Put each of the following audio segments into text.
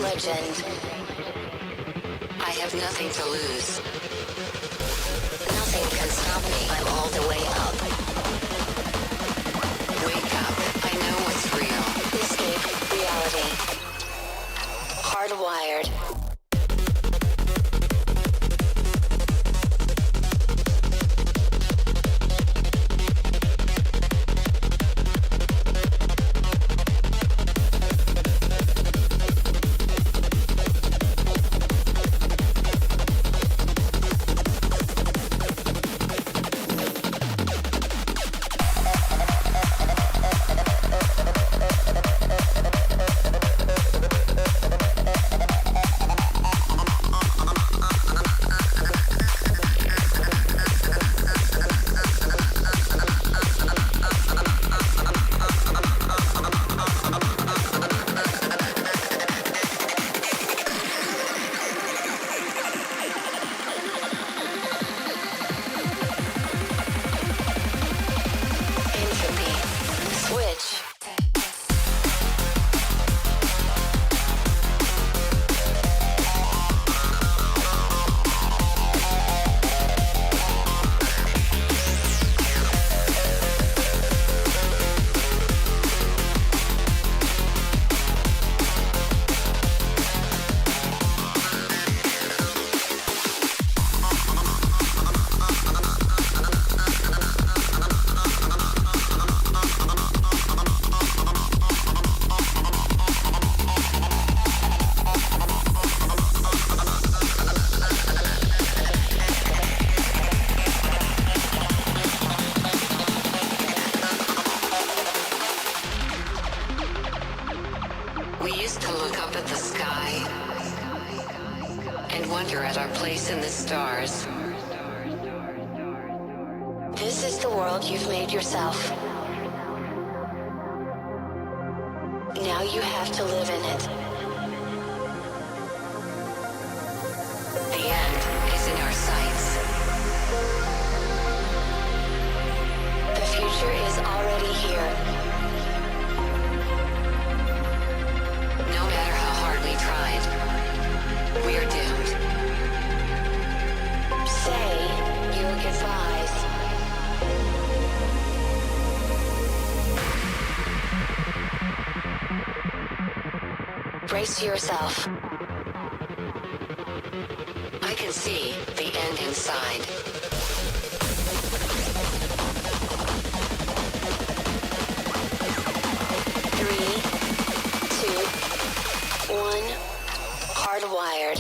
Legend. I have nothing to lose. Nothing can stop me. I'm all the way up. Wake up. I know what's real. Escape reality. Hardwired. We used to look up at the sky and wonder at our place in the stars. This is the world you've made yourself. Now you have to live in it. The end is in our sights. The future is already here. No matter how hard we tried, we are doomed. Say your goodbyes. Brace yourself. I can see the end inside. Three, two, one. Hardwired.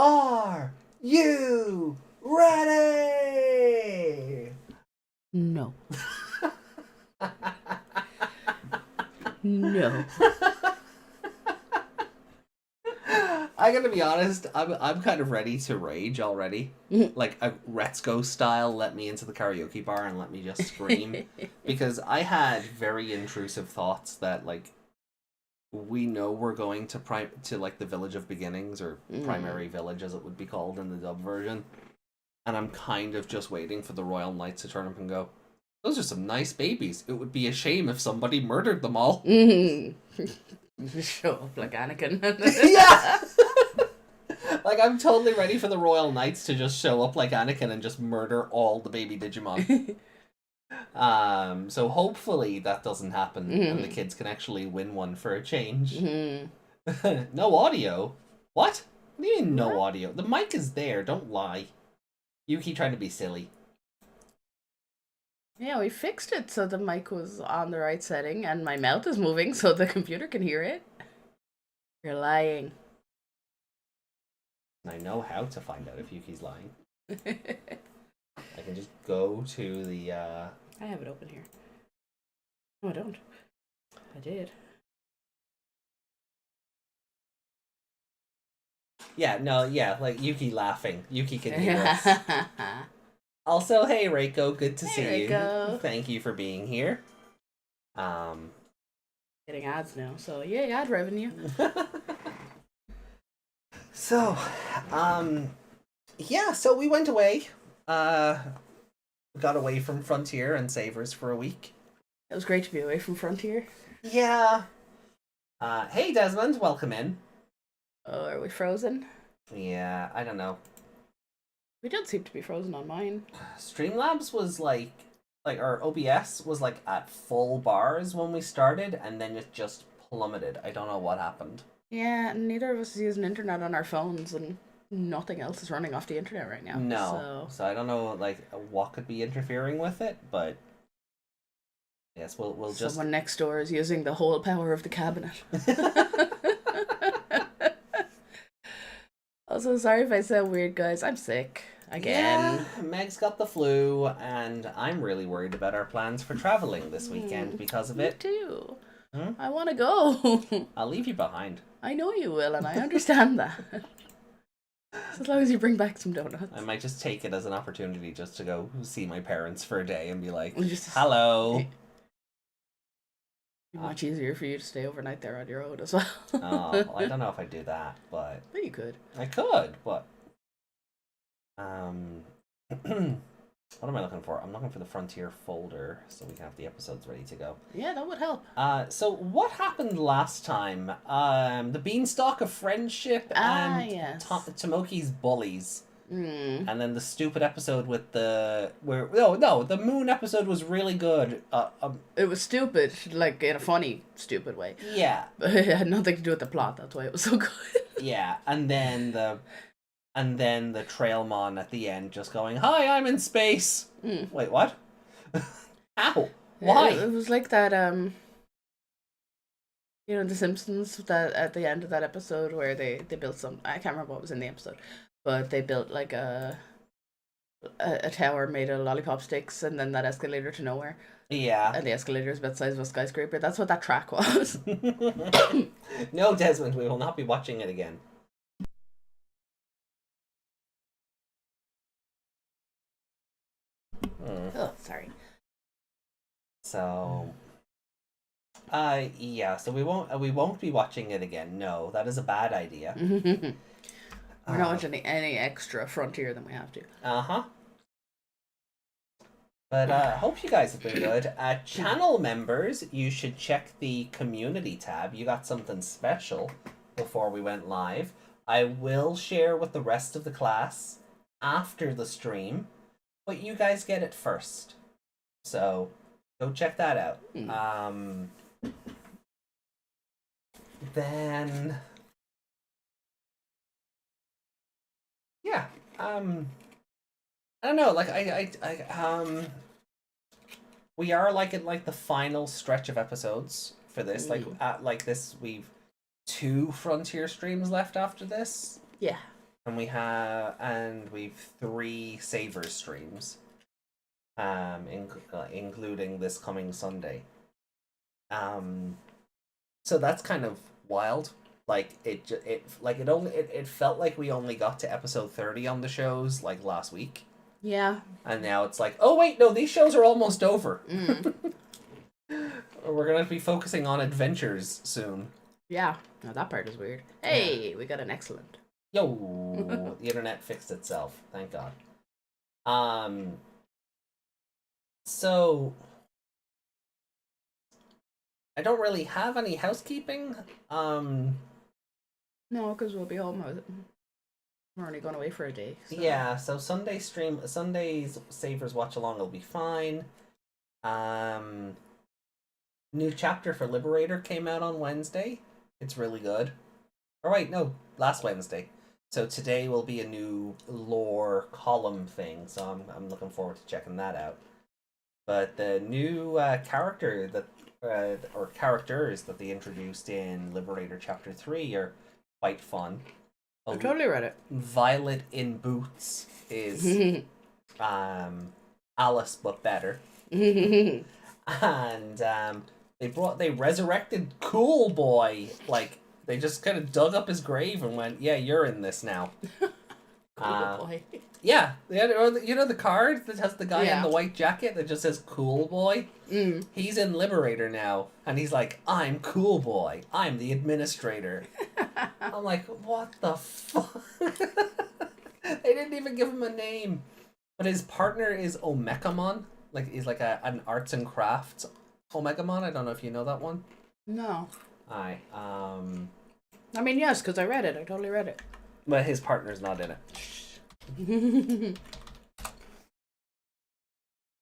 Are you ready? No. No. I gotta be honest, I'm kind of ready to rage already. Like a Retsko style, let me into the karaoke bar and let me just scream. Because I had very intrusive thoughts that, like, we know we're going to like the Village of Beginnings, or Primary Village as it would be called in the dub version. And I'm kind of just waiting for the Royal Knights to turn up and go, those are some nice babies. It would be a shame if somebody murdered them all. Show up like Anakin. Yeah! Like, I'm totally ready for the Royal Knights to just show up like Anakin and just murder all the baby Digimon. So hopefully that doesn't happen and the kids can actually win one for a change. No audio? What? What do you mean no audio? The mic is there, don't lie. Yuki trying to be silly. Yeah, we fixed it so the mic was on the right setting and my mouth is moving so the computer can hear it. You're lying. I know how to find out if Yuki's lying. I can just go to the I have it open here. No, I don't. I did. Yeah, no, yeah, like Yuki laughing. Yuki can hear us. Also, hey Reiko, good to see Reiko. you. Thank you for being here. Getting ads now, so yay, ad revenue. So, yeah, so we went away. Got away from Frontier and Savers for a week. It was great to be away from Frontier. Yeah. Hey Desmond, welcome in. Oh, are we frozen? Yeah, I don't know. We don't seem to be frozen on mine. Streamlabs was like our OBS was like at full bars when we started, and then it just plummeted. I don't know what happened. Yeah, neither of us is using internet on our phones, and nothing else is running off the internet right now. No, so I don't know like what could be interfering with it, but yes, we'll just. Someone next door is using the whole power of the cabinet. Also, sorry if I sound weird, guys. I'm sick again. Yeah, Meg's got the flu, and I'm really worried about our plans for traveling this weekend because of it. Me too. Hmm? I want to go. I'll leave you behind. I know you will, and I understand that. As long as you bring back some donuts. I might just take it as an opportunity just to go see my parents for a day and be like, Just- hello. It'd be much easier for you to stay overnight there on your own as well. Oh, well, I don't know if I'd do that, but But you could. I could, but what am I looking for? I'm looking for the Frontier folder so we can have the episodes ready to go. Yeah, that would help. So what happened last time? The Beanstalk of Friendship and yes. Tomoki's bullies. Mm. And then the stupid episode with the the moon episode was really good. It was stupid, like in a funny, stupid way. Yeah, But it had nothing to do with the plot. That's why it was so good. yeah, and then the Trailmon at the end just going, "Hi, I'm in space." Mm. Wait, what? How? Why? It was like that. You know, The Simpsons. That at the end of that episode where they built some. I can't remember what was in the episode, but they built like a tower made of lollipop sticks, and then that escalator to nowhere. Yeah. And the escalator is about the size of a skyscraper. That's what that track was. No, Desmond, we will not be watching it again. Oh, sorry. So, yeah. So we won't be watching it again. No, that is a bad idea. We're not watching any extra Frontier than we have to. Uh-huh. But hope you guys have been good. Channel members, you should check the community tab. You got something special before we went live. I will share with the rest of the class after the stream, but you guys get it first. So go check that out. Then yeah, I don't know, like we are like at like the final stretch of episodes for this. Like at like this, we've 2 Frontier streams left after this. Yeah. And we've 3 Savers streams, including this coming Sunday. So that's kind of wild. Like it felt like we only got to episode 30 on the shows like last week. Yeah. And now it's like, oh wait, no, these shows are almost over. We're gonna be focusing on adventures soon. Yeah. Now that part is weird. Hey, we got an excellent. Yo, the internet fixed itself. Thank God. So I don't really have any housekeeping. No, because we'll be home. We're only going away for a day. So. Yeah, so Sunday's Savers Watch Along will be fine. New chapter for Liberator came out on Wednesday. It's really good. Or wait, no, last Wednesday. So today will be a new lore column thing, so I'm looking forward to checking that out. But the new character that or characters that they introduced in Liberator Chapter 3 are quite fun. I totally read it. Violet in Boots is Alice but better. And they resurrected Cool Boy. Like, they just kind of dug up his grave and went, yeah, you're in this now. Cool Boy. Yeah, you know the card that has the guy in the white jacket that just says Cool Boy? Mm. He's in Liberator now, and he's like, I'm Cool Boy. I'm the administrator. I'm like, what the fuck? They didn't even give him a name. But his partner is Omekamon. Like, he's like an arts and crafts Omegamon. I don't know if you know that one. No. Aye. I mean, yes, because I read it. I totally read it. But his partner's not in it.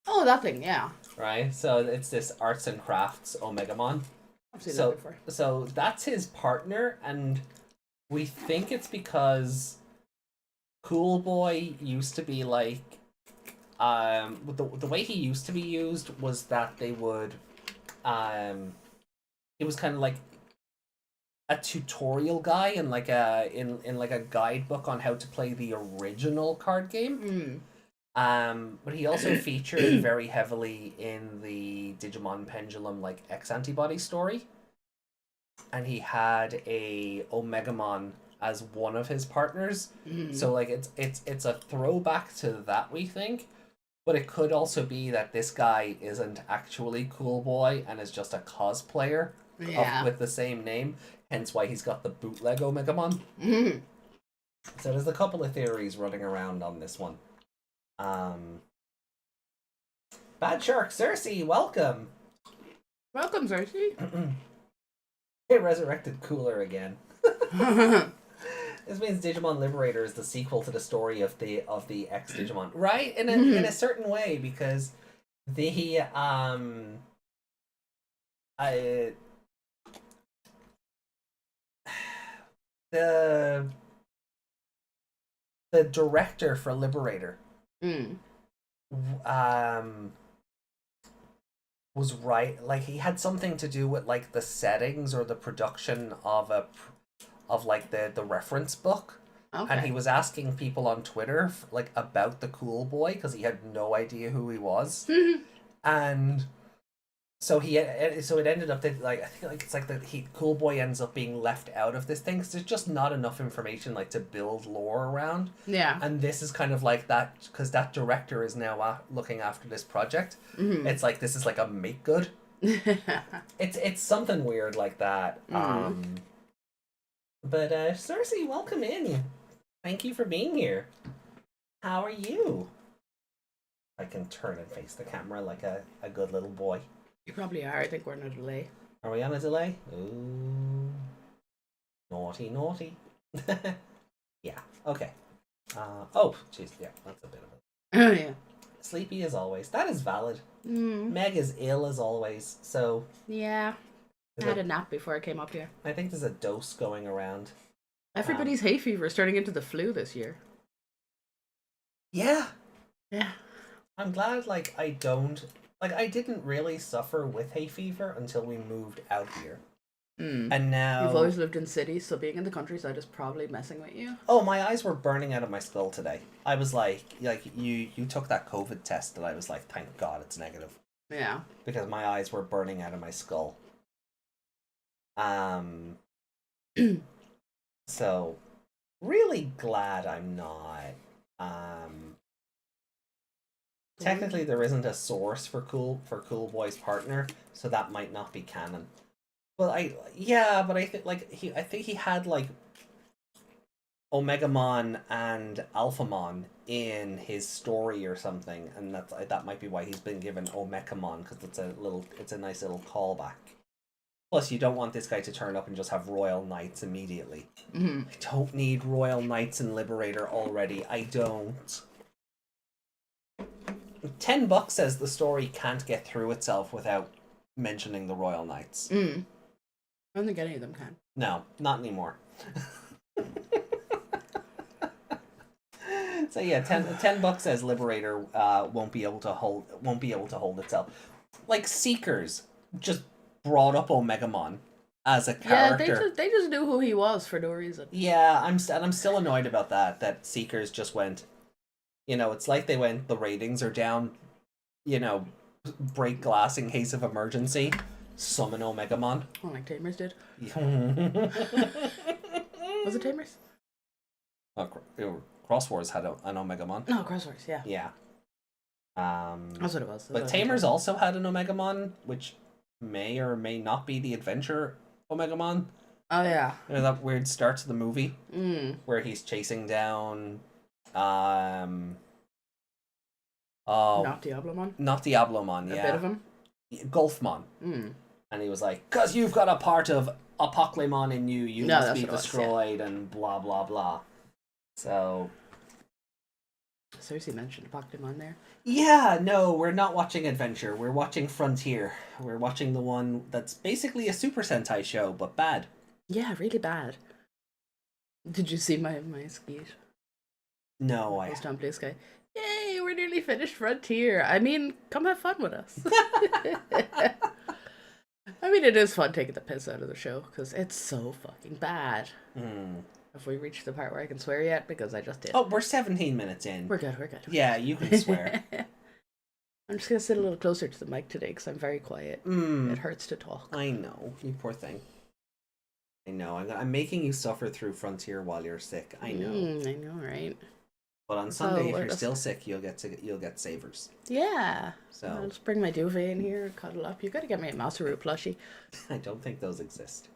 Oh, that thing, yeah. Right? So it's this arts and crafts Omegamon. I've seen that before. So that's his partner, and we think it's because Cool Boy used to be like the way he used to be used was that they would it was kind of like a tutorial guy and like in like a guidebook on how to play the original card game. But he also featured very heavily in the Digimon Pendulum like X Antibody story. And he had a Omegamon as one of his partners. So like it's a throwback to that, we think. But it could also be that this guy isn't actually Cool Boy and is just a cosplayer with the same name. Hence why he's got the bootleg Omegamon. So there's a couple of theories running around on this one. Bad Shark Cersei, welcome. Welcome, Cersei. They resurrected Cooler again. This means Digimon Liberator is the sequel to the story of the ex Digimon, right? In a certain way, because the director for Liberator was right, like he had something to do with like the settings or the production of like the reference book. Okay. And he was asking people on Twitter like about the Cool Boy because he had no idea who he was. And so it ended up that like I think like it's like Cool Boy ends up being left out of this thing because there's just not enough information like to build lore around. Yeah. And this is kind of like that because that director is now looking after this project. It's like this is like a make good. It's something weird like that. But Cersei, welcome in. Thank you for being here. How are you? I can turn and face the camera like a good little boy. You probably are. I think we're on a delay. Are we on a delay? Ooh. Naughty, naughty. Yeah, okay. Oh, jeez, yeah, that's a bit of it. Oh, yeah. Sleepy as always. That is valid. Meg is ill as always, so... Yeah. I had a nap before I came up here. I think there's a dose going around. Everybody's hay fever is turning into the flu this year. Yeah. Yeah. I'm glad, like, I didn't really suffer with hay fever until we moved out here. And now... You've always lived in cities, so being in the countryside is probably messing with you. Oh, my eyes were burning out of my skull today. I was like you took that COVID test and I was like, thank God it's negative. Yeah. Because my eyes were burning out of my skull. So, really glad I'm not. Technically, there isn't a source for Cool Boy's partner, so that might not be canon. But I think he had like Omegamon and Alphamon in his story or something, and that might be why he's been given Omekamon because it's a nice little callback. Plus, you don't want this guy to turn up and just have Royal Knights immediately. Mm-hmm. I don't need Royal Knights and Liberator already. I don't. $10 says the story can't get through itself without mentioning the Royal Knights. I don't think any of them can. No, not anymore. So yeah, $10 says Liberator won't be able to hold itself. Like Seekers just brought up Omegamon as a character. Yeah, they just knew who he was for no reason. Yeah, I'm still annoyed about that. That Seekers just went. It's like they went. The ratings are down. Break glass in case of emergency. Summon Omegamon. Oh, like Tamers did. Was it Tamers? Cross Wars had an Omegamon. No, Crossworks, yeah. Yeah. That's what it was. But Tamers also had an Omegamon, which may or may not be the Adventure Omegamon. Oh, yeah. That weird start to the movie where he's chasing down. Not Diablomon? Not Diablomon, yeah. A bit of him? Golfmon. And he was like, "'Cause you've got a part of Apocalymon in you, you must be destroyed," and blah, blah, blah. So Cersei mentioned Apocalymon there. Yeah, no, we're not watching Adventure. We're watching Frontier. We're watching the one that's basically a Super Sentai show, but bad. Yeah, really bad. Did you see my skit? No, I was on Blue Sky. Yay, we're nearly finished Frontier. I mean, come have fun with us. I mean, it is fun taking the piss out of the show, because it's so fucking bad. Have we reached the part where I can swear yet? Because I just did. Oh, we're 17 minutes in. We're good. Yeah, you can swear. I'm just going to sit a little closer to the mic today because I'm very quiet. It hurts to talk. I know. You poor thing. I know. I'm making you suffer through Frontier while you're sick. I know. I know, right? But on Sunday, if you're still sick, you'll get Savers. Yeah. So I'll just bring my duvet in here, cuddle up. You got to get me a Masaru plushie. I don't think those exist.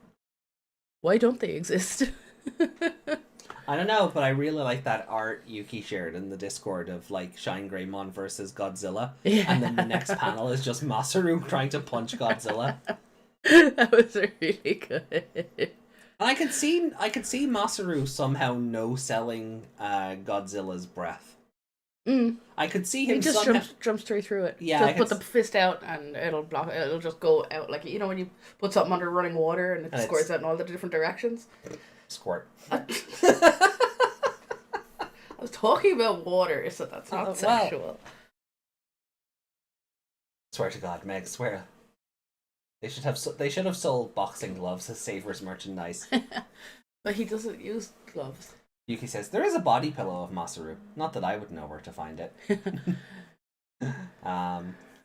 Why don't they exist? I don't know, but I really like that art Yuki shared in the Discord of like Shine Greymon versus Godzilla. Yeah. And then the next panel is just Masaru trying to punch Godzilla. That was really good. And I could see Masaru somehow no-selling Godzilla's breath. I could see him. He just jumps straight through it. Yeah, just put the fist out and it'll block. It'll just go out like when you put something under running water and it squirts out in all the different directions. Squirt. I was talking about water, so that's not sexual. Swear to God, Meg, swear. They should have sold boxing gloves as Savers merchandise. But he doesn't use gloves. Yuki says, there is a body pillow of Masaru. Not that I would know where to find it.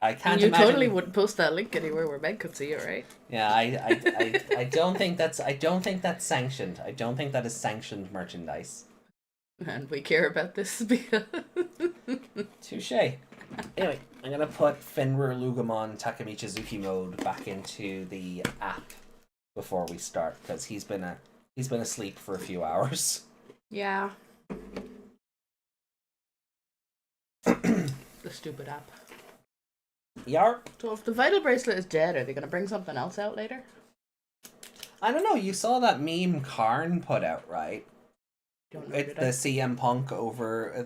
I can't imagine... You totally wouldn't post that link anywhere where Meg could see it, right? Yeah, I don't think that's sanctioned. I don't think that is sanctioned merchandise. And we care about this because... Touché. Anyway, I'm gonna put Fenrir Lugamon Takemichizuki mode back into the app before we start because he's been asleep for a few hours. Yeah. The stupid app. Yarp. So if the Vital Bracelet is dead, are they gonna bring something else out later? I don't know. You saw that meme Karn put out, right? It's the CM Punk over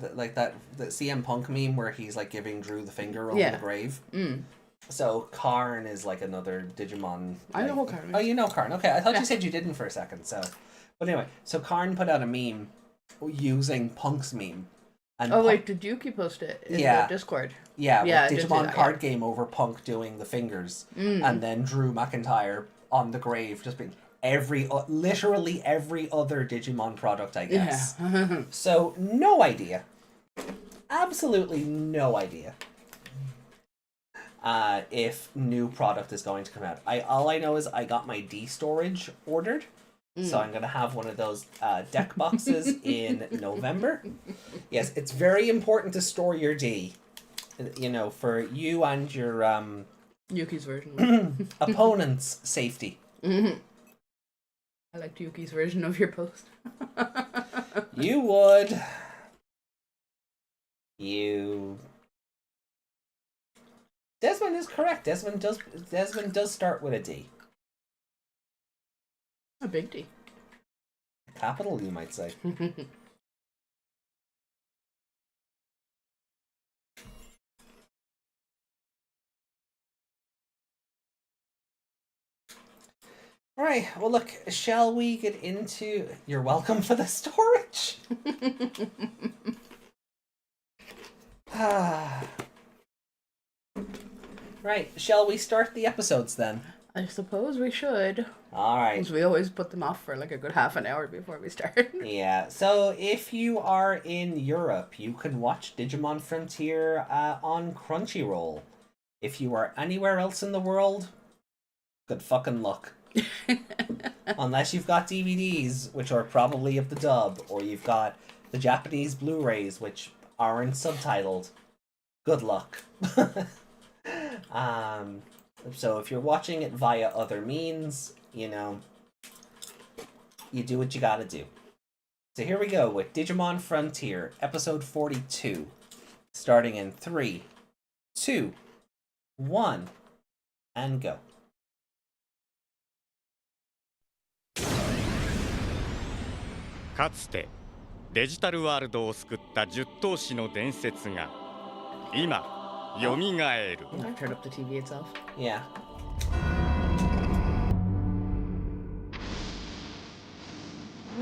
the CM Punk meme where he's like giving Drew the finger over the grave. So Karn is like another Digimon. I know Karn. Oh, you know Karn. Okay, I thought you said you didn't for a second. So, but anyway, so Karn put out a meme using Punk's meme. And wait, did Yuki post it in the Discord? Yeah, with Digimon card game over Punk doing the fingers, and then Drew McIntyre on the grave just being literally every other Digimon product, I guess. Yeah. So no idea, absolutely no idea. If new product is going to come out. All I know is I got my D storage ordered. So I'm going to have one of those deck boxes in November. Yes, it's very important to store your D. For you and your... Yuki's version. opponent's safety. I liked Yuki's version of your post. You would. Desmond is correct. Desmond does start with a D. A big D. Capital, you might say. All right. Well, look. Shall we get into? You're welcome for the storage. Right. Shall we start the episodes then? I suppose we should. All right. Because we always put them off for like a good half an hour before we start. Yeah. So if you are in Europe, you can watch Digimon Frontier on Crunchyroll. If you are anywhere else in the world, good fucking luck. Unless you've got DVDs, which are probably of the dub, or you've got the Japanese Blu-rays, which aren't subtitled. Good luck. So if you're watching it via other means, you know, you do what you gotta do. So here we go with Digimon Frontier, episode 42, starting in 3, 2, 1, and go. かつてデジタルワールドを救った10頭士の伝説が今よみがえる。 I've turned up the TV itself. Yeah.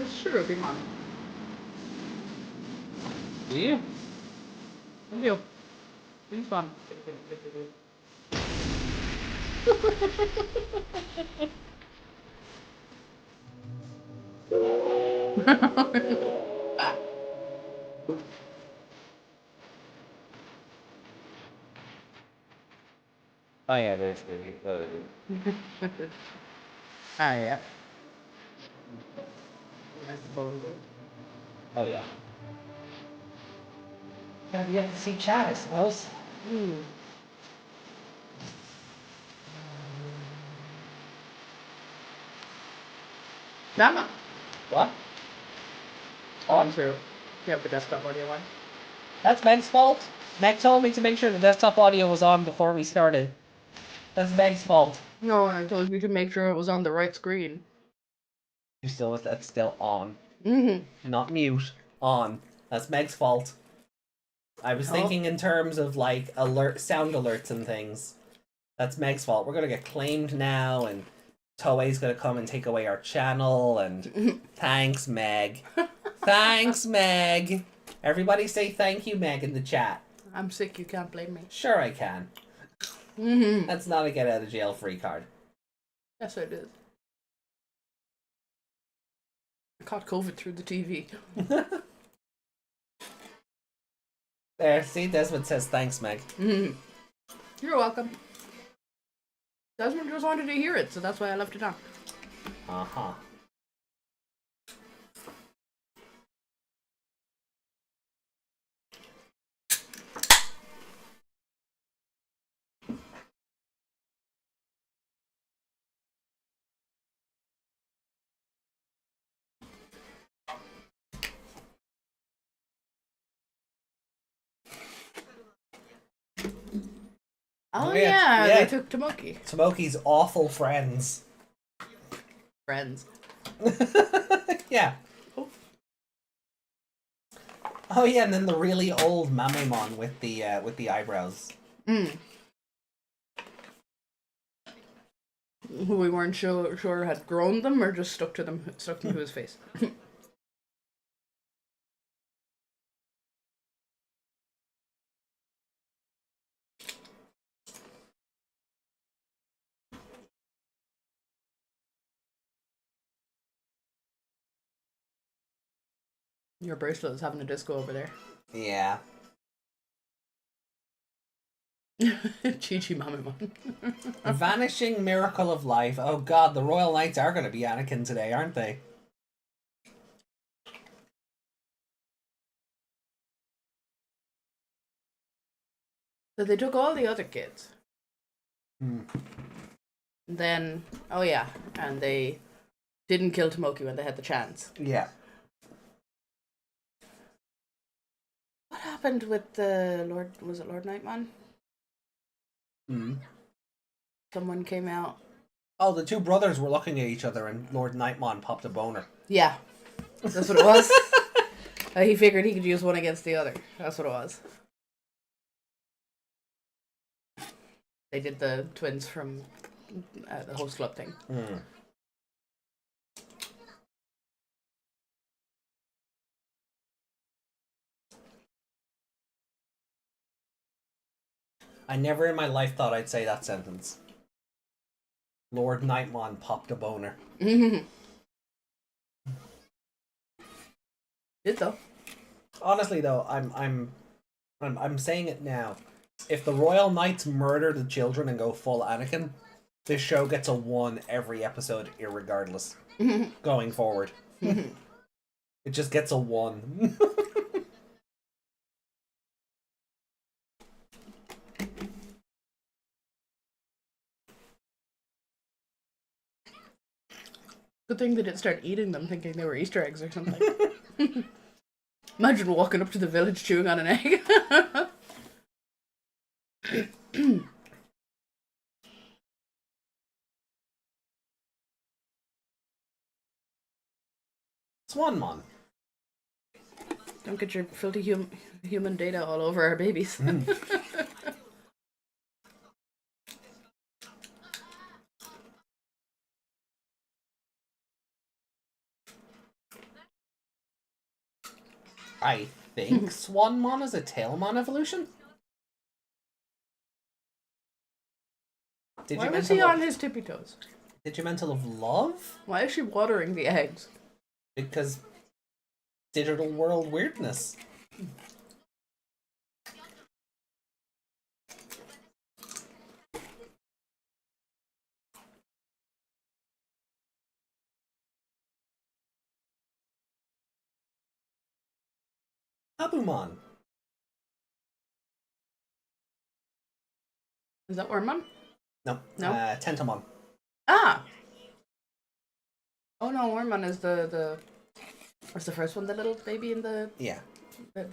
It's true, Wikimon. Do you? I do. It's fun. Oh yeah, there's Ah, yeah. I suppose. Oh yeah. Gotta get to see chat, I suppose. That What? on through. You have the desktop audio one. That's Meg's fault. Meg told me to make sure the desktop audio was on before we started. That's Meg's fault. No, I told you to make sure it was on the right screen. You still with that still on. Mm-hmm. Not mute. On. That's Meg's fault. I was thinking in terms of like sound alerts and things. That's Meg's fault. We're gonna get claimed now, and Toei's gonna come and take away our channel. And thanks, Meg. Thanks, Meg. Everybody say thank you, Meg, in the chat. I'm sick, you can't blame me. Sure, I can. Mm-hmm. That's not a get out of jail free card. Yes, I did. I caught COVID through the TV. There, see, Desmond says thanks, Meg. Mm-hmm. You're welcome. Desmond just wanted to hear it, so that's why I left it on. Uh-huh. Oh, yeah. yeah, they took Tomoki. Tomoki's awful friends. Friends. Yeah. Oh yeah, and then the really old Mamemon with the eyebrows. Mm. Who we weren't sure had grown them or just stuck to his face. Your bracelet is having a disco over there. Yeah. Chi-Chi Mamemon. Vanishing Miracle of Life. Oh god, the Royal Knights are going to be Anakin today, aren't they? So they took all the other kids. Hmm. Then, oh yeah, and they didn't kill Tomoki when they had the chance. Yeah. What happened with the Lord? Was it Lord Nightman? Hmm. Someone came out Oh, the two brothers were looking at each other and Lord Nightmon popped a boner. Yeah. That's what it was. He figured he could use one against the other. That's what it was. They did the twins from the host club thing. Hmm. I never in my life thought I'd say that sentence. Lord Nightmon popped a boner. Did though. Honestly, though, I'm saying it now. If the Royal Knights murder the children and go full Anakin, this show gets a 1 every episode, irregardless. Going forward, it just gets a 1. Good thing they didn't start eating them thinking they were Easter eggs or something. Imagine walking up to the village chewing on an egg. Swanmon. Don't get your filthy human data all over our babies. I think Swanmon is a Tailmon evolution. Why was he on his tippy toes? Digimental of love? Why is she watering the eggs? Because digital world weirdness. Abumon. Is that Wormmon? No. No? Tentamon. Ah! Oh no, Wormmon is the... What's the first one? The little baby in the Yeah.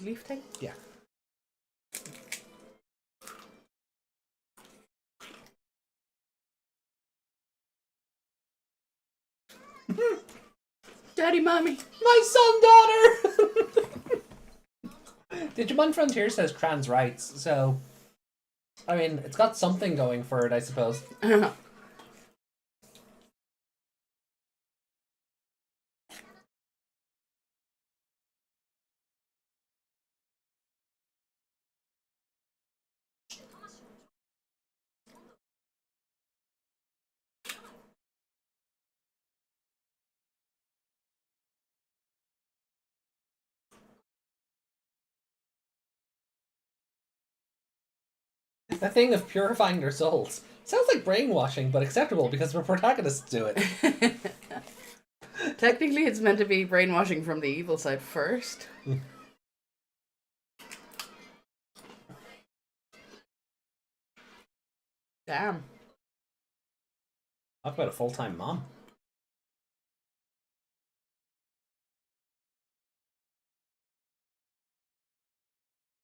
leaf thing? Yeah. Daddy, mommy! My son, daughter! Digimon Frontier says trans rights, so... I mean, it's got something going for it, I suppose. The thing of purifying their souls. Sounds like brainwashing, but acceptable because the protagonists do it. Technically, it's meant to be brainwashing from the evil side first. Damn. Talk about a full-time mom.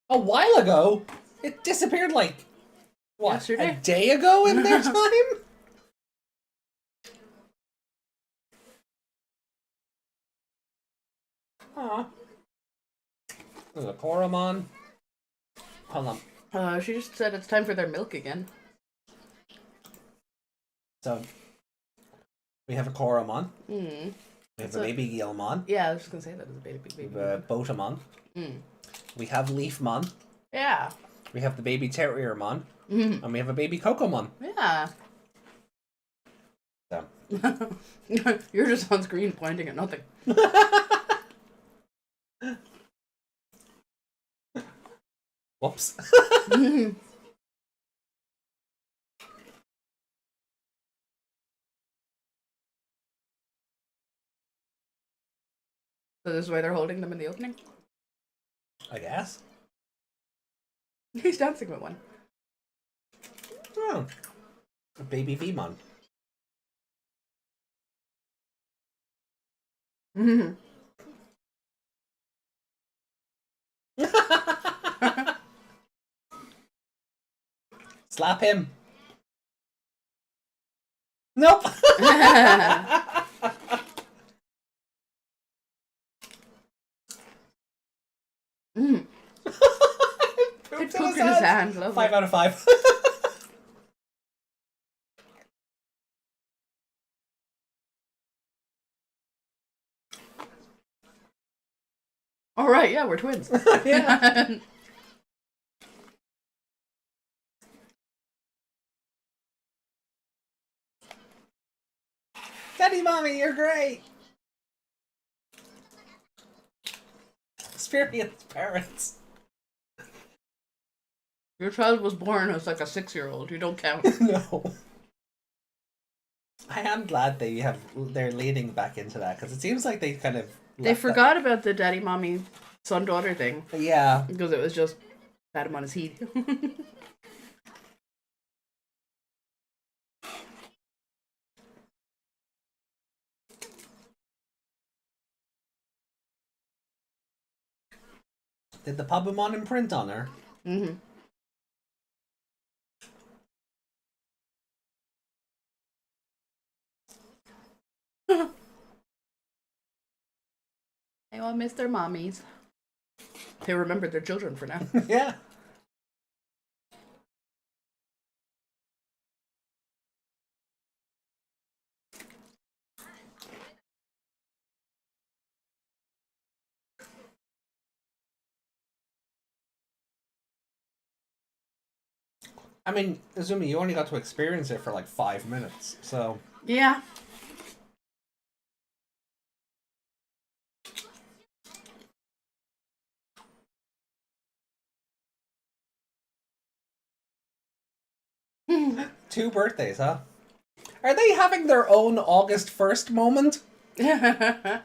A while ago? It disappeared like, what, Yesterday? a day ago in their time? Aw. There's a Koromon. Hold on. She just said it's time for their milk again. So, we have a Koromon. Mm. We have a baby Gilmon. Yeah, I was just gonna say that as a baby. We have a Botamon. Mm. We have Leafmon. Yeah. We have the baby Terriermon. Mm. And we have a baby Cocomon. Yeah. So. You're just on screen pointing at nothing. Whoops. So this is why they're holding them in the opening? I guess. He's dancing with one. Oh. A baby Vmon. Mm-hmm. Slap him. Nope. Mm. Pooped Pooped in his hand. Lovely. 5 out of 5. All right, yeah, we're twins. Yeah. Daddy, mommy, you're great. Experienced parents. Your child was born as like a 6-year-old. You don't count. No. I am glad they're leading back into that because it seems like they kind of They forgot about the daddy, mommy, son, daughter thing. Yeah. Because it was just had him on his heat. Did the Pabumon imprint on her? Mm-hmm. They all miss their mommies. They remember their children for now. Yeah. I mean, Izumi, you only got to experience it for like 5 minutes, so... Yeah. Two birthdays, huh? Are they having their own August 1st moment? Yeah,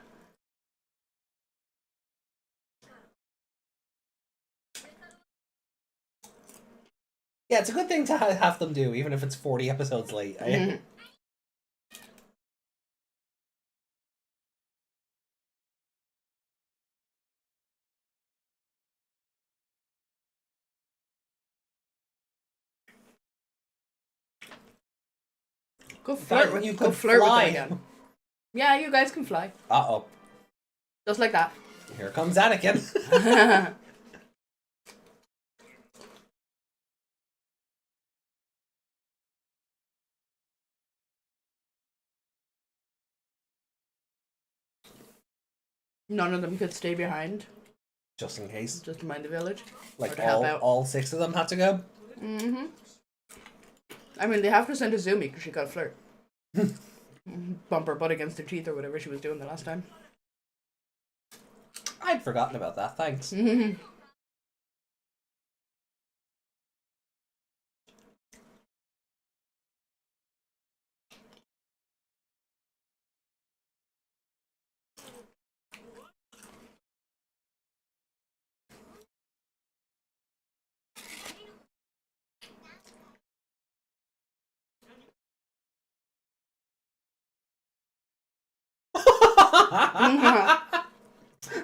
Yeah, it's a good thing to have them do, even if it's 40 episodes late. Go flirt with, You go could flirt with fly. them again. Yeah, you guys can fly. Uh-oh. Just like that. Here comes Anakin. None of them could stay behind. Just in case. Just to mind the village. Or Like, to help out. all 6 of them had to go? Mm-hmm. I mean, they have to send Izumi because she got a flirt. Bump her butt against her teeth or whatever she was doing the last time. I'd forgotten about that, thanks. Mm-hmm.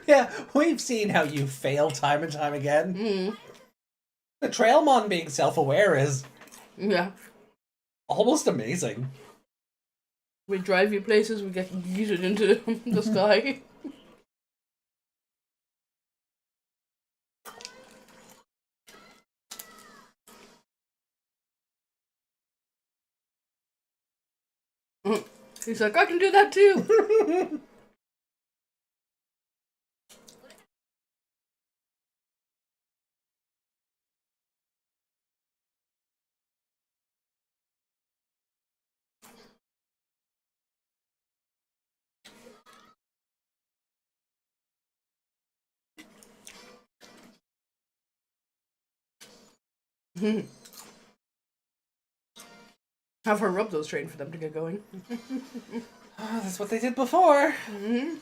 Yeah, we've seen how you fail time and time again. Mm. The Trailmon being self-aware is Yeah. almost amazing. We drive you places, we get yeeted into the sky. He's like, I can do that too. Have her rub those train for them to get going. Oh, that's what they did before. Mm-hmm.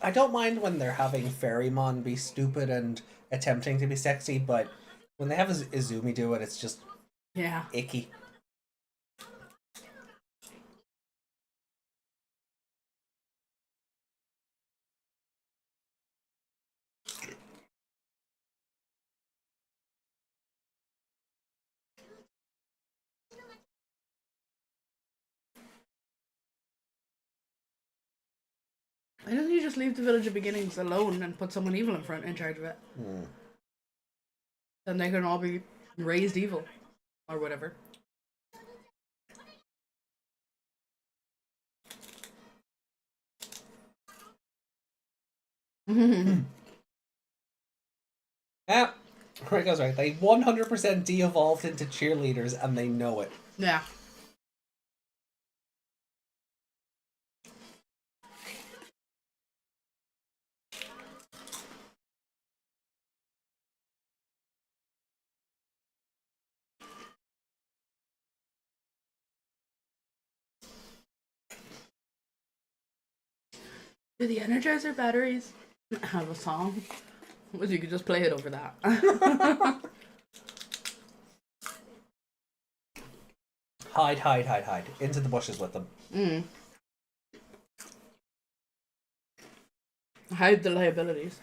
I don't mind when they're having Fairymon be stupid and attempting to be sexy, but when they have Izumi do it, it's just Yeah. icky. Why don't you just leave the Village of Beginnings alone and put someone evil in charge of it? Then they can all be raised evil. Or whatever. Yeah, Rico's right. They 100% de-evolved into cheerleaders and they know it. Yeah. Do the Energizer batteries have a song? Well, you could just play it over that. Hide. Into the bushes with them. Hide the liabilities.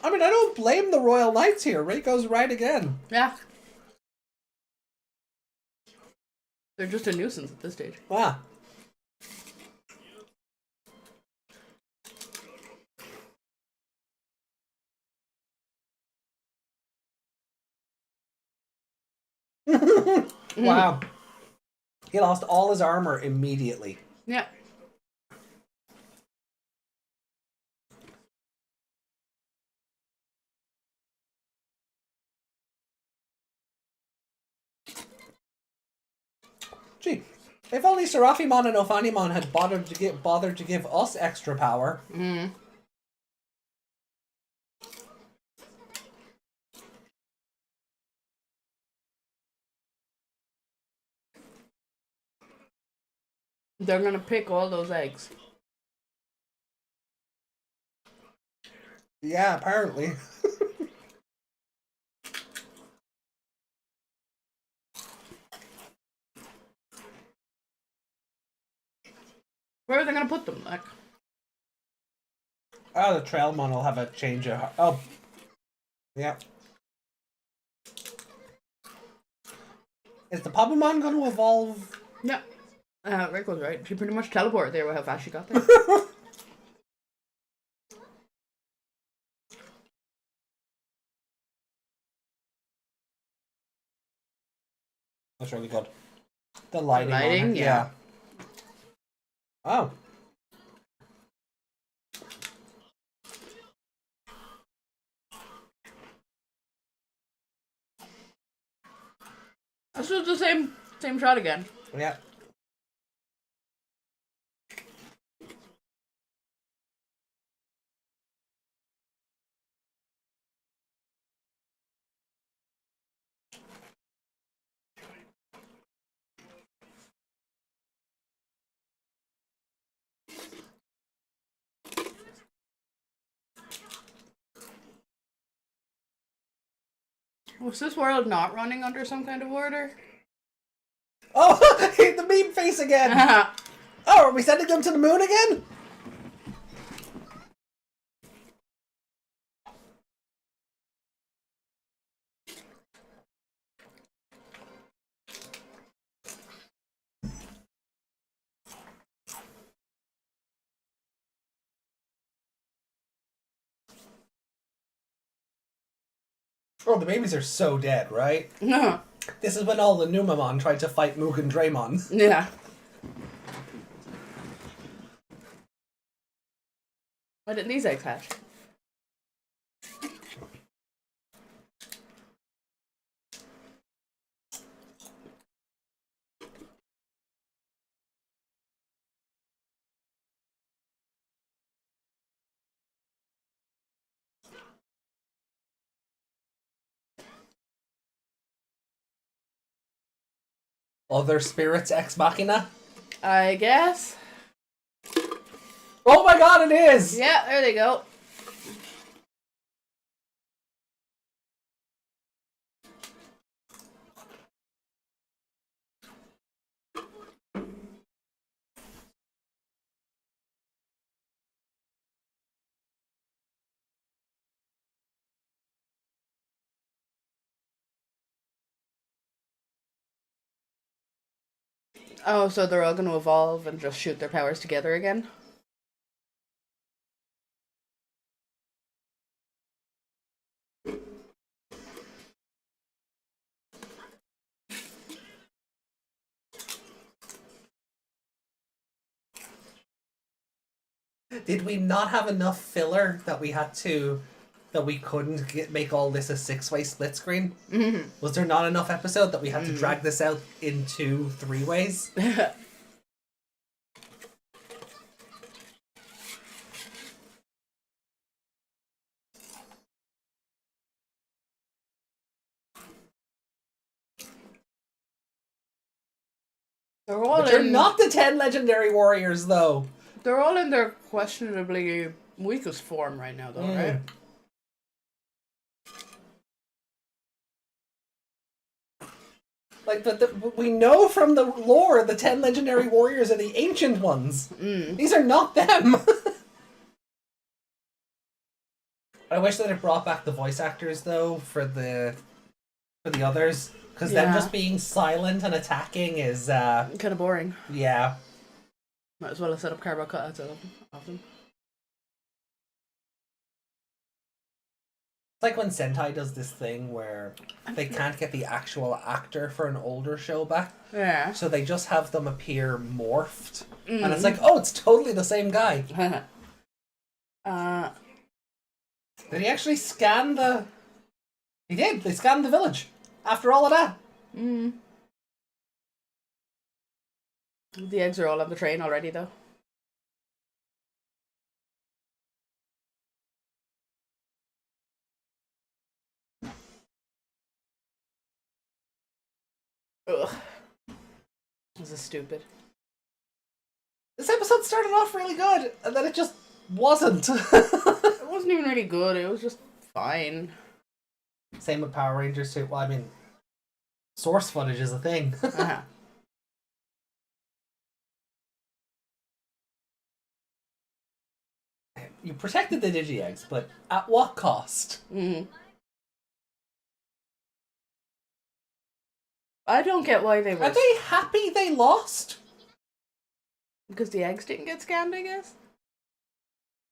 I mean, I don't blame the Royal Knights here. Rico's right again. Yeah. They're just a nuisance at this stage. Wow. Wow. He lost all his armor immediately. Yeah. Gee, if only Seraphimon and Ophanimon had bothered to give us extra power. They're gonna pick all those eggs. Yeah, apparently. Where are they gonna put them? Like, Oh, the Trailmon will have a change of... Oh. Yeah. Is the Papamon going to evolve? yeah. Rick was right. She pretty much teleported there with how fast she got there. That's really good. The lighting, lighting, yeah. Oh. This was the same shot again. Yeah. Was this world not running under some kind of order? Oh, the meme face again. Oh, are we sending them to the moon again? Oh, the babies are so dead, right? No. This is when all the Numamon tried to fight Mugen Draymon. Yeah. Why didn't these eggs hatch? Other spirits ex machina? I guess. Oh my god, it is! Yeah, there they go. Oh, so they're all going to evolve and just shoot their powers together again? Did we not have enough filler that we couldn't make all this a 6-way split screen? Mm-hmm. Was there not enough episode that we had to drag this out into 3 ways? They're all But you're not the 10 legendary warriors, though. They're all in their questionably weakest form right now, though, right? Like, but we know from the lore the 10 legendary warriors are the ancient ones. These are not them. I wish that it brought back the voice actors, though, for the others. Because them just being silent and attacking is, kind of boring. yeah. Might as well have set up cardboard cutouts of them. It's like when Sentai does this thing where they can't get the actual actor for an older show back. Yeah. So they just have them appear morphed. And it's like, oh, it's totally the same guy. Did he actually scan the... He did. They scanned the village. After all of that. The eggs are all on the train already, though. Ugh. This is stupid. This episode started off really good, and then it just wasn't. It wasn't even really good, it was just fine. Same with Power Rangers too. Well, I mean, source footage is a thing. You protected the Digi-Eggs, but at what cost? I don't get why they were... Are they happy they lost? Because the eggs didn't get scanned, I guess?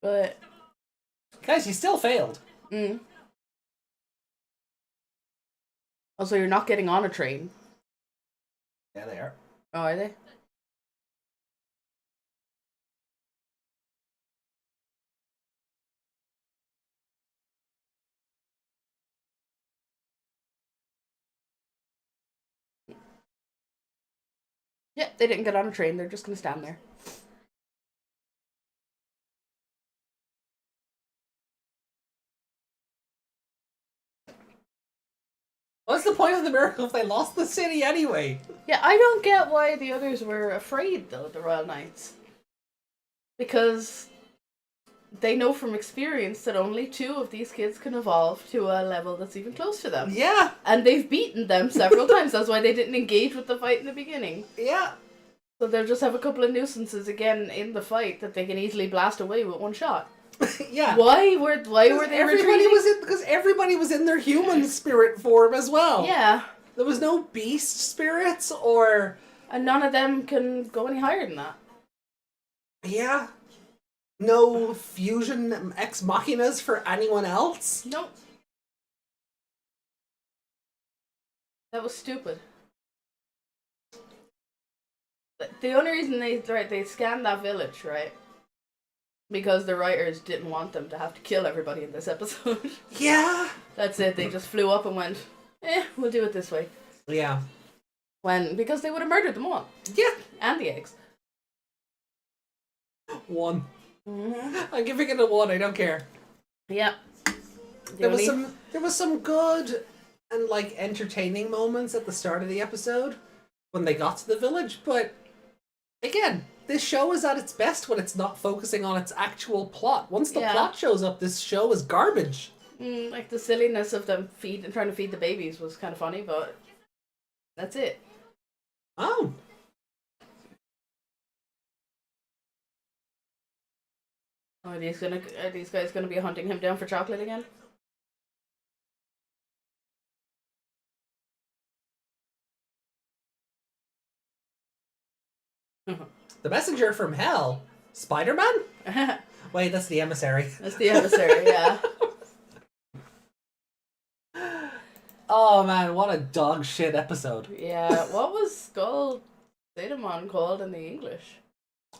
But... Guys, you still failed. Also, you're not getting on a train. Yeah, they are. Oh, are they? Yeah, they didn't get on a train. They're just going to stand there. What's the point of the miracle if they lost the city anyway? Yeah, I don't get why the others were afraid, though, the Royal Knights. Because they know from experience that only 2 of these kids can evolve to a level that's even close to them. Yeah. And they've beaten them several times. That's why they didn't engage with the fight in the beginning. Yeah. So they'll just have a couple of nuisances again in the fight that they can easily blast away with one shot. Yeah. Why were they retreating? Because everybody was in their human spirit form as well. Yeah. There was no beast spirits or... And none of them can go any higher than that. Yeah. No fusion ex machinas for anyone else? Nope. That was stupid. The only reason they scanned that village, right? Because the writers didn't want them to have to kill everybody in this episode. Yeah. That's it. They just flew up and went, we'll do it this way. Yeah. Because they would have murdered them all. Yeah. And the eggs. 1. I'm giving it a 1. I don't care. Yeah. There was some good and like entertaining moments at the start of the episode when they got to the village, but again, this show is at its best when it's not focusing on its actual plot. Once the plot shows up, this show is garbage. Like the silliness of them trying to feed the babies was kind of funny, but that's it. Oh. Are these guys gonna be hunting him down for chocolate again? The messenger from hell? Spider-Man? Wait, that's the emissary. That's the emissary, yeah. Oh man, what a dog shit episode. Yeah, what was SplashTomato called in the English? He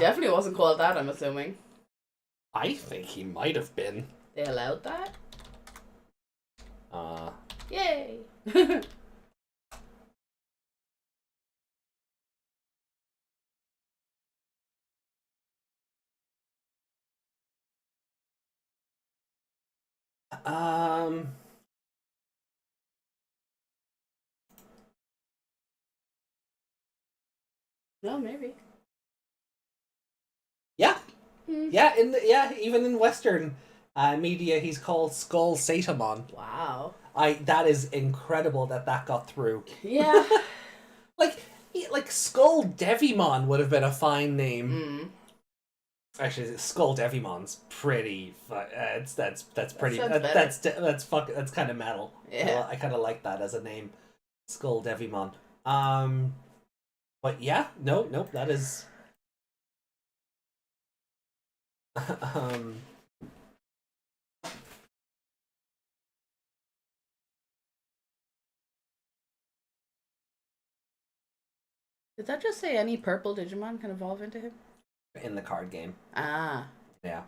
definitely wasn't called that, I'm assuming. I think he might have been. They allowed that? Uh, Yay! um, No, maybe. yeah. Yeah, even in Western media, he's called SplashTomato. Wow. That is incredible that got through. Yeah. like SplashDevimon would have been a fine name. Mm. Actually, SplashDevimon's pretty. That's pretty. That That's kind of metal. Yeah. I kind of like that as a name, SplashDevimon. But yeah, nope. That is. Did that just say any purple Digimon can evolve into him? In the card game. Ah. Yeah.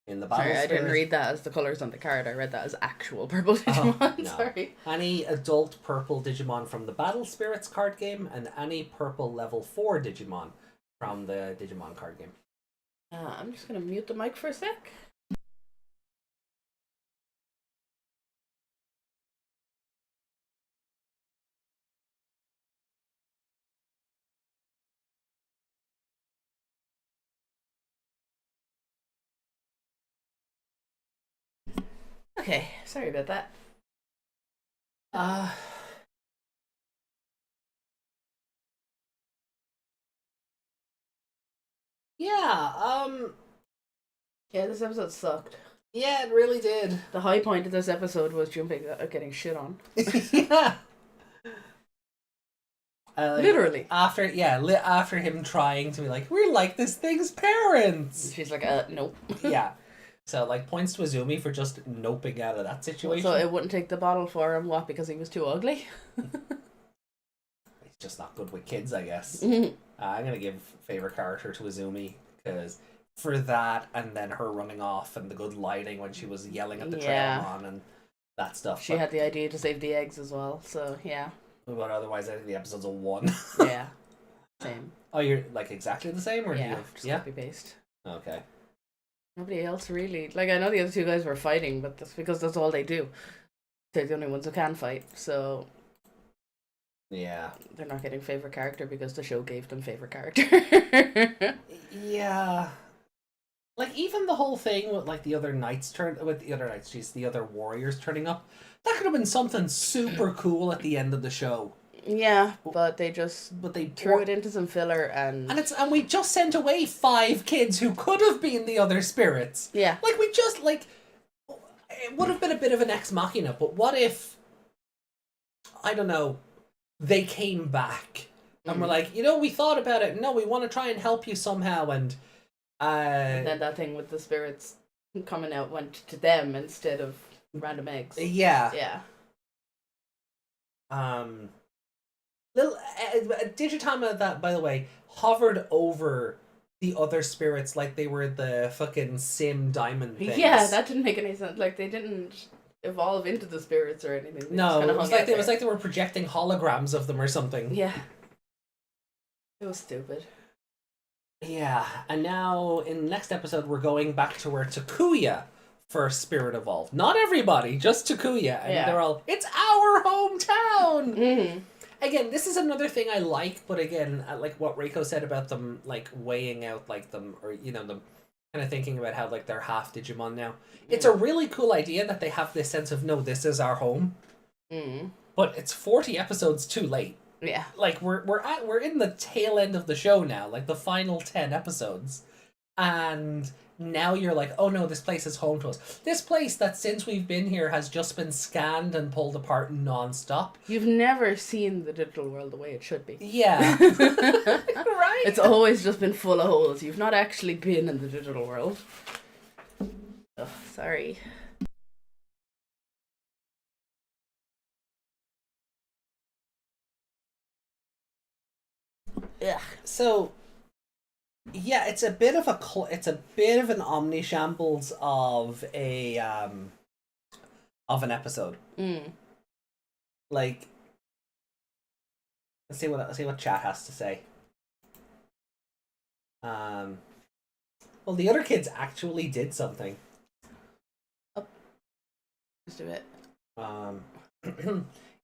In the battle. Sorry, I didn't Spirit- read that as the colours on the card. I read that as actual purple Digimon. no. Sorry. Any adult purple Digimon from the Battle Spirits card game, and any purple level 4 Digimon from the Digimon card game. I'm just going to mute the mic for a sec. Okay, sorry about that. Yeah, Yeah, this episode sucked. yeah, it really did. The high point of this episode was getting shit on. Yeah. Literally. After him trying to be like, we're like this thing's parents. She's like, nope. Yeah. So, like, points to Azumi for just noping out of that situation. So it wouldn't take the bottle for him, what, because he was too ugly? He's just not good with kids, I guess. Mhm. I'm going to give favorite character to Azumi, because for that, and then her running off, and the good lighting when she was yelling at the Trailmon and that stuff. She had the idea to save the eggs as well, so yeah. But otherwise, I think the episode's a 1. Yeah. Same. Oh, you're, like, exactly the same? Or do you Yeah, have... just Yeah? copy-paste. Okay. Nobody else really. Like, I know the other two guys were fighting, but that's because that's all they do. They're the only ones who can fight, so Yeah. they're not getting favorite character because the show gave them favorite character. Yeah. Like, even the whole thing with, like, the other warriors turning up, that could have been something super cool at the end of the show. Yeah, but they threw it into some filler and we just sent away 5 kids who could have been the other spirits. yeah. Like, it would have been a bit of an ex machina, but what if, I don't know, they came back and were like, we thought about it, no, we want to try and help you somehow, and then that thing with the spirits coming out went to them instead of random eggs. yeah. Yeah. Little Digitama, that, by the way, hovered over the other spirits like they were the fucking sim diamond things. Yeah, that didn't make any sense. Like, they didn't evolve into the spirits or anything. They No, just it was hung out like there. they were projecting holograms of them or something. Yeah. It was stupid. Yeah, and now in the next episode we're going back to where Takuya first spirit evolved. Not everybody, just Takuya, and Yeah. they're all, it's our hometown. Mm-hmm. Again, this is another thing I like, but again, like what Reiko said about them, like weighing out like them, or them kind of thinking about how like they're half Digimon now. It's a really cool idea that they have this sense of, no, this is our home, but it's 40 episodes too late. Yeah. Like we're in the tail end of the show now, like the final 10 episodes, And now you're like, oh no, this place is home to us. This place that since we've been here has just been scanned and pulled apart non-stop. You've never seen the digital world the way it should be. Yeah. Right? It's always just been full of holes. You've not actually been in the digital world. Oh, sorry. Ugh. So, yeah, it's a bit of an omni shambles of an episode. Like, let's see what chat has to say. Well, the other kids actually did something. Just do it.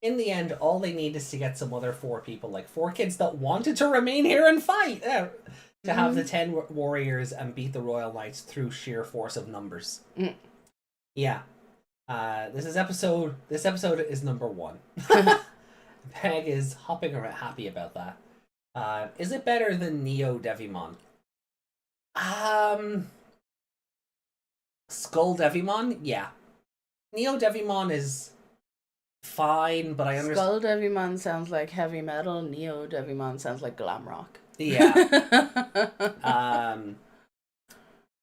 In the end, all they need is to get some other 4 people, like 4 kids that wanted to remain here and fight, to have the 10 warriors and beat the Royal Knights through sheer force of numbers. Yeah. This episode is number 1. Peg is hopping around happy about that. Is it better than Neo Devimon? Skull Devimon? Yeah. Neo Devimon is fine, but I understand. Skull Devimon sounds like heavy metal. Neo Devimon sounds like glam rock. Yeah.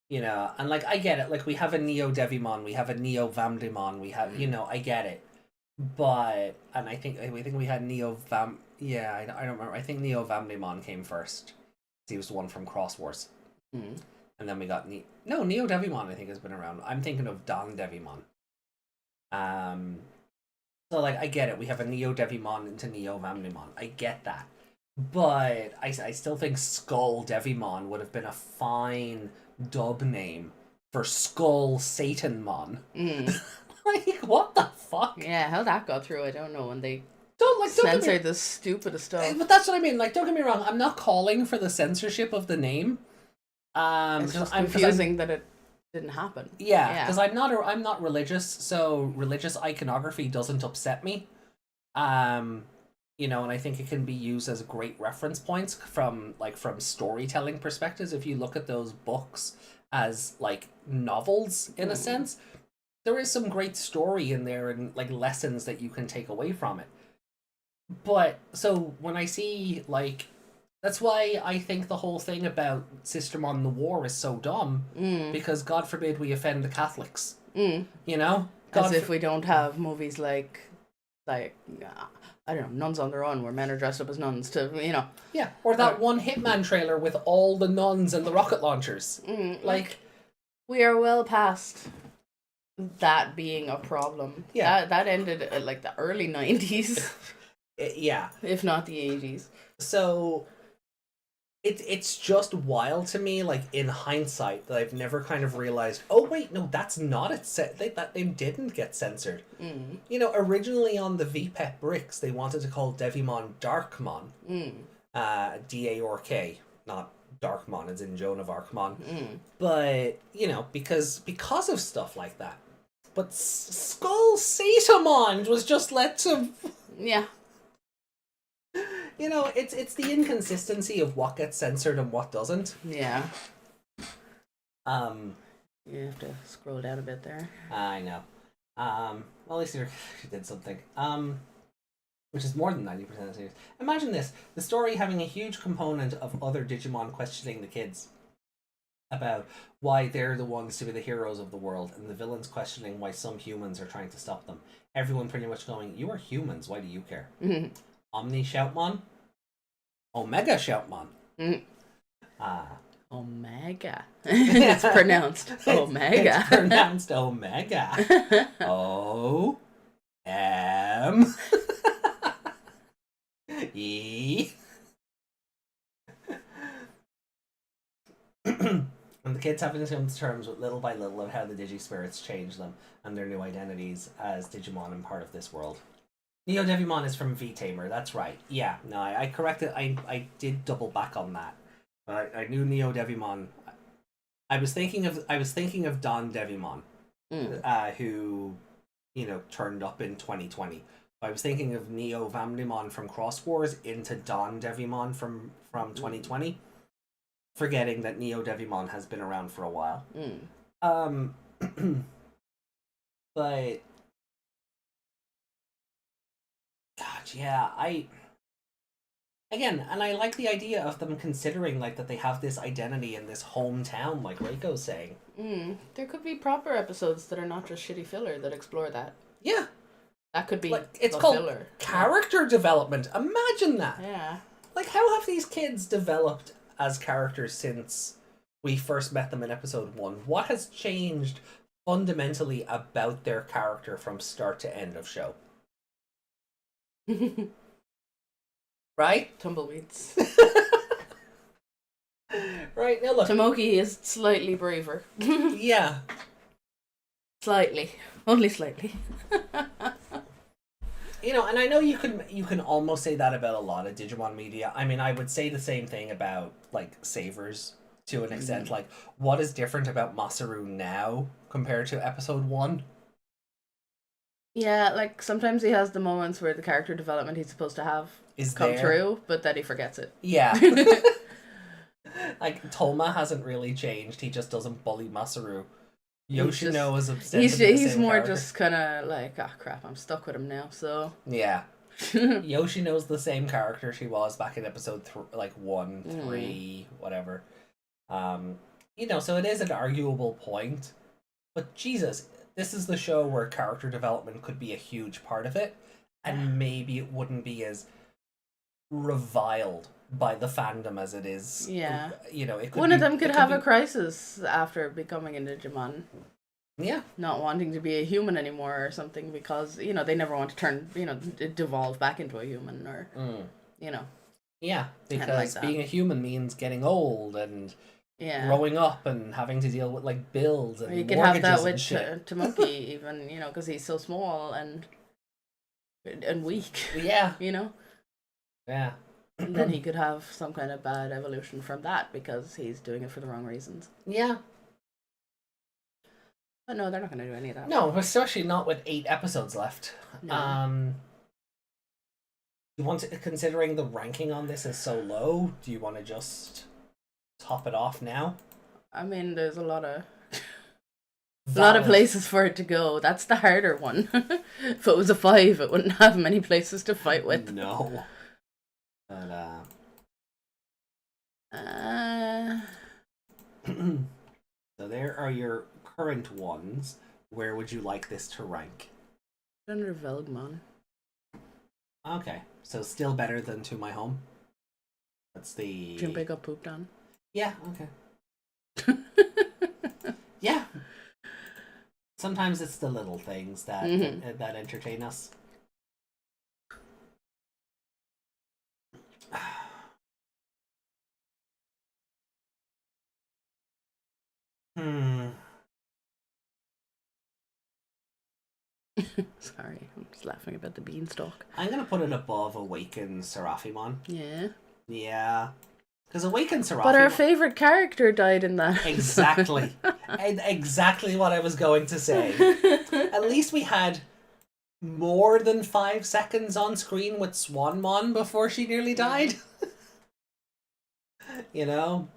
You know, and like I get it. Like we have a Neo Devimon, we have a Neo Vamdemon, we have, you know, I get it. But and I think we had Neo Vam. Yeah, I don't remember. I think Neo Vamdemon came first. He was the one from Cross Wars. And then we got Neo Devimon. I think has been around. I'm thinking of Don Devimon. So like I get it. We have a Neo Devimon into Neo Vamdemon. I get that. But I still think Skull Devimon would have been a fine dub name for Skull Satanmon. Like, what the fuck? Yeah, how that got through, I don't know. When they don't censored the stupidest stuff. But that's what I mean. Like, don't get me wrong. I'm not calling for the censorship of the name. It's just confusing that it didn't happen. Yeah, because I'm not religious, so religious iconography doesn't upset me. You know, and I think it can be used as great reference points from storytelling perspectives. If you look at those books as like novels in a sense, there is some great story in there and like lessons that you can take away from it. But so when I see like, that's why I think the whole thing about Sistermon the War is so dumb, because God forbid we offend the Catholics. You know, as if we don't have movies like I don't know, Nuns on Their Own, where men are dressed up as nuns to, you know. Yeah, or that one Hitman trailer with all the nuns and the rocket launchers. Like, we are well past that being a problem. Yeah, that ended at like the early 90s. Yeah, if not the 80s. So it's just wild to me, like in hindsight, that I've never kind of realized, oh wait, no, that's not it. That they didn't get censored. You know, originally on the VPEP bricks, they wanted to call Devimon Darkmon, D-A-R-K, not Darkmon as in Joan of Arcmon. But you know, because of stuff like that. But Skull Satamon was just let to. Yeah. You know, it's the inconsistency of what gets censored and what doesn't. Yeah. You have to scroll down a bit there. I know. Well, at least you did something. Which is more than 90% of the series. Imagine this: the story having a huge component of other Digimon questioning the kids about why they're the ones to be the heroes of the world, and the villains questioning why some humans are trying to stop them. Everyone pretty much going, "You are humans. Why do you care?" Omni Shoutmon, Omega Shoutmon. Omega. It's pronounced Omega. It's pronounced Omega. O-M-E. And the kids having to come to terms with little by little of how the Digi-spirits change them and their new identities as Digimon and part of this world. Neo Devimon is from V-Tamer, that's right. Yeah, no, I corrected, I did double back on that. I knew Neo Devimon. I was thinking of Don Devimon, who, you know, turned up in 2020. I was thinking of Neo Vamdemon from Cross Wars into Don Devimon from 2020. forgetting that Neo Devimon has been around for a while. But God, yeah, again, and I like the idea of them considering like that they have this identity in this hometown, like Reiko's saying. There could be proper episodes that are not just shitty filler that explore that. Yeah. That could be like it's the called filler. character development. Imagine that. Yeah. Like, how have these kids developed as characters since we first met them in episode 1? What has changed fundamentally about their character from start to end of show? Right? Tumbleweeds. Right, now look. Tomoki is slightly braver. Yeah. Slightly. Only slightly. You know, and I know you can almost say that about a lot of Digimon media. I mean, I would say the same thing about, like, Savers to an extent. Like, what is different about Masaru now compared to episode 1? Yeah, like, sometimes he has the moments where the character development he's supposed to have come true, but then he forgets it. Yeah. Like, Toma hasn't really changed. He just doesn't bully Masaru. Yoshino is ostensibly he's more character. just kind of like, oh crap, I'm stuck with him now, so... Yeah. Yoshino's the same character she was back in episode 1, 3, whatever. You know, so it is an arguable point. But Jesus, this is the show where character development could be a huge part of it, and maybe it wouldn't be as reviled by the fandom as it is. Yeah. You know, it could One of them could have be... a crisis after becoming a Digimon. Yeah. Not wanting to be a human anymore or something because, you know, they never want to turn, you know, devolve back into a human or, you know. Yeah, because like being a human means getting old and growing up and having to deal with, like, bills and mortgages. You could have that with Tomoki even, you know, because he's so small and weak. Yeah. You know? Yeah. And then he could have some kind of bad evolution from that because he's doing it for the wrong reasons. Yeah. But no, they're not going to do any of that. No, especially not with 8 episodes left. No. You want to, considering the ranking on this is so low, do you want to just top it off now? I mean, there's a lot of places for it to go. That's the harder one. If it was a 5, it wouldn't have many places to fight with. No. But, so there are your current ones. Where would you like this to rank? Under Velgmon. Okay, so still better than To My Home. That's the... Junpei got pooped on. Yeah, okay. Yeah. Sometimes it's the little things that that entertain us. Sorry, I'm just laughing about the beanstalk. I'm gonna put it above Awakened Seraphimon. Yeah. Yeah. Because Awakened Seraphimon... But our favourite character died in that. Exactly. Exactly what I was going to say. At least we had more than 5 seconds on screen with Swanmon before she nearly died. You know?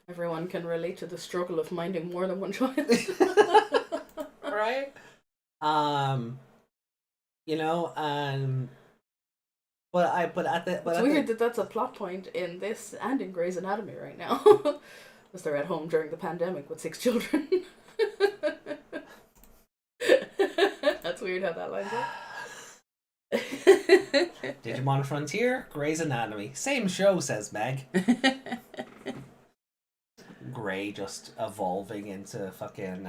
Everyone can relate to the struggle of minding more than one child. Right? You know, it's weird that that's a plot point in this and in Grey's Anatomy right now. Because they're at home during the pandemic with 6 children. That's weird how that lines up. Digimon Frontier, Grey's Anatomy. Same show, says Meg. Grey just evolving into fucking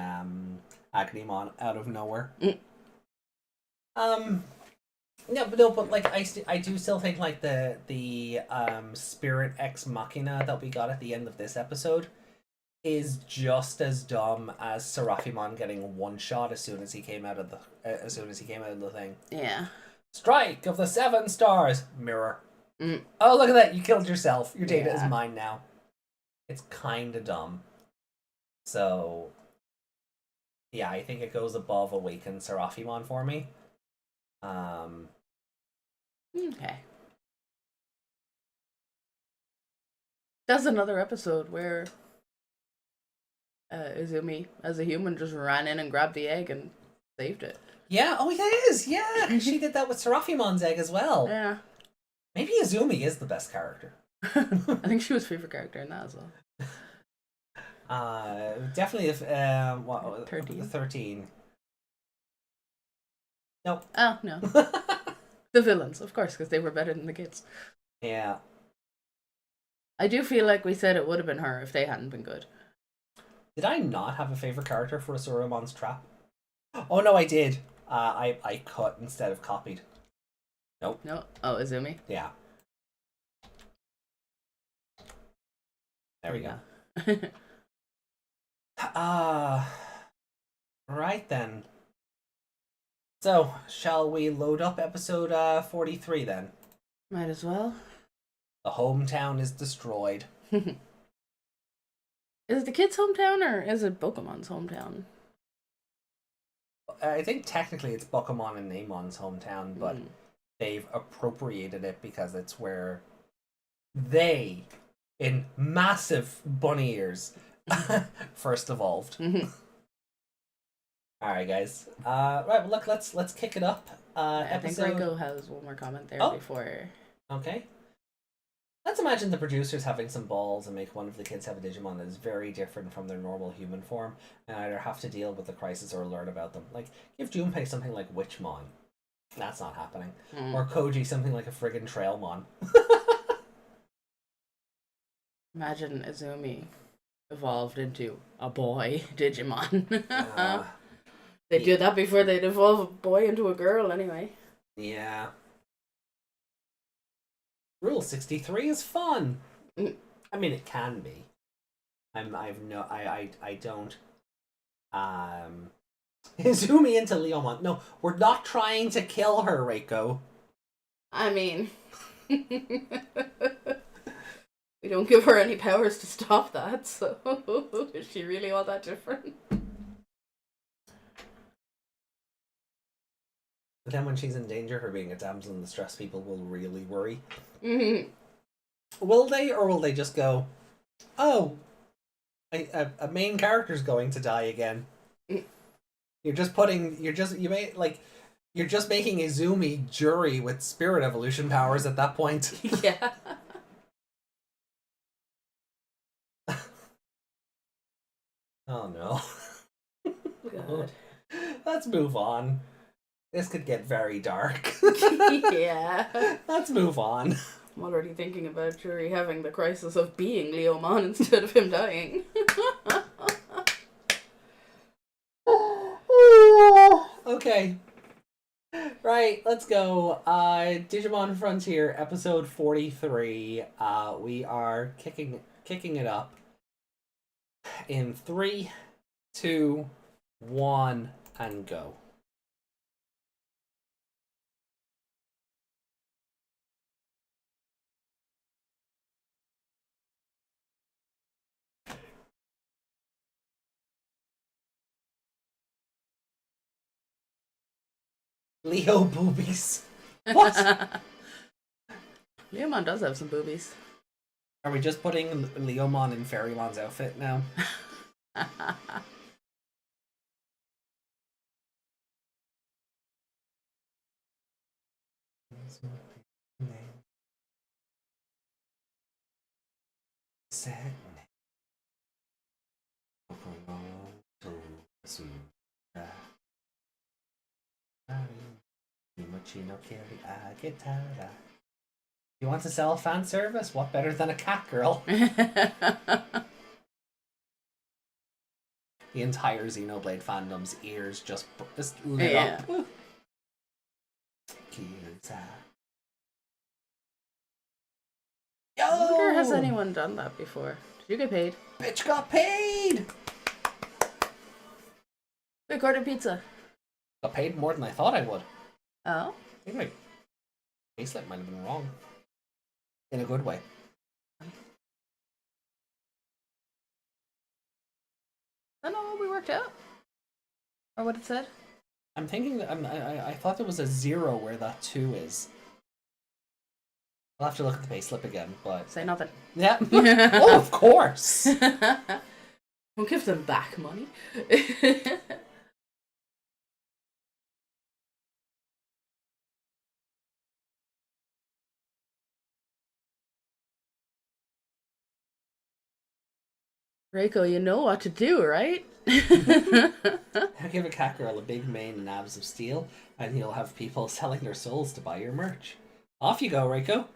Agnemon out of nowhere. But like I do still think like the Spirit Ex Machina that we got at the end of this episode is just as dumb as Seraphimon getting one shot as soon as he came out of the thing. Yeah. Strike of the 7 stars. Mirror. Oh, look at that! You killed yourself. Your data is mine now. It's kind of dumb. So, yeah, I think it goes above Awakened Seraphimon for me. Okay. That's another episode where Izumi, as a human, just ran in and grabbed the egg and saved it. Yeah, oh, it is. Yeah, she did that with Seraphimon's egg as well. Yeah. Maybe Izumi is the best character. I think she was favorite character in that as well. Definitely if 13. 13. Nope. Oh, no. The villains, of course, because they were better than the kids. Yeah. I do feel like we said it would have been her if they hadn't been good. Did I not have a favorite character for Asurumon's trap? Oh no, I did. I cut instead of copied. Nope. No? Oh, Izumi? Yeah. There we go. Right then. So, shall we load up episode 43 then? Might as well. The hometown is destroyed. Is it the kid's hometown or is it Pokemon's hometown? I think technically it's Buckamon and Namon's hometown, but they've appropriated it because it's where they, in massive bunny ears, first evolved. Alright, guys. Right, well, look, let's kick it up. I think Reiko has one more comment there before. Okay. Let's imagine the producers having some balls and make one of the kids have a Digimon that is very different from their normal human form and either have to deal with the crisis or learn about them. Like, give Junpei something like Witchmon. That's not happening. Or Koji something like a friggin' Trailmon. Imagine Izumi evolved into a boy Digimon. They'd do that before they'd evolve a boy into a girl anyway. Yeah. Rule 63 is fun. I mean, it can be. I don't. Izumi into Leomon. No, we're not trying to kill her, Reiko. I mean, we don't give her any powers to stop that, so is she really all that different? But then when she's in danger, her being a damsel in distress, people will really worry. Will they, or will they just go, oh, a main character's going to die again? You're just making Izumi jury with spirit evolution powers at that point. Yeah. Oh no. God. Let's move on. This could get very dark. Yeah. Let's move on. I'm already thinking about Jury having the crisis of being Leomon instead of him dying. Okay. Right, let's go. Digimon Frontier, episode 43. We are kicking it up. In 3, 2, 1, and go. Leo boobies. What? Leomon does have some boobies. Are we just putting Leomon in Fairymon's outfit now? You want to sell fan service? What better than a cat girl? The entire Xenoblade fandom's ears just lit up. Yo! I wonder, has anyone done that before? Did you get paid? Bitch got paid! Quick order pizza. Got paid more than I thought I would. Oh? I think my payslip might have been wrong. In a good way. I don't know what we worked out. Or what it said. I'm thinking that I thought there was a 0 where that 2 is. I'll have to look at the payslip again, but Say nothing. yeah. Oh, of course. We'll give them back money. Reiko, you know what to do, right? I'll give a cat girl a big mane and abs of steel, and you'll have people selling their souls to buy your merch. Off you go, Reiko.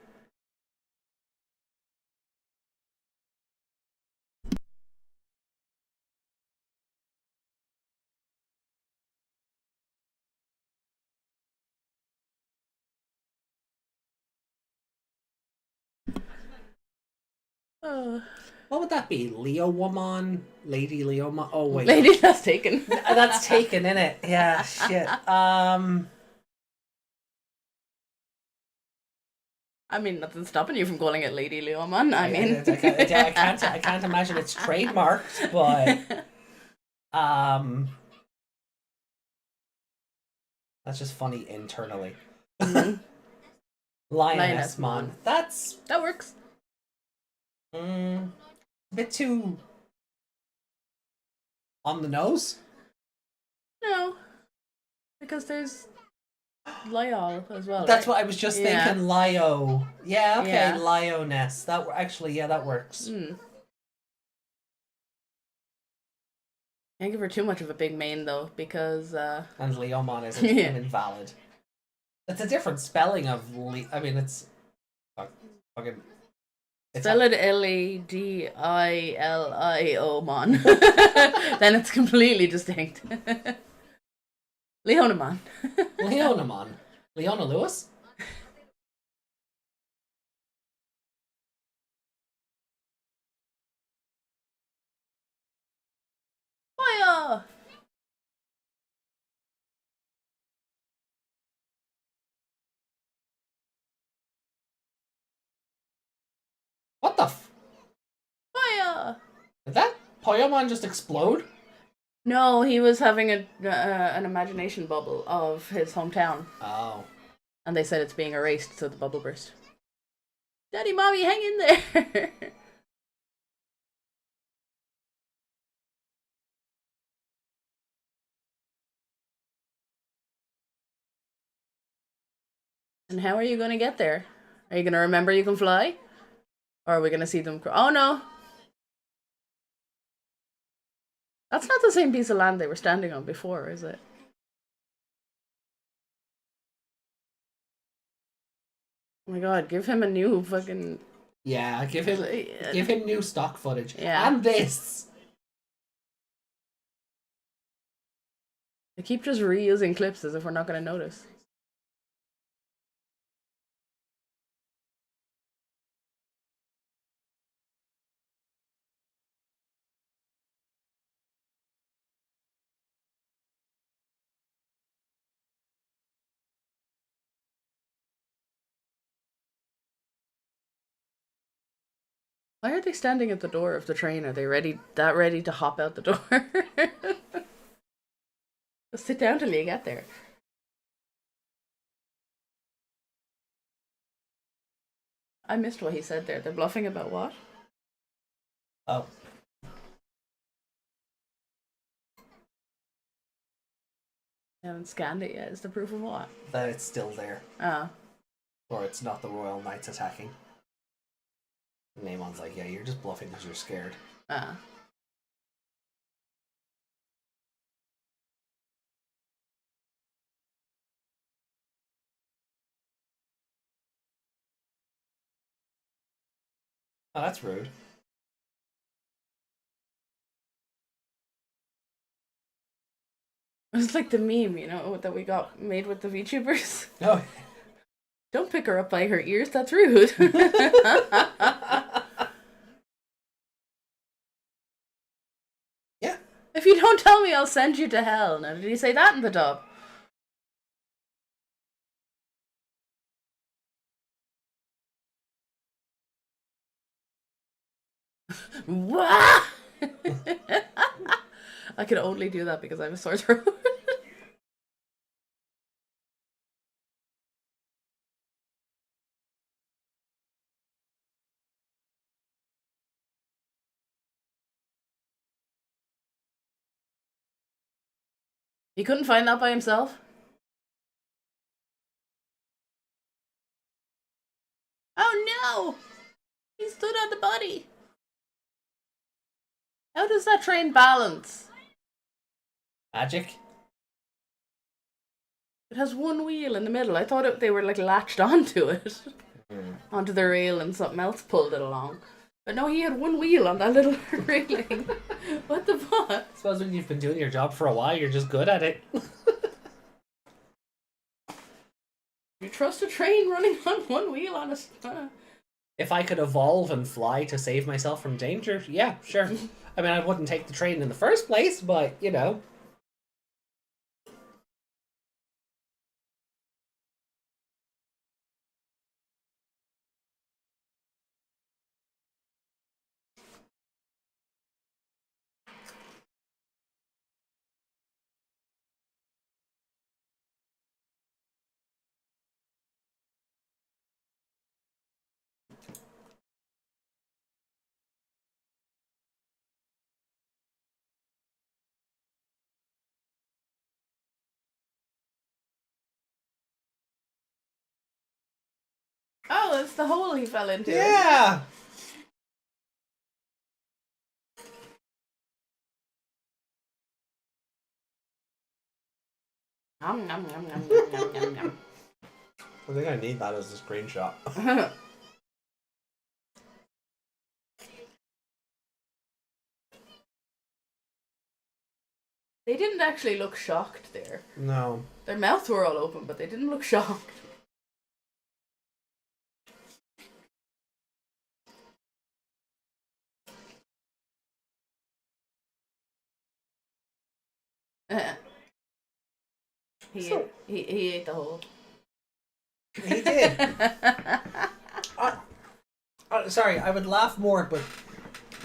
Oh. What would that be? Leo-Womon? Lady Leo-Mon? Oh, wait. Lady, that's taken. That's taken, innit? Yeah, shit. I mean, nothing's stopping you from calling it Lady Leomon. I mean, I can't imagine it's trademarked, but that's just funny internally. Lioness Mon. That works. A bit too on the nose. No, because there's Lyall as well. That's right? what I was just thinking. Lio. Yeah, okay, Yeah. Lioness. That actually, yeah, that works. Can't give her too much of a big mane though, because And Leomon is invalid. It's a different spelling of I mean, it's fucking. spell it Ladilio-mon. Then it's completely distinct. Leonamon. Leonamon. Leona Lewis? Fire! What the Fire! Did that Poyomon just explode? No, he was having an imagination bubble of his hometown. Oh. And they said it's being erased, so the bubble burst. Daddy, Mommy, hang in there! And how are you going to get there? Are you going to remember you can fly? Or are we going to see them... Oh, no! That's not the same piece of land they were standing on before, is it? Oh my god, give him a new fucking... Yeah, give him new stock footage. Yeah. And this! They keep just reusing clips as if we're not going to notice. Why are they standing at the door of the train? Are they ready to hop out the door? Just sit down till you get there. I missed what he said there. They're bluffing about what? Oh. I haven't scanned it yet. Is the proof of what? That it's still there. Oh. Or it's not the Royal Knights attacking. Neymon's like, yeah, you're just bluffing because you're scared. Ah. Oh, that's rude. It's like the meme, you know, that we got made with the VTubers. Oh. Don't pick her up by her ears, that's rude. Yeah. If you don't tell me, I'll send you to hell. Now, did he say that in the dub? Wah! I can only do that because I have a sore throat. He couldn't find that by himself? Oh no! He stood on the body! How does that train balance? Magic? It has one wheel in the middle. I thought they were like latched onto it. Onto the rail and something else pulled it along. But no, he had one wheel on that little railing. What the fuck? I suppose when you've been doing your job for a while, you're just good at it. You trust a train running on one wheel on a... If I could evolve and fly to save myself from danger, yeah, sure. I mean, I wouldn't take the train in the first place, but, you know. Oh, it's the hole he fell into. Yeah! Nom, nom, nom, nom, nom, nom, nom, nom. I think I need that as a screenshot. They didn't actually look shocked there. No. Their mouths were all open, but they didn't look shocked. He ate the hole. He did. Sorry, I would laugh more, but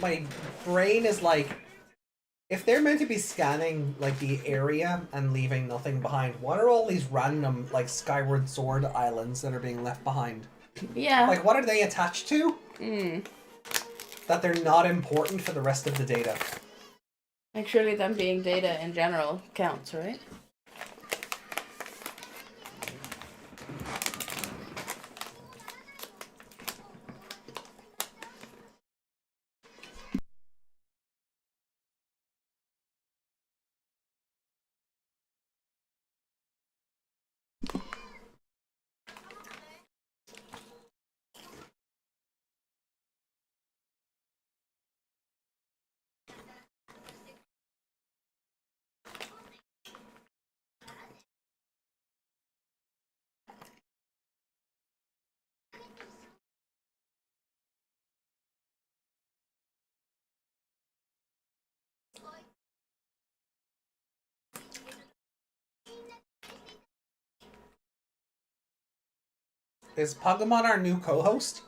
my brain is like, if they're meant to be scanning like the area and leaving nothing behind, what are all these random like Skyward Sword islands that are being left behind? Yeah. Like, what are they attached to? That they're not important for the rest of the data. Like, surely them being data in general counts, right? Is Pokemon our new co-host?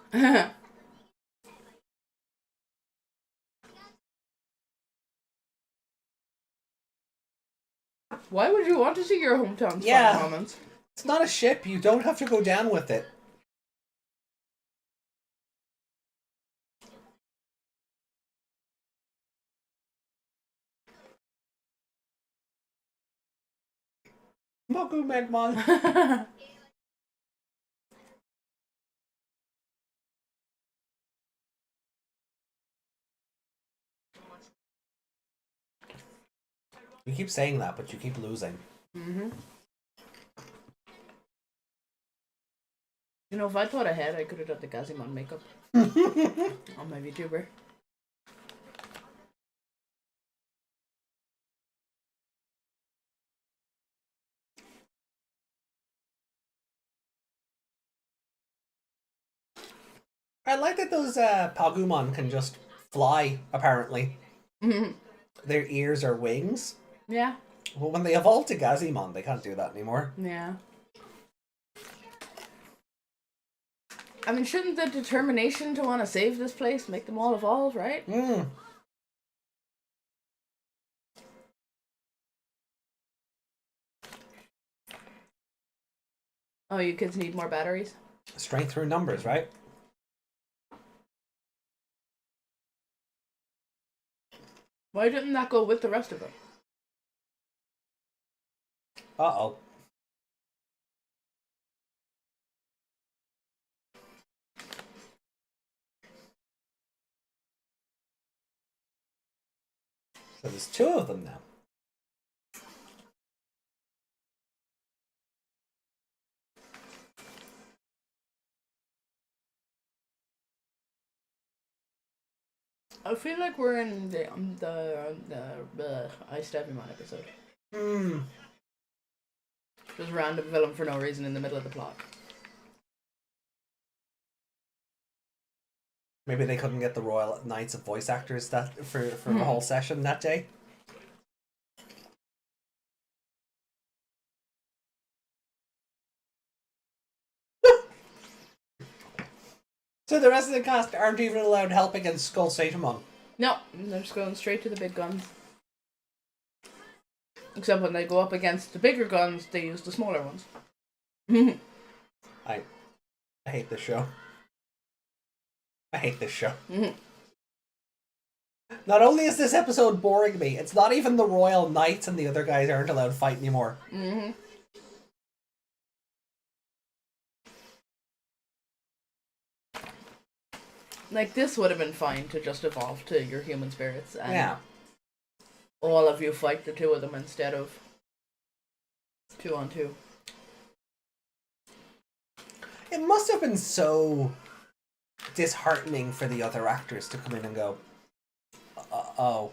Why would you want to see your hometown Yeah. moments? It's not a ship. You don't have to go down with it. Pokemon. You keep saying that, but you keep losing. You know, if I thought ahead, I could have done the Gazimon makeup on my VTuber. I like that those Pokemon can just fly, apparently. Their ears are wings. Yeah. But when they evolve to Gazimon, they can't do that anymore. Yeah. I mean, shouldn't the determination to want to save this place make them all evolve, right? Oh, you kids need more batteries? Strength through numbers, right? Why didn't that go with the rest of them? Uh-oh. So there's two of them now. I feel like we're in the I Stabimon episode. Just random villain for no reason in the middle of the plot. Maybe they couldn't get the Royal Knights of voice actors that for the whole session that day. So the rest of the cast aren't even allowed help against SplashTomato. No, they're just going straight to the big guns. Except when they go up against the bigger guns, they use the smaller ones. I hate this show. I hate this show. Not only is this episode boring me, it's not even the Royal Knights and the other guys aren't allowed to fight anymore. Like, this would have been fine to just evolve to your human spirits and Yeah. all of you fight the two of them instead of 2-on-2. It must have been so disheartening for the other actors to come in and go, oh.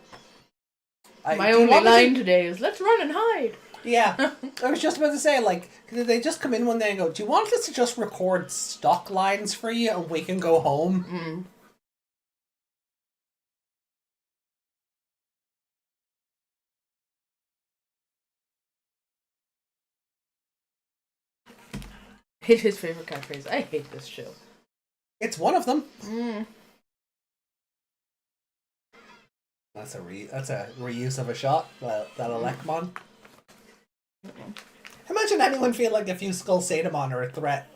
My only line today is, let's run and hide! Yeah, I was just about to say, like, did they just come in one day and go, do you want us to just record stock lines for you and we can go home? His favorite catchphrase. I hate this show. It's one of them. That's a reuse of a shot. That'll Wikimon. Imagine anyone feel like a few SplashTomato are a threat.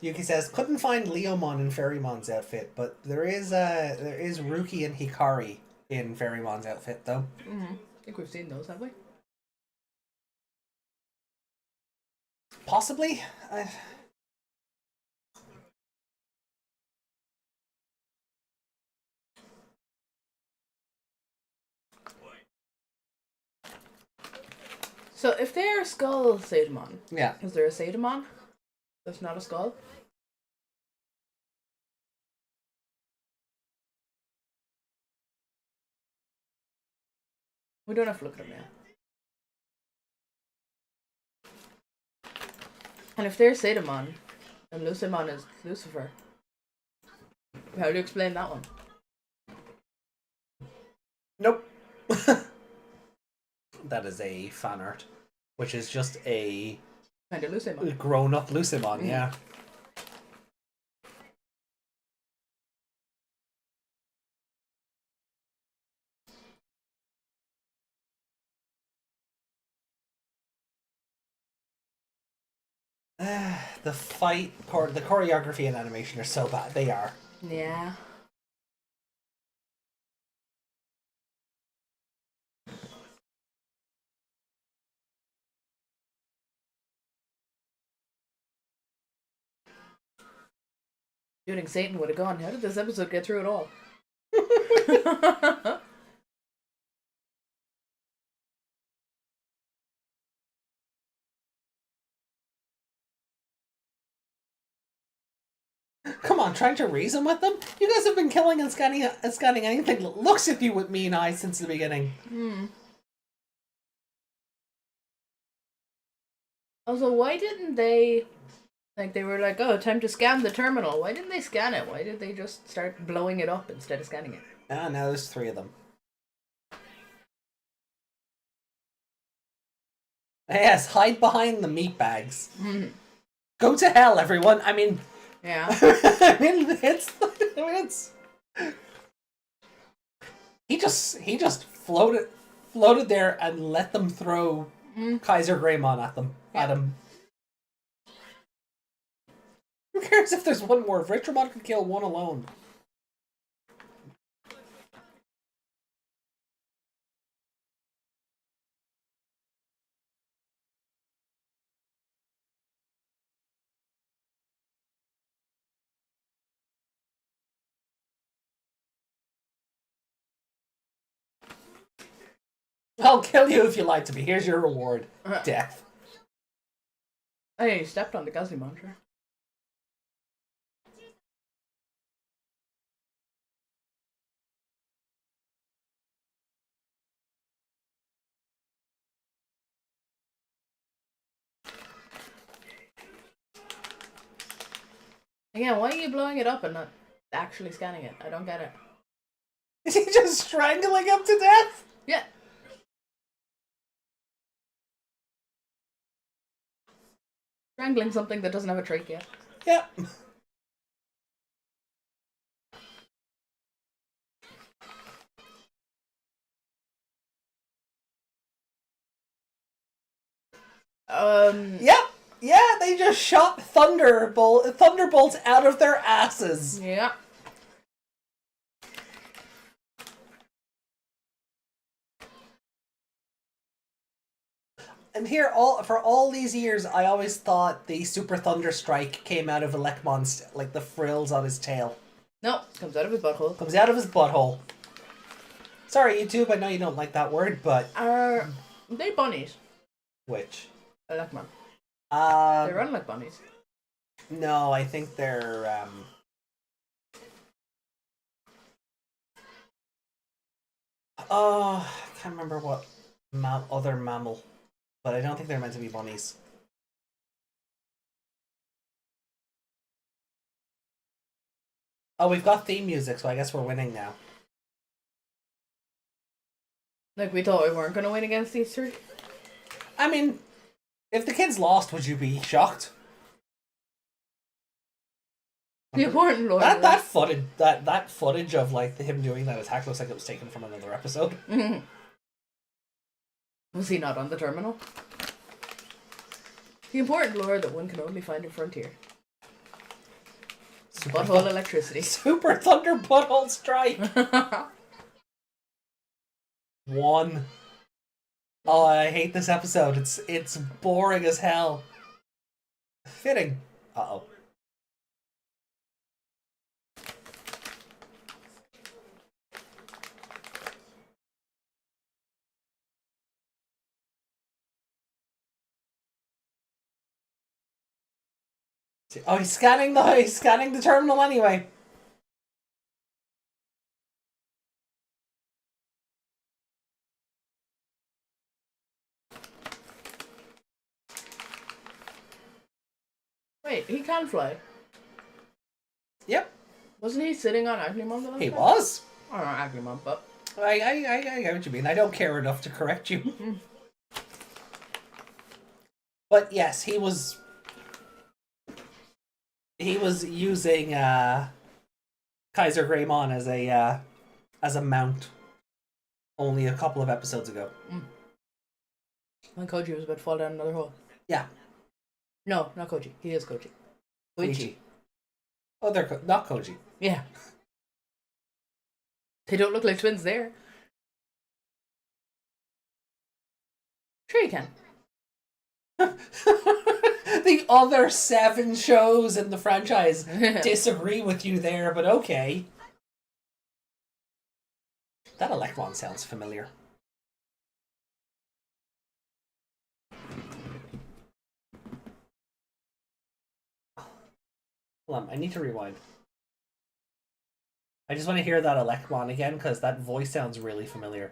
Yuki says, couldn't find Leomon in Fairymon's outfit, but there is Ruki and Hikari in Fairymon's outfit though. I think we've seen those, have we? Possibly. So if they're Skull Sadamon, Yeah. is there a Sadamon that's not a skull? We don't have to look at them now. And if they're Sadamon, and Lucimon is Lucifer, how do you explain that one? Nope. That is a fan art, which is just a Kind of Lucimon. grown-up Lucimon, yeah. The the choreography and animation are so bad. They are. Yeah. Shooting Satan would have gone. How did this episode get through it all? Come on, trying to reason with them? You guys have been killing and scanning anything that looks at you with mean eyes since the beginning. Also, why didn't they... Like, they were like, oh, time to scan the terminal. Why didn't they scan it? Why did they just start blowing it up instead of scanning it? Ah, now there's 3 of them. Yes, hide behind the meat bags. Go to hell, everyone. I mean... Yeah. it's... He just floated there and let them throw Kaiser Greymon at him. Who cares if there's one more? If Richardmon could kill one alone. I'll kill you if you lie to me. Here's your reward. Death. Hey, you stepped on the Gazimon, sure. Again, why are you blowing it up and not actually scanning it? I don't get it. Is he just strangling him to death? Yeah. Strangling something that doesn't have a trachea. Yep. Yep. Yeah, they just shot thunderbolts out of their asses. Yeah. And here, for all these years, I always thought the Super Thunder Strike came out of Elecmon's, like the frills on his tail. No, comes out of his butthole. Comes out of his butthole. Sorry, YouTube, I know you don't like that word, but... Are they bunnies? Which? Elecmon. They They run like bunnies. No, I think they're, Oh, I can't remember what other mammal, but I don't think they're meant to be bunnies. Oh, we've got theme music, so I guess we're winning now. Like, we thought we weren't going to win against these three. I mean, if the kids lost, would you be shocked? The important lord. That footage of like him doing that attack looks like it was taken from another episode. Mm-hmm. Was he not on the terminal? The important lore that one can only find in Frontier. Butthole electricity. Super Thunder Butthole Strike! One. Oh, I hate this episode. It's boring as hell. Fitting. Uh-oh. Oh, he's scanning the terminal anyway. Wait, he can fly. Yep. Wasn't he sitting on Agumon the last He time? was. Or not Agumon, but... I get what you mean. I don't care enough to correct you. But yes, he was using Kaiser Greymon as a mount only a couple of episodes ago. When Koji was about to fall down another hole. Yeah. No, not Koji. He is Koji. Koichi. Oh, they're not Koji. Yeah. They don't look like twins there. Sure you can. The other 7 shows in the franchise disagree with you there, but okay. That Electron sounds familiar. Hold on, I need to rewind. I just want to hear that Electron again, because that voice sounds really familiar.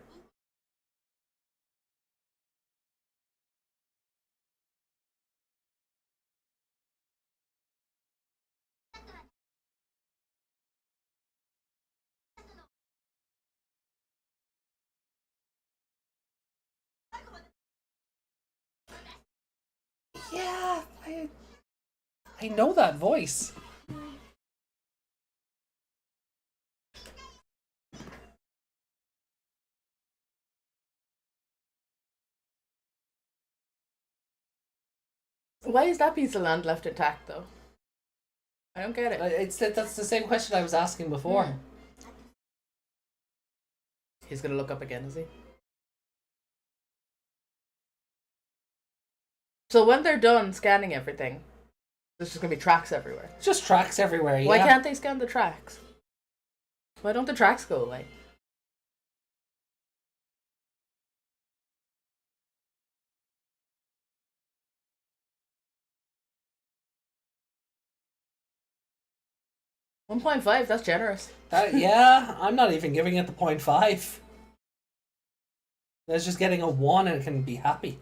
Yeah, I know that voice. Why is that piece of land left intact, though? I don't get it. That's the same question I was asking before. He's gonna look up again, is he? So when they're done scanning everything, there's just gonna be tracks everywhere. It's just tracks everywhere. Why can't they scan the tracks? Why don't the tracks go away? $1.5, that's generous. Yeah, I'm not even giving it the 0.5. That's just getting a 1 and it can be happy.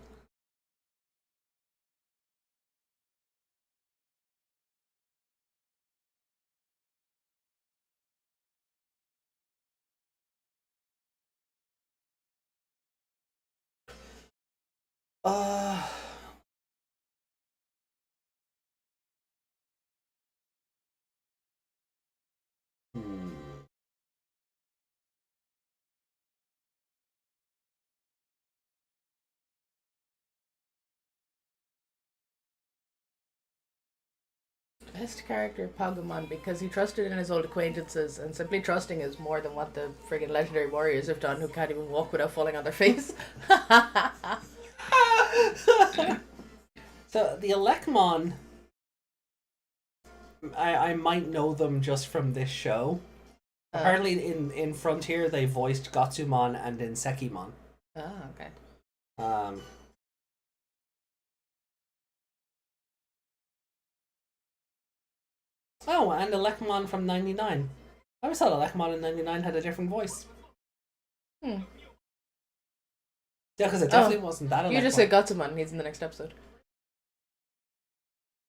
Best character Pagumon because he trusted in his old acquaintances, and simply trusting is more than what the friggin' legendary warriors have done who can't even walk without falling on their face. So the Apocalymon, I might know them just from this show. Apparently in Frontier they voiced Gotsumon and in Sekimon. Oh, okay. Oh, and Apocalymon from 99. I always thought Apocalymon in 99 had a different voice. Yeah, because it definitely wasn't that Apocalymon. You just said Gotsumon, he's in the next episode.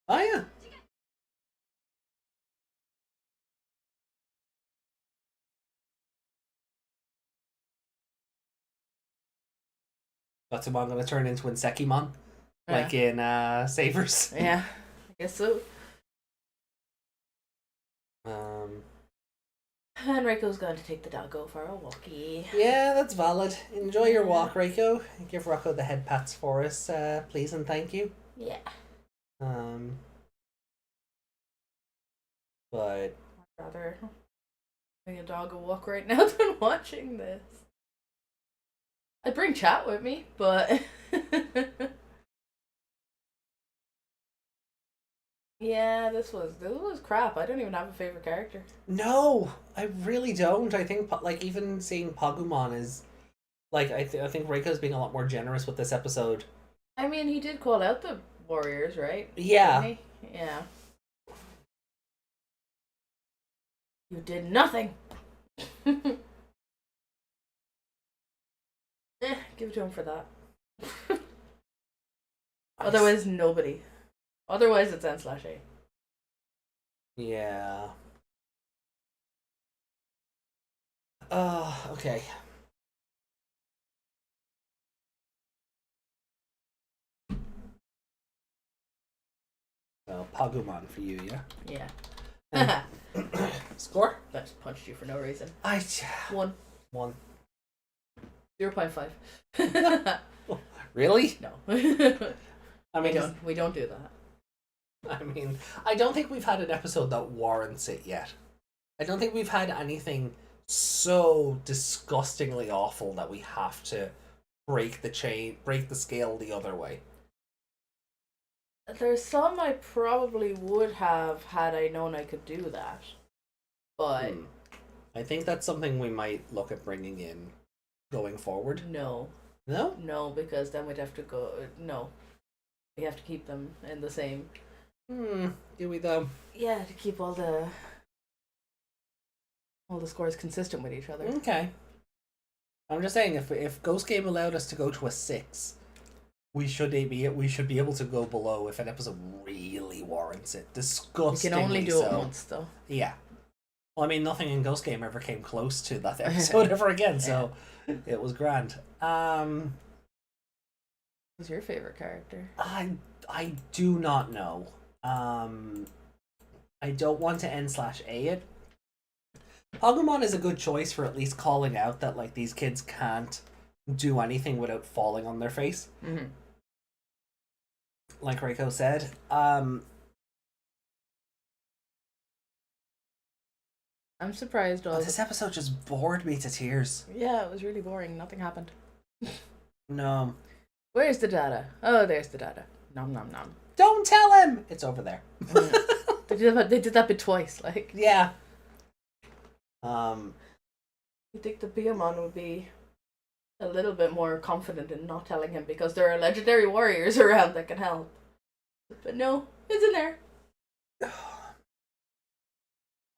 Oh, yeah. Gotsumon gonna turn into Sekimon, like in Savers. Yeah, I guess so. And Reiko's going to take the doggo for a walkie. Yeah, that's valid. Enjoy your walk, Reiko. Give Rocco the head pats for us, please and thank you. Yeah. But I'd rather bring a dog a walk right now than watching this. I'd bring chat with me, but yeah, this was crap. I don't even have a favorite character. no, I really don't. I think like even seeing Pagumon is like I think Reiko's being a lot more generous with this episode. I mean, he did call out the warriors, right? Yeah. Didn't he? Yeah. You did nothing. Give it to him for that. Otherwise, nobody. Otherwise, it's N/A. Yeah. Okay. Well, Pagumon for you, yeah? Yeah. Score? That just punched you for no reason. 1. 0.5. Really? No. I mean, we don't do that. I mean, I don't think we've had an episode that warrants it yet. I don't think we've had anything so disgustingly awful that we have to break the scale the other way. There's some I probably would have had I known I could do that. But I think that's something we might look at bringing in going forward. No. No? No, because then we'd have to go... No. We have to keep them in the same... Do we though? Yeah, to keep all the scores consistent with each other. Okay. I'm just saying, if Ghost Game allowed us to go to a 6, we should be able to go below if an episode really warrants it. Disgustingly so. You can only do it once, though. Yeah. Well, I mean, nothing in Ghost Game ever came close to that episode ever again, so it was grand. Who's your favorite character? I do not know. I don't want to N/A it. Pagumon is a good choice for at least calling out that like these kids can't do anything without falling on their face. Mm-hmm. Like Reiko said. I'm surprised all This episode just bored me to tears. Yeah, it was really boring. Nothing happened. No. Where's the data? Oh, there's the data. Nom nom nom. Don't tell him! It's over there. They did that bit twice, like. Yeah. You think the Biyomon would be a little bit more confident in not telling him because there are legendary warriors around that can help. But no, it's in there.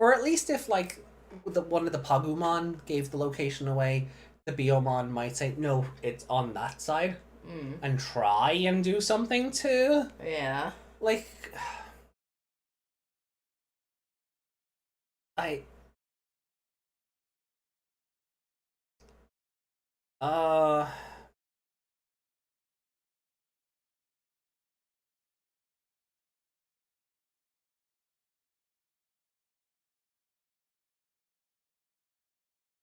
Or at least if, like, one of the Pagumon gave the location away, the Biyomon might say, no, it's on that side. And try and do something to... Yeah. Like... I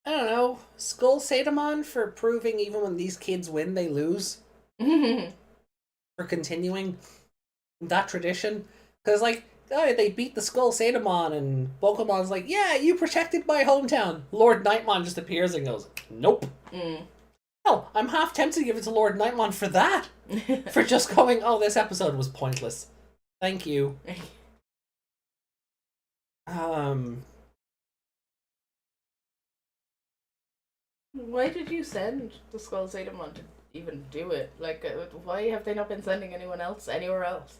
don't know. Skull Sadamon for proving even when these kids win, they lose. For continuing that tradition. Because, like, oh, they beat the Skull Sadamon, and Pokemon's like, yeah, you protected my hometown. Lord Nightmon just appears and goes, nope. Hell, I'm half tempted to give it to Lord Nightmon for that. For just going, oh, this episode was pointless. Thank you. Why did you send the Skull Sadamon to even do it? Like, why have they not been sending anyone else anywhere else?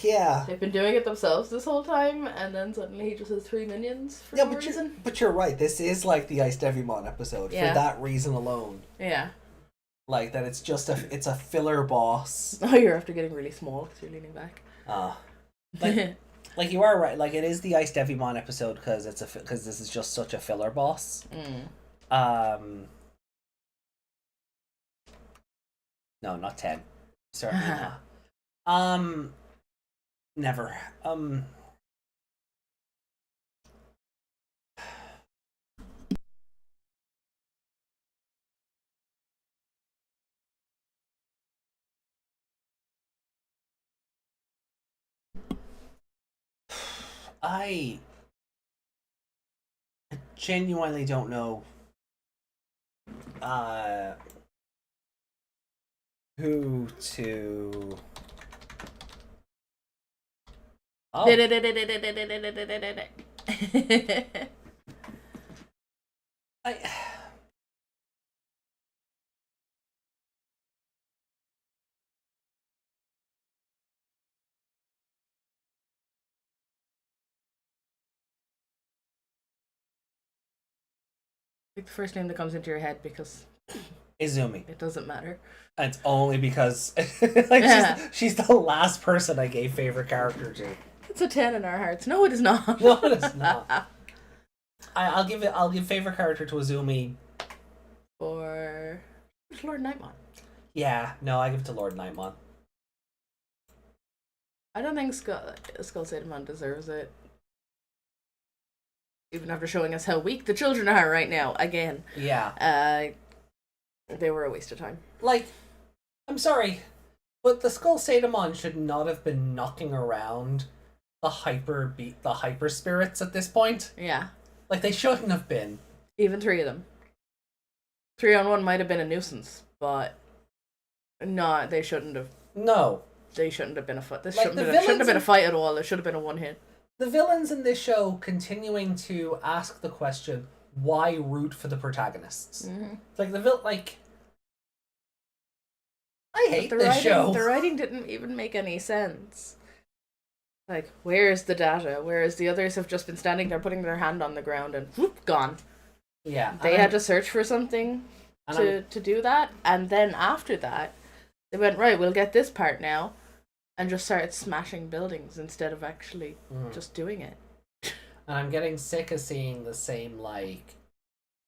Yeah. They've been doing it themselves this whole time, and then suddenly he just has 3 minions for no reason. But you're right. This is like the Ice Devimon episode for that reason alone. Yeah. Like that, it's just it's a filler boss. Oh, you're after getting really small because you're leaning back. Like you are right. Like it is the Ice Devimon episode because this is just such a filler boss. No, not 10. Certainly not. Never. I genuinely don't know who to Pick the first name that comes into your head because Izumi. it doesn't matter. It's only because like she's the last person I gave favorite character to. It's a 10 in our hearts. No, it is not. No, it is not. I'll give favorite character to Izumi. Or Lord Nightmon. Yeah, no, I give it to Lord Nightmon. I don't think Skull Sadamon deserves it. Even after showing us how weak the children are right now, again. Yeah. They were a waste of time. Like, I'm sorry, but the Skull Sadamon should not have been knocking around the hyper spirits at this point. Yeah. Like, they shouldn't have been. Even 3 of them. 3-on-1 might have been a nuisance, but no, they shouldn't have. No. They shouldn't have been a fight. This like shouldn't have been a fight at all. It should have been a one-hit. The villains in this show continuing to ask the question, why root for the protagonists? Mm-hmm. Like, I hate this show. The writing didn't even make any sense. Like, where's the data? Whereas the others have just been standing there putting their hand on the ground and whoop, gone. Yeah. They had to search for something to do that, and then after that, they went, right, we'll get this part now, and just started smashing buildings instead of actually just doing it. And I'm getting sick of seeing the same, like,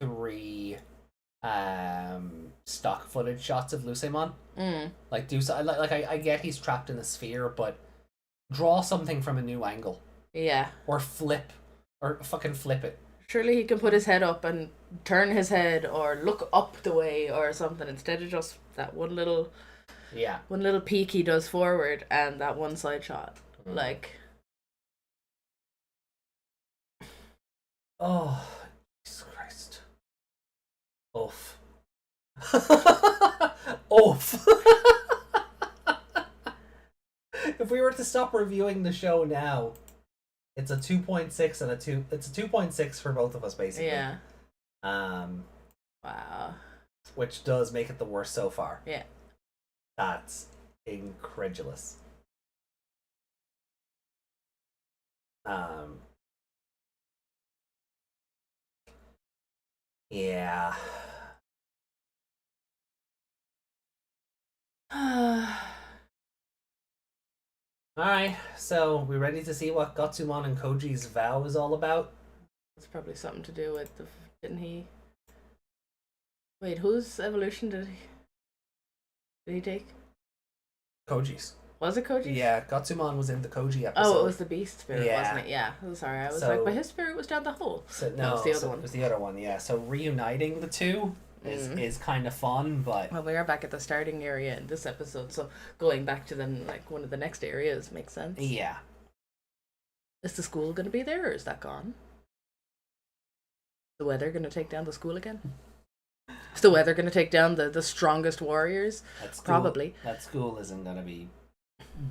3 stock footage shots of Lucemon. Like, I get he's trapped in a sphere, but draw something from a new angle. Yeah. Or fucking flip it. Surely he can put his head up and turn his head or look up the way or something instead of just that one little peek he does forward and that one side shot. Like Oh, Jesus Christ. Oof. Oof. If we were to stop reviewing the show now, it's a 2.6 and a 2. It's a 2.6 for both of us, basically. Yeah. Wow. Which does make it the worst so far. Yeah. That's incredulous. Yeah. Alright, so we ready to see what Gotsumon and Koji's vow is all about? It's probably something to do with the... Didn't he... Wait, whose evolution did he take? Koji's. Was it Koji's? Yeah, Gotsumon was in the Koji episode. Oh, it was the beast spirit, Yeah. wasn't it? Yeah. I'm sorry, I was So- like, but his spirit was down the hole. So, No, it's the other one. It was the other one, yeah. So reuniting the two is kind of fun, but... Well, we are back at the starting area in this episode, so going back to then like one of the next areas makes sense. Yeah. Is the school going to be there, or is that gone? The weather going to take down the school again? Is the weather going to take down the strongest warriors? That school, Probably. That school isn't going to be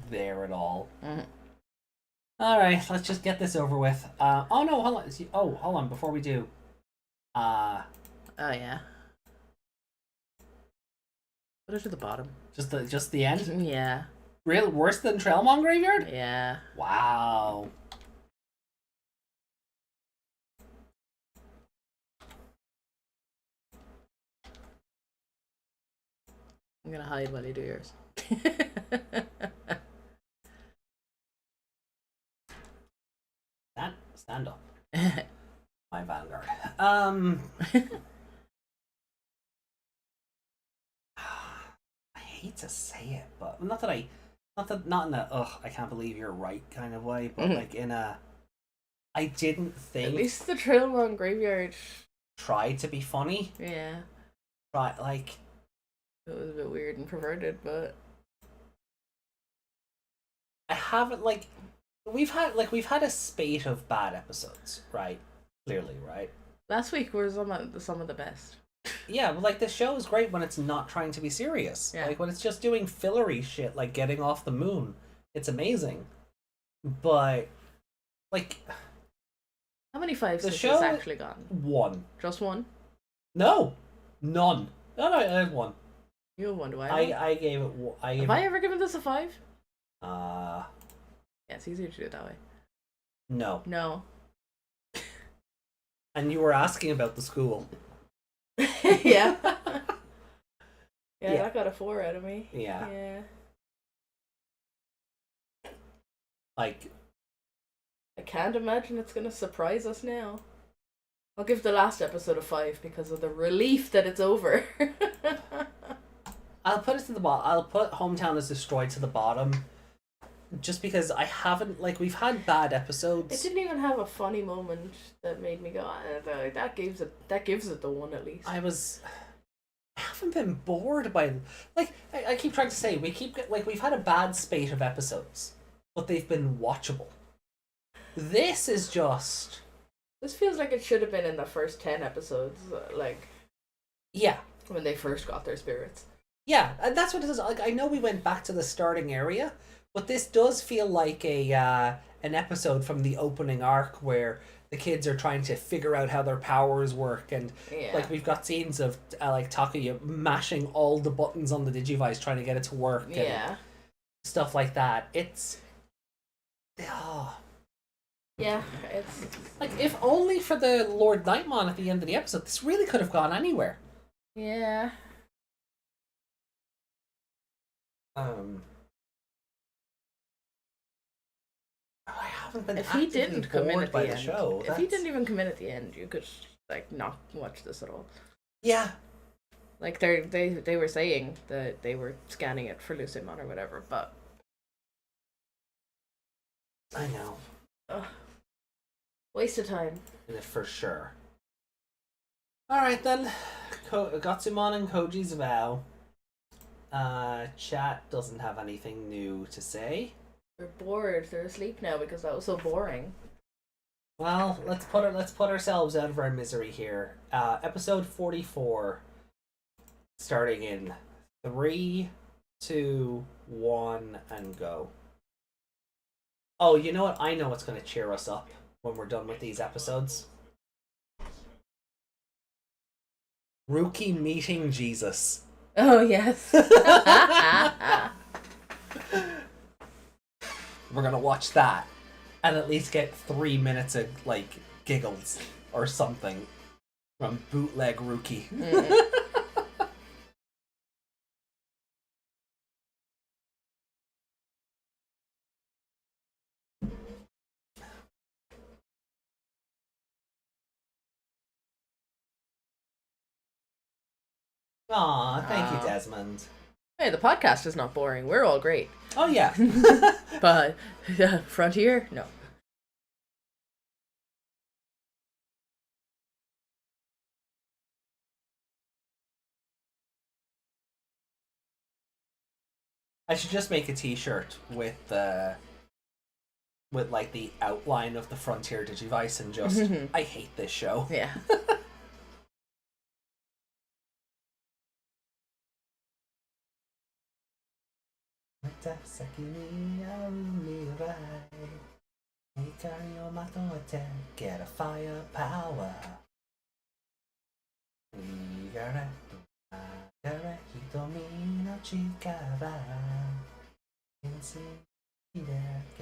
there at all. Mm-hmm. Alright, let's just get this over with. Oh no, hold on. Hold on, before we do. Oh, yeah. Put it to the bottom. Just the end? Yeah. Real worse than Trailmon Graveyard? Yeah. Wow. I'm going to hide while you do yours. Stand up. My vanguard. I hate to say it, but not in a I can't believe you're right kind of way, but like in a I didn't think At least the Trailmon Graveyard tried to be funny. Yeah. Like it was a bit weird and perverted, but I haven't we've had a spate of bad episodes, right? Clearly, right? last week were some of the best. Yeah, but the show is great when it's not trying to be serious. Yeah. When it's just doing fillery shit like getting off the moon. It's amazing. But How many 5 The stitches show- actually gone? one. Just one? No. None. No, I had one. You have one, do I? I gave it Have I ever given this a 5? uh Yeah, it's easier to do it that way. no. No. And you were asking about the school. yeah. Yeah, Yeah. that got a 4 out of me. Yeah. Yeah. I can't imagine it's gonna surprise us now. I'll give the last episode a 5 because of the relief that it's over. I'll put it to the bottom. I'll put Hometown is Destroyed to the bottom. Just because I haven't we've had bad episodes. It didn't even have a funny moment that made me go, that gives it the 1 at least. I haven't been bored by I keep trying to say we've had a bad spate of episodes, but they've been watchable. This is just This feels like it should have been in the first 10 episodes, yeah. when they first got their spirits. Yeah, and that's what it is. I know we went back to the starting area, but this does feel like an episode from the opening arc where the kids are trying to figure out how their powers work, and Yeah. we've got scenes of Takuya mashing all the buttons on the Digivice trying to get it to work, and Yeah. stuff like that. It's Yeah, it's... if only for the Lord Nightmon at the end of the episode, this really could have gone anywhere. Yeah. I haven't been. If he actively didn't come in bored at by the end, show. if he didn't even come in at the end, you could not watch this at all. Yeah. They were saying that they were scanning it for Lucimon or whatever, but I know. waste of time. For sure. Alright then. Gotsumon and Koji's vow. Chat doesn't have anything new to say. They're bored. They're asleep now because that was so boring. Well, let's put ourselves out of our misery here. Episode 44, starting in 3, 2, 1, and go. Oh, you know what? I know what's going to cheer us up when we're done with these episodes. Rookie meeting Jesus. Oh, yes. We're gonna watch that and at least get 3 minutes of like giggles or something from bootleg Rookie. Aw, thank you, Desmond. Hey, the podcast is not boring. We're all great. Oh yeah. But Frontier? No. I should just make a T-shirt with like the outline of the Frontier Digivice and just I hate this show. Yeah. Get a firepower.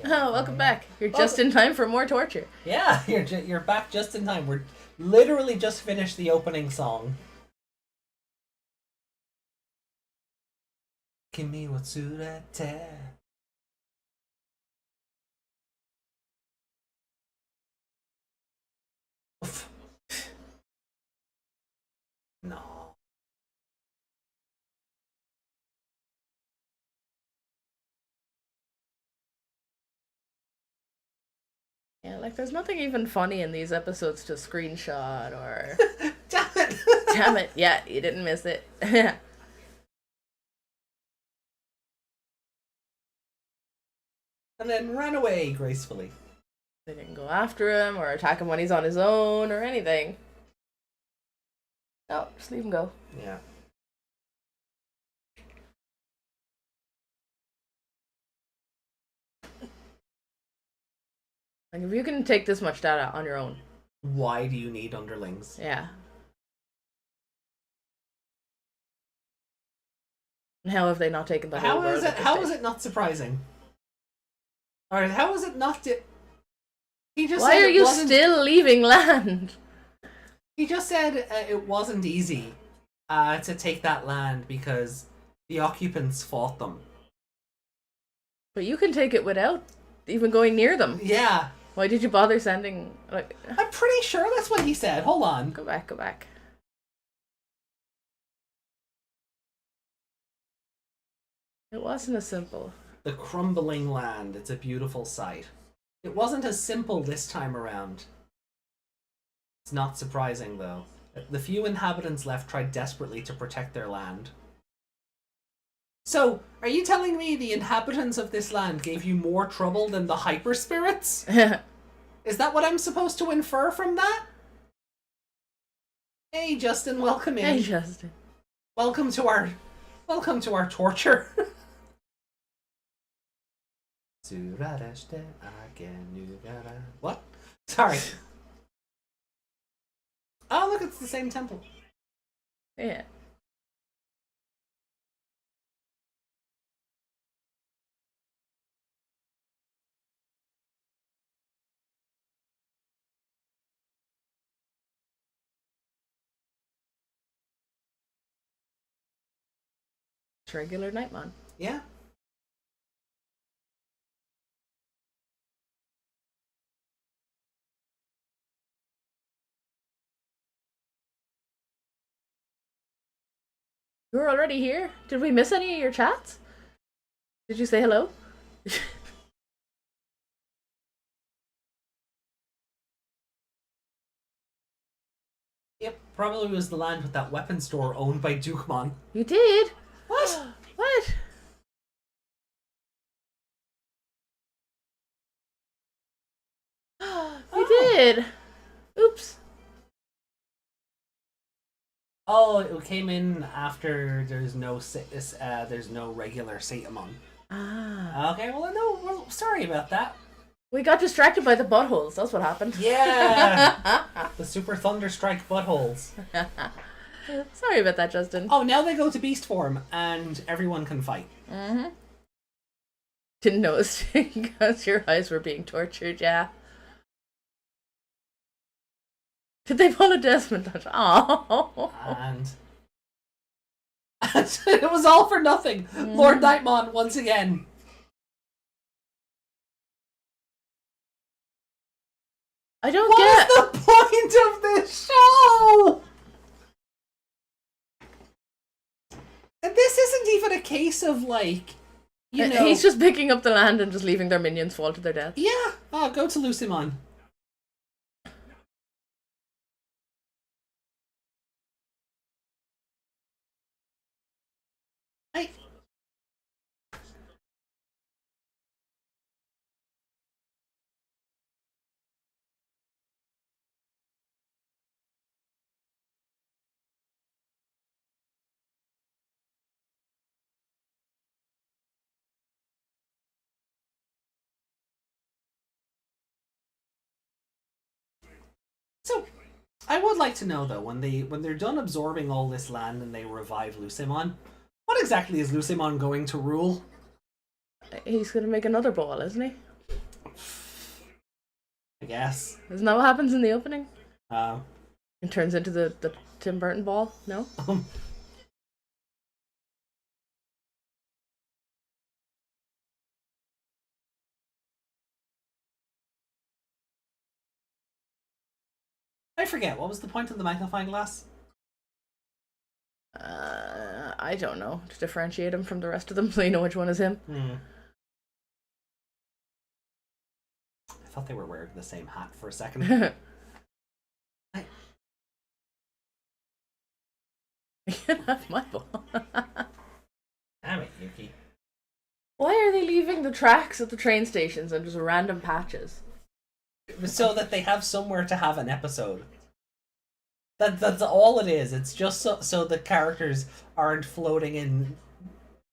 Oh, welcome back. You're just in time for more torture. Yeah, you're back just in time. We're literally just finished the opening song. Kimi wa tsurete. No. Yeah, like there's nothing even funny in these episodes to screenshot or... Damn it! Damn it. Yeah, you didn't miss it. And then ran away gracefully. They didn't go after him or attack him when he's on his own or anything. No, just leave him go. Yeah. Like, if you can take this much data on your own. Why do you need underlings? Yeah. And how have they not taken the whole world? How is it not surprising? Or how is it not... He just Why said are it you wasn't... still leaving land? He just said it wasn't easy to take that land because the occupants fought them. But you can take it without even going near them. Yeah. Why did you bother sending... like? I'm pretty sure that's what he said. Hold on. Go back, go back. It wasn't as simple. The crumbling land. It's a beautiful sight. It wasn't as simple this time around. It's not surprising, though. The few inhabitants left tried desperately to protect their land. So, are you telling me the inhabitants of this land gave you more trouble than the hyper spirits? Is that what I'm supposed to infer from that? Hey, Justin, welcome in. Hey, Justin. Welcome to our torture. What? Sorry. Oh, look, it's the same temple. Yeah. It's regular Nightmon. Yeah. You're already here? Did we miss any of your chats? Did you say hello? Yep, probably was the land with that weapon store owned by Digimon. You did? What? What? You did. Oops. Oh, it came in after there's no regular Satamon. Ah. Okay, well, sorry about that. We got distracted by the buttholes. That's what happened. Yeah! The Super Thunderstrike buttholes. Sorry about that, Justin. Oh, now they go to beast form and everyone can fight. Mm-hmm. Didn't notice because your eyes were being tortured, yeah. Did they pull a Desmond touch? Oh. And it was all for nothing. Lord Nightmon once again. I don't What get is the point of this show? And this isn't even a case of like, you know, he's just picking up the land and just leaving their minions fall to their death. Yeah. Oh, go to Lucimon. So, I would like to know though, when they're done absorbing all this land and they revive Lucimon, what exactly is Lucimon going to rule? He's gonna make another ball, isn't he? I guess. Isn't that what happens in the opening? Uh, It turns into the Tim Burton ball? No? I forget, what was the point of the magnifying glass? I don't know. To differentiate him from the rest of them so you know which one is him. I thought they were wearing the same hat for a second. You can have my ball. Damn it, Yuki. Why are they leaving the tracks at the train stations and just random patches? So that they have somewhere to have an episode. That's all it is. It's just so the characters aren't floating in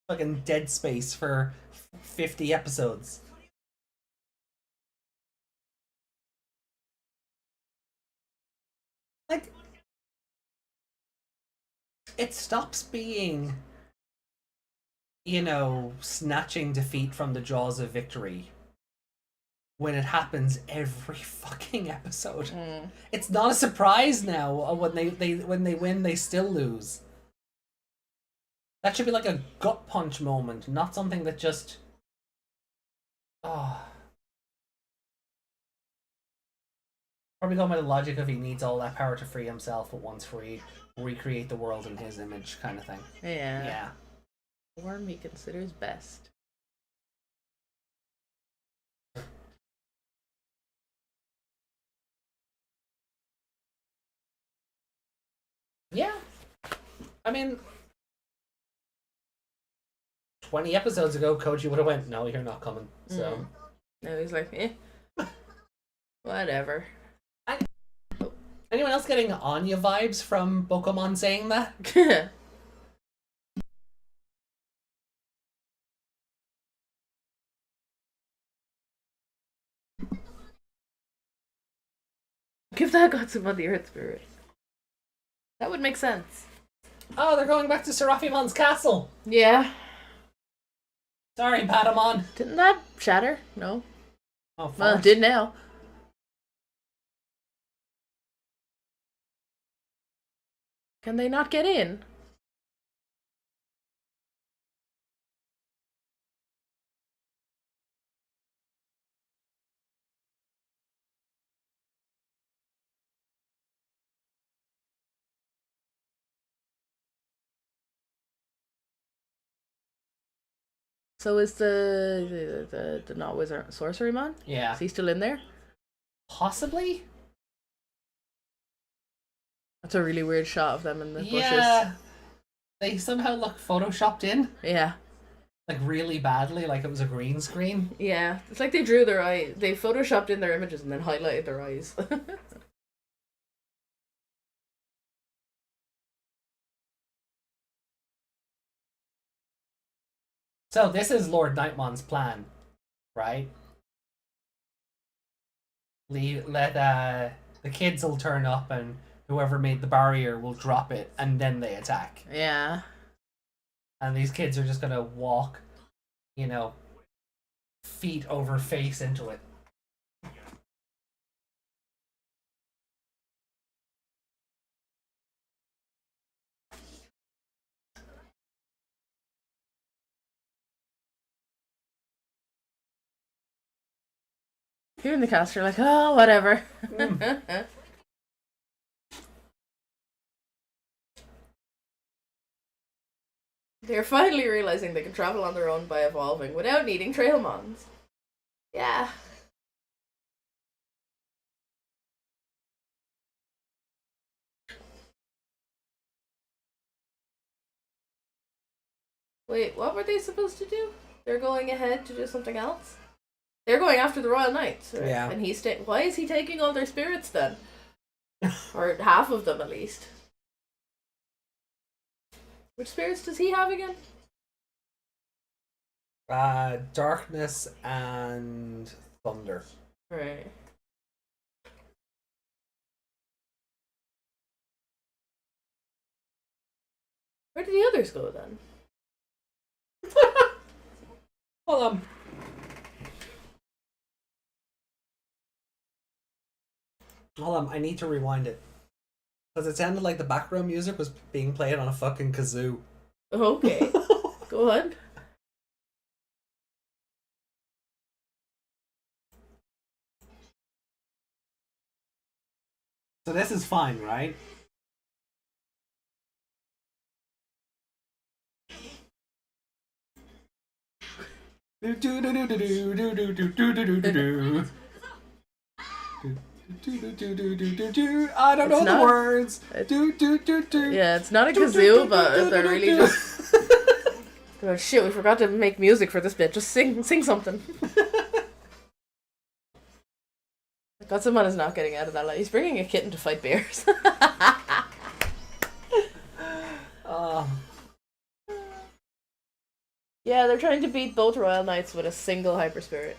fucking dead space for 50 episodes. Like, it stops being, you know, snatching defeat from the jaws of victory when it happens every fucking episode. It's not a surprise now when they win, they still lose. That should be like a gut punch moment, not something that just... Oh. Probably going by the logic of he needs all that power to free himself, but once free, recreate the world in his image kind of thing. Yeah. Yeah. Form he considers best. Yeah. I mean, 20 episodes ago, Koji would have went, no, you're not coming. So. Now he's like, whatever. Anyone else getting Anya vibes from Pokemon saying that? Give that Gatsuma the Earth Spirit. That would make sense. Oh, they're going back to Seraphimon's castle. Yeah. Sorry, Patamon. Didn't that shatter? No. Oh, fuck. Well, it did now. Can they not get in? So is the not wizard sorcerymon? Yeah. Is he still in there? Possibly? That's a really weird shot of them in the bushes. Yeah. They somehow look photoshopped in. Yeah. Like really badly, like it was a green screen. Yeah, it's like they drew their eye, they photoshopped in their images and then highlighted their eyes. So this is Lord Nightmon's plan, right? Let the kids will turn up and whoever made the barrier will drop it and then they attack. Yeah. And these kids are just gonna walk, you know, feet over face into it. You and the cast are like, oh, whatever. They're finally realizing they can travel on their own by evolving without needing Trailmons. Yeah. Wait, what were they supposed to do? They're going ahead to do something else? They're going after the Royal Knights, right? Yeah. And why is he taking all their spirits then? Or half of them at least. Which spirits does he have again? Darkness and thunder. Right. Where did the others go then? Hold on. Hold on, I need to rewind it. Because it sounded like the background music was being played on a fucking kazoo. Okay. Go ahead. So this is fine, right? I don't know the words. Yeah, it's not a kazoo, but they're really just. Oh shit, we forgot to make music for this bit. Just sing something. Gotsumon is not getting out of that life. He's bringing a kitten to fight bears. Yeah, they're trying to beat both Royal Knights with a single Hyper Spirit.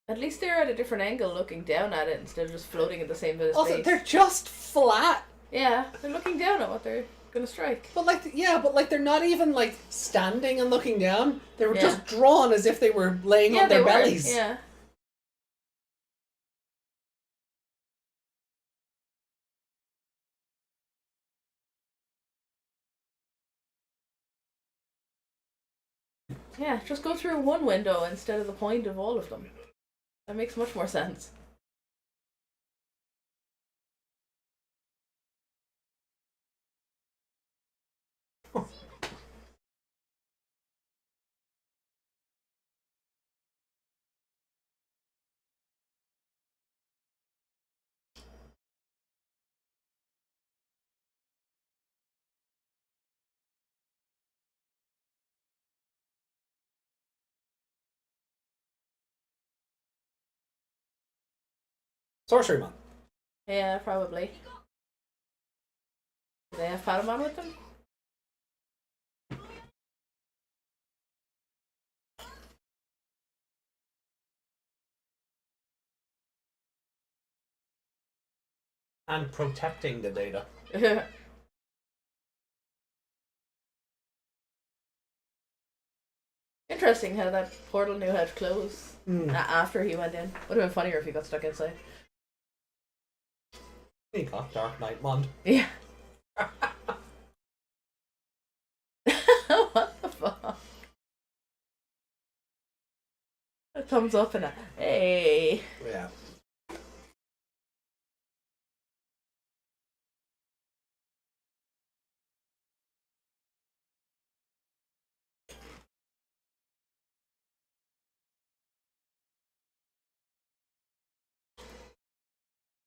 At least they're at a different angle looking down at it instead of just floating in the same bit of space. Also, they're just flat. Yeah, they're looking down at what they're gonna strike. But like they're not even like standing and looking down. They were just drawn as if they were laying on their bellies. Yeah. Yeah, just go through one window instead of the point of all of them. That makes much more sense. Sorcerymon. Yeah, probably. Do they have Patamon with them? And protecting the data. Interesting how that portal knew how to close after he went in. Would have been funnier if he got stuck inside. He got Dark Knightmon. Yeah. What the fuck? A thumbs up and a hey. Yeah.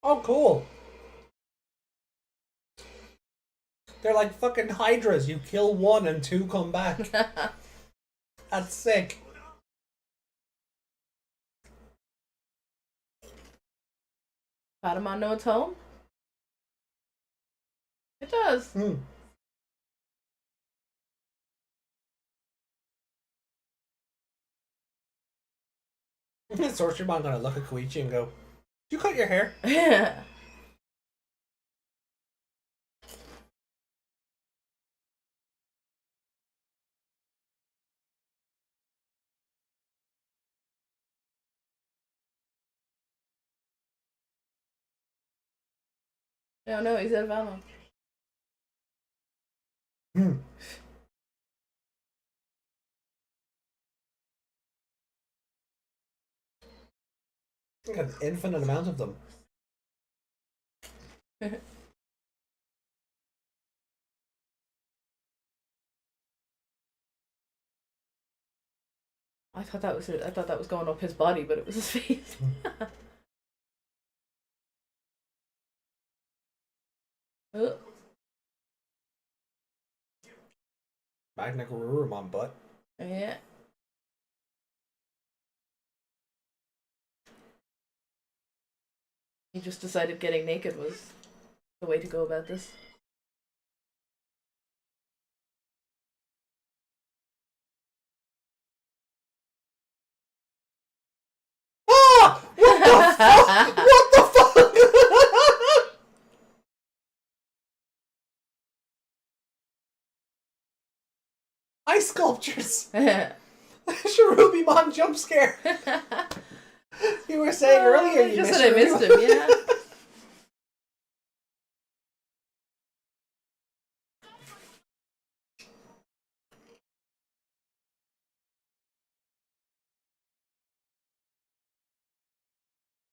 Oh, cool. They're like fucking hydras. You kill one and two come back. That's sick. Patamon know it's home? It does. Sorcerermon gonna look at Koichi and go, "You cut your hair?" Yeah. No, he's out of ammo. An infinite amount of them. I thought that was going up his body, but it was his face. Oh. Magna Garurumon butt. Yeah. He just decided getting naked was the way to go about this. Ah! What the fuck? What the fuck? Ice sculptures. Sharubimon jump scare. You were saying earlier you just missed said I missed him, yeah.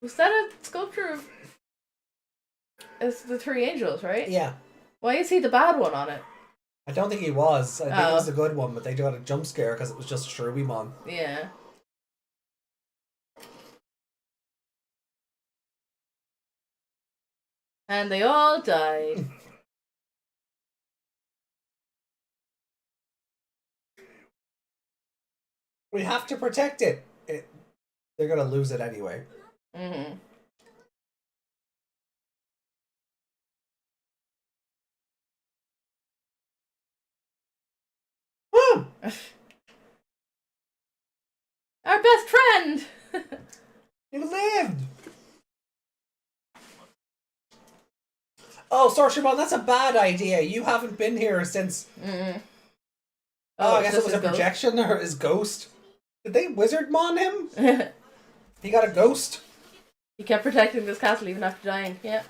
Was that a sculpture of... It's the three angels, right? Yeah. Why is he the bad one on it? I don't think he was. I think he was a good one, but they got a jump scare because it was just Sharubimon. Yeah. And they all died. We have to protect it. They're gonna lose it anyway. Mm-hmm. Our best friend! You lived! Oh, Sorcerermon, that's a bad idea. You haven't been here since... Mm-hmm. Oh, I guess it was a ghost? projection or his ghost. Did they Wizardmon him? He got a ghost? He kept protecting this castle even after dying, yeah.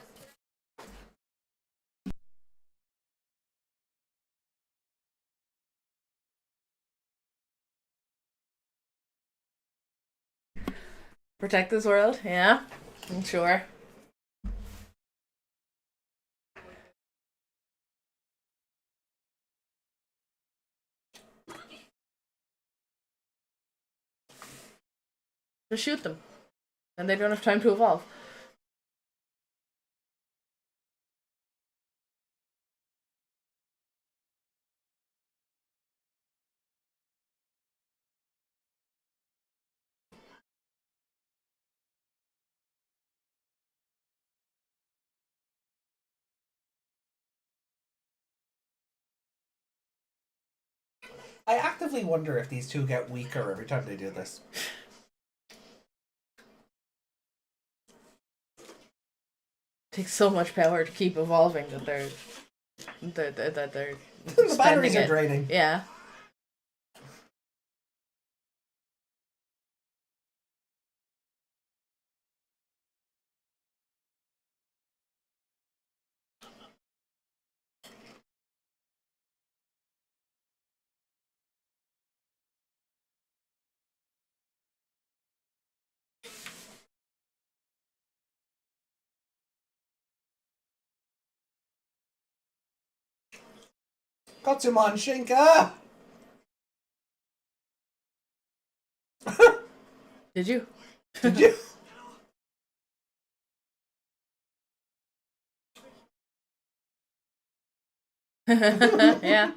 Protect this world, yeah. I'm sure. Just shoot them. And they don't have time to evolve. I actively wonder if these two get weaker every time they do this. It takes so much power to keep evolving that they're The batteries are it. draining. Yeah. Gotsumon Shinka! Did you? Did you? Yeah.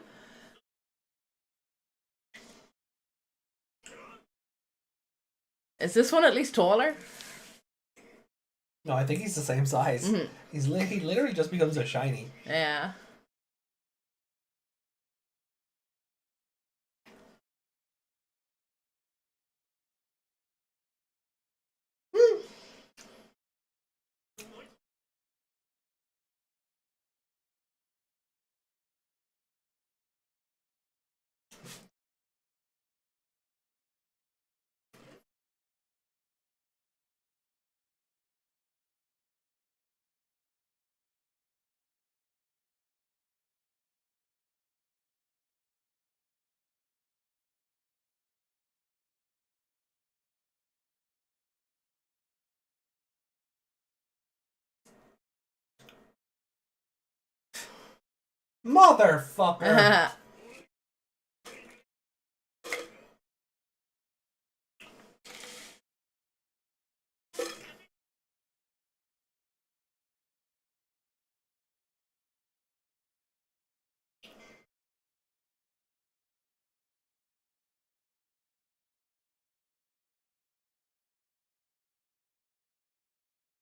Is this one at least taller? No, I think he's the same size. Mhm. He literally just becomes a shiny. Yeah. Motherfucker!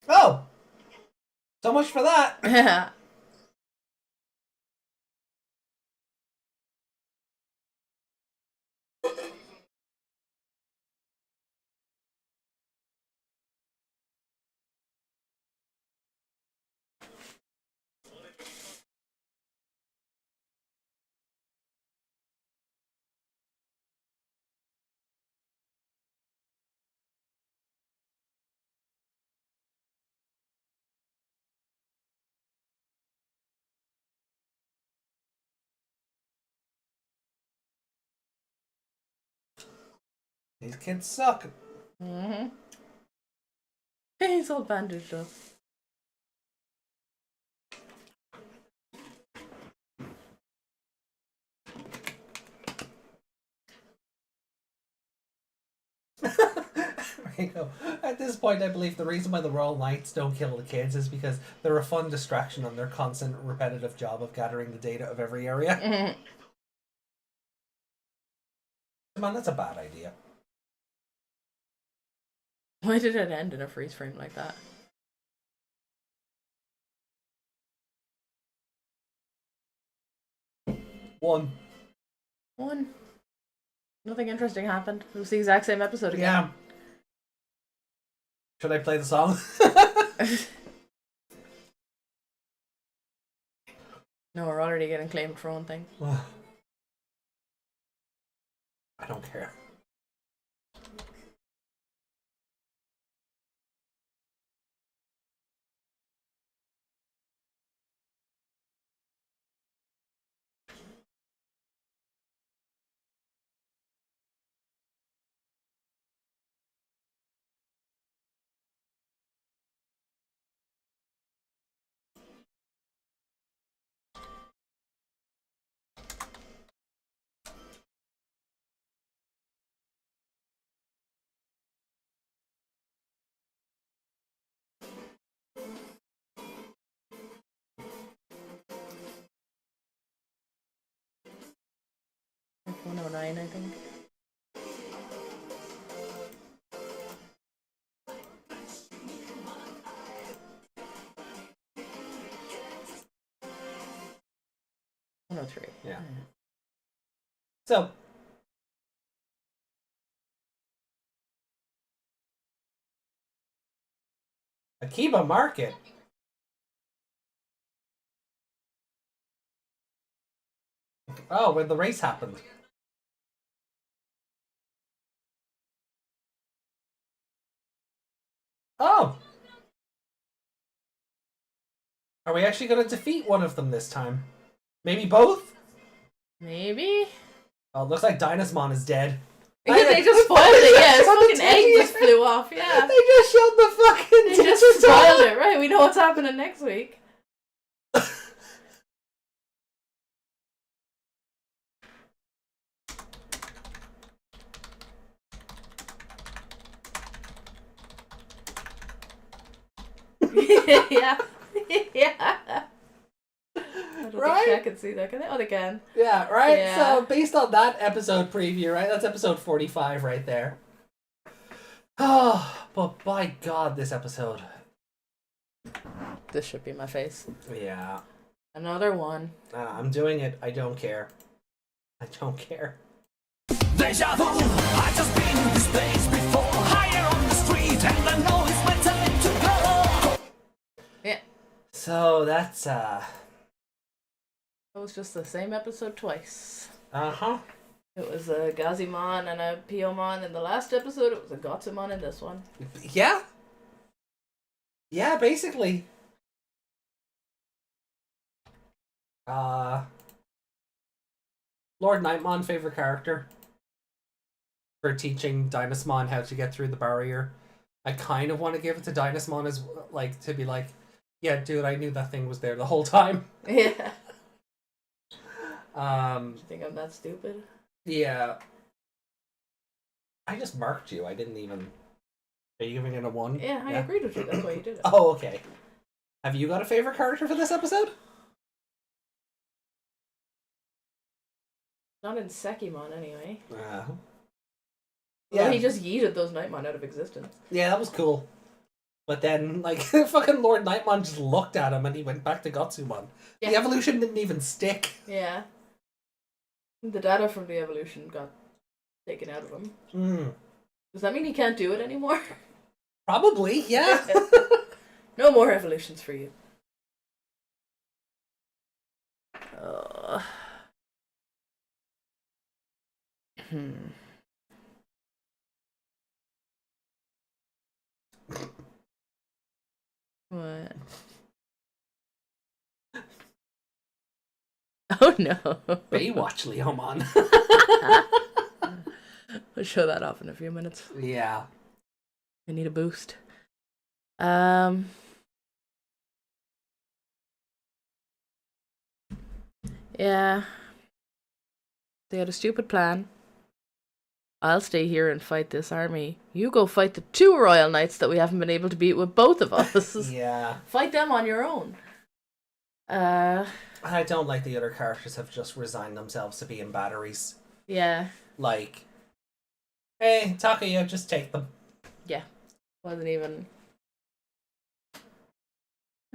Oh! So much for that! Yeah. These kids suck. Mm-hmm. He's all bandaged up. Rico, at this point, I believe the reason why the Royal Knights don't kill the kids is because they're a fun distraction on their constant, repetitive job of gathering the data of every area. Mm-hmm. Man, that's a bad idea. Why did it end in a freeze frame like that? One. Nothing interesting happened. It was the exact same episode again. Yeah. Should I play the song? No, we're already getting claimed for one thing. I don't care. Like 109, I think. Three. Yeah. So, Akiba Market. Oh, where the race happened. Oh! Are we actually going to defeat one of them this time? Maybe both? Maybe? Oh, it looks like Dynasmon is dead. Yeah, they just spoiled it, yeah. His fucking egg just flew off, yeah. They just showed the fucking They just spoiled it, right? We know what's happening next week. Yeah. Yeah. don't Right? think chat can see that, can they? Oh, they can. Yeah, right? Yeah. So, based on that episode preview, right? That's episode 45 right there. Oh, but by God, this episode. This should be my face. Yeah. Another one. I'm doing it. I don't care. I don't care. Deja vu, I just been in this place before. Higher on the street, and I know it's my time to go. Yeah. So, that's, It was just the same episode twice. Uh-huh. It was a Gazimon and a Piyomon in the last episode. It was a Gotsumon in this one. Yeah. Yeah, basically. Lord Nightmon, favorite character for teaching Dynasmon how to get through the barrier. I kind of want to give it to Dynasmon as like to be like, yeah, dude, I knew that thing was there the whole time. Yeah. Um, You think I'm that stupid? yeah. I just marked you. I didn't even. Are you giving it a 1? Yeah, I agreed with you. That's why you did it. Oh, okay. Have you got a favorite character for this episode? Not in Sekimon, anyway. Yeah. Well, he just yeeted those Nightmon out of existence. Yeah, that was cool. But then, like, fucking Lord Nightmon just looked at him and he went back to Gotsumon. Yeah. The evolution didn't even stick. Yeah. The data from the evolution got taken out of him. Does that mean he can't do it anymore? Probably, yeah. No more evolutions for you. What? Oh no. Baywatch Leomon. We'll show that off in a few minutes. Yeah. I need a boost. Yeah. They had a stupid plan. I'll stay here and fight this army. You go fight the 2 Royal Knights that we haven't been able to beat with both of us. Yeah. Fight them on your own. I don't like the other characters have just resigned themselves to being batteries. Yeah. Like, hey, Takuya, just take them. Yeah. Wasn't even...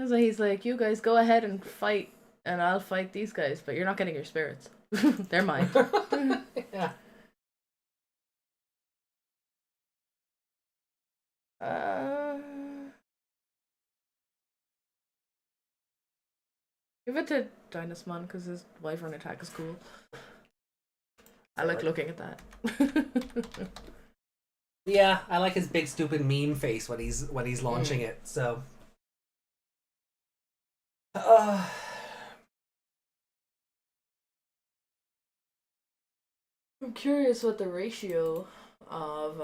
So he's like, you guys go ahead and fight, and I'll fight these guys, but you're not getting your spirits. They're mine. Yeah. Give it to Dynasmon because his wyvern attack is cool. I like looking at that. Yeah, I like his big stupid meme face when he's launching it. So, I'm curious what the ratio of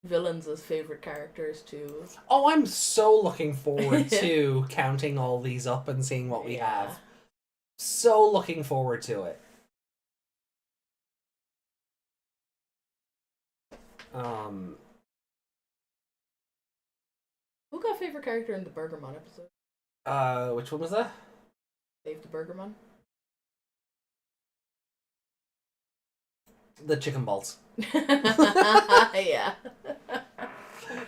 villains as favorite characters to... Oh, I'm so looking forward to counting all these up and seeing what we have. So looking forward to it. Who got favorite character in the Burgermon episode? Which one was that? Save the Burgermon? The chicken balls. Yeah.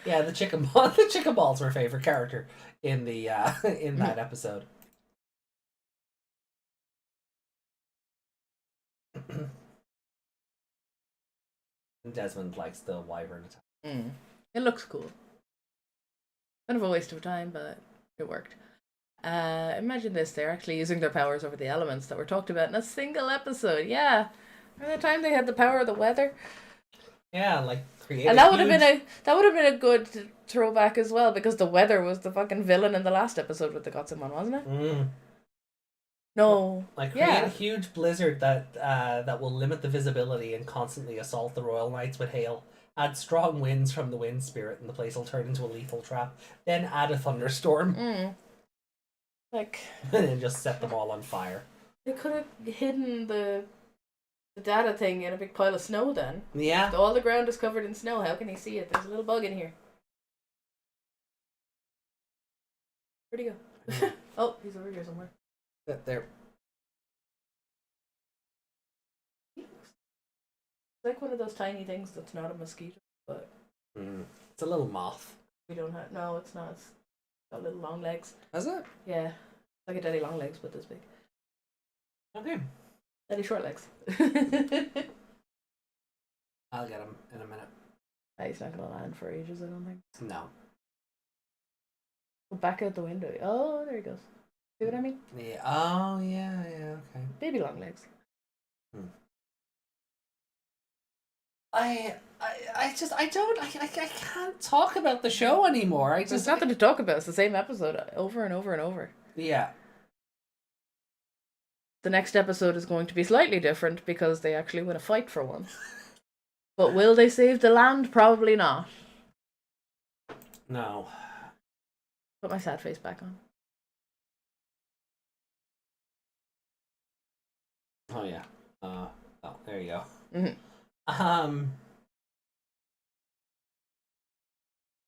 Yeah, the chicken balls. The chicken balls were favorite character in the in that episode. Desmond likes the wyvern attack. It looks cool. Kind of a waste of time, but it worked. Imagine this, they're actually using their powers over the elements that were talked about in a single episode. Yeah. Remember the time they had the power of the weather? Yeah, like creative. And that would have been a good throwback as well, because the weather was the fucking villain in the last episode with the Gotsumon, wasn't it? No. Like create a huge blizzard that will limit the visibility and constantly assault the Royal Knights with hail. Add strong winds from the wind spirit and the place will turn into a lethal trap. Then add a thunderstorm. Like, and then just set them all on fire. they could have hidden the data thing in a big pile of snow then. Yeah. All the ground is covered in snow. How can he see it? There's a little bug in here. Where'd he go? Oh, he's over here somewhere. There. It's like one of those tiny things that's not a mosquito, but It's a little moth. we don't have. No, it's not. It's got little long legs. Is it? Yeah, like a daddy long legs, but this big. Okay. Daddy short legs. I'll get him in a minute. He's not gonna land for ages, I don't think. No. Go back out the window. Oh, there he goes. See what I mean? Yeah. Oh, yeah, okay. Baby long legs. I can't talk about the show anymore. There's nothing to talk about. It's the same episode over and over and over. Yeah. The next episode is going to be slightly different because they actually win a fight for once. But will they save the land? Probably not. No. Put my sad face back on. Oh yeah. Oh, there you go. Mm-hmm.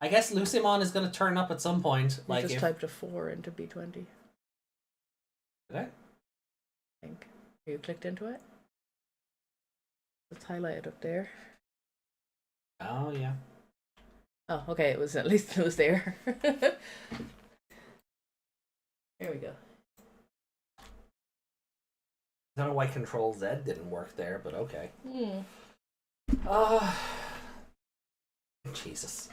I guess Lucimon is going to turn up at some point. I just typed a 4 into B20. Okay. I think. You clicked into it? It's highlighted up there. Oh yeah. Oh, okay. It was at least it was there. There we go. I don't know why Control Z didn't work there, but okay. Jesus.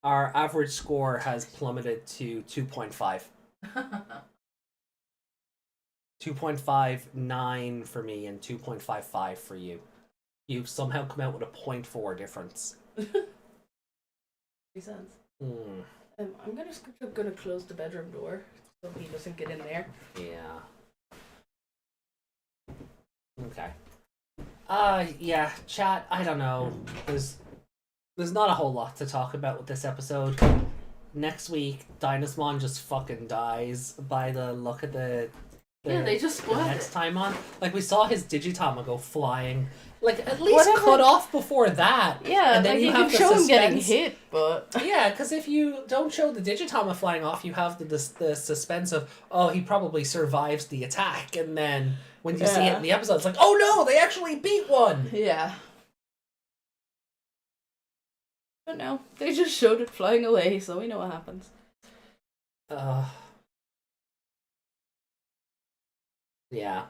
Our average score has plummeted to 2.5. 2.59 for me and 2.55 for you. You've somehow come out with a 0.4 difference. Makes sense. Hmm. I'm gonna close the bedroom door so he doesn't get in there. Yeah. Okay. Yeah, chat, I don't know. There's not a whole lot to talk about with this episode. Next week, Dynasmon just fucking dies by the look at the Yeah, they just the spoiled next it. time on. Like, we saw his Digitama go flying. Like, at least Whatever. cut off before that. Yeah, and then like you you have can the show him getting suspense. hit, but Yeah, because if you don't show the Digitama flying off, you have the suspense of, oh, he probably survives the attack, and then when you see it in the episode, it's like, oh no, they actually beat one! yeah. But no, they just showed it flying away, so we know what happens. Yeah.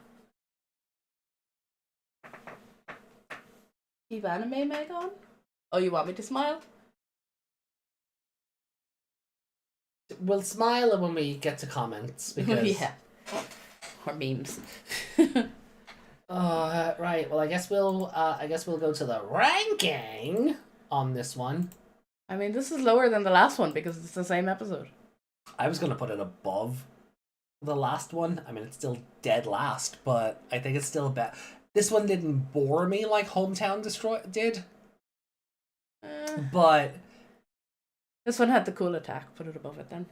Keep anime Meg on? Oh, you want me to smile? We'll smile when we get to comments, because... Yeah. Or memes. Right, well, I guess we'll go to the ranking on this one. I mean, this is lower than the last one because it's the same episode. I was gonna put it above the last one. I mean, it's still dead last, but I think it's still better. This one didn't bore me like Hometown Destroy did, but This one had the cool attack. Put it above it then.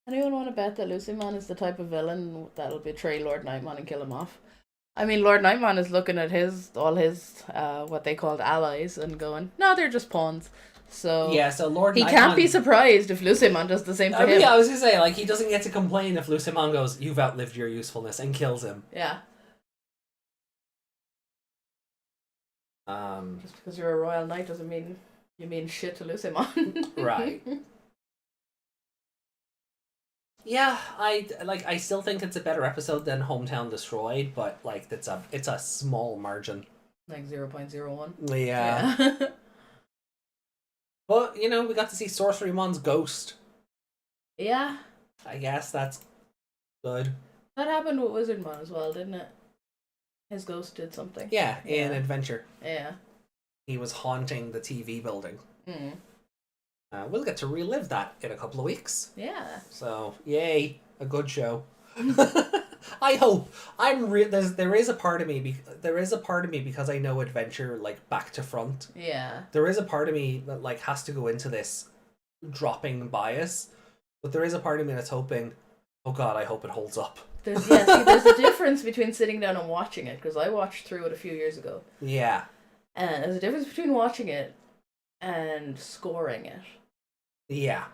Anyone want to bet that Lucimon is the type of villain that'll betray Lord Nightmon and kill him off? I mean, Lord Nightmon is looking at all his what they called allies and going, no, they're just pawns. So yeah, so Lord he Nightmon, can't be surprised if Lucimon does the same for I mean, him. yeah, I was gonna say, like, he doesn't get to complain if Lucimon goes, "You've outlived your usefulness," and kills him. Yeah. Just because you're a royal knight doesn't mean you mean shit to Lucimon. Right. Yeah, I still think it's a better episode than Hometown Destroyed, but like it's a small margin. Like 0.01. Yeah. But you know, we got to see Sorcerymon's ghost. Yeah. I guess that's good. That happened with Wizardmon as well, didn't it? His ghost did something. Yeah, in Adventure. Yeah. He was haunting the TV building. Mm. We'll get to relive that in a couple of weeks. Yeah. So, yay, a good show. I hope. There is a part of me because I know Adventure like back to front. Yeah. There is a part of me that like has to go into this dropping bias, but there is a part of me that's hoping, oh god, I hope it holds up. There's a difference between sitting down and watching it, because I watched through it a few years ago. Yeah. And there's a difference between watching it and scoring it. Yeah.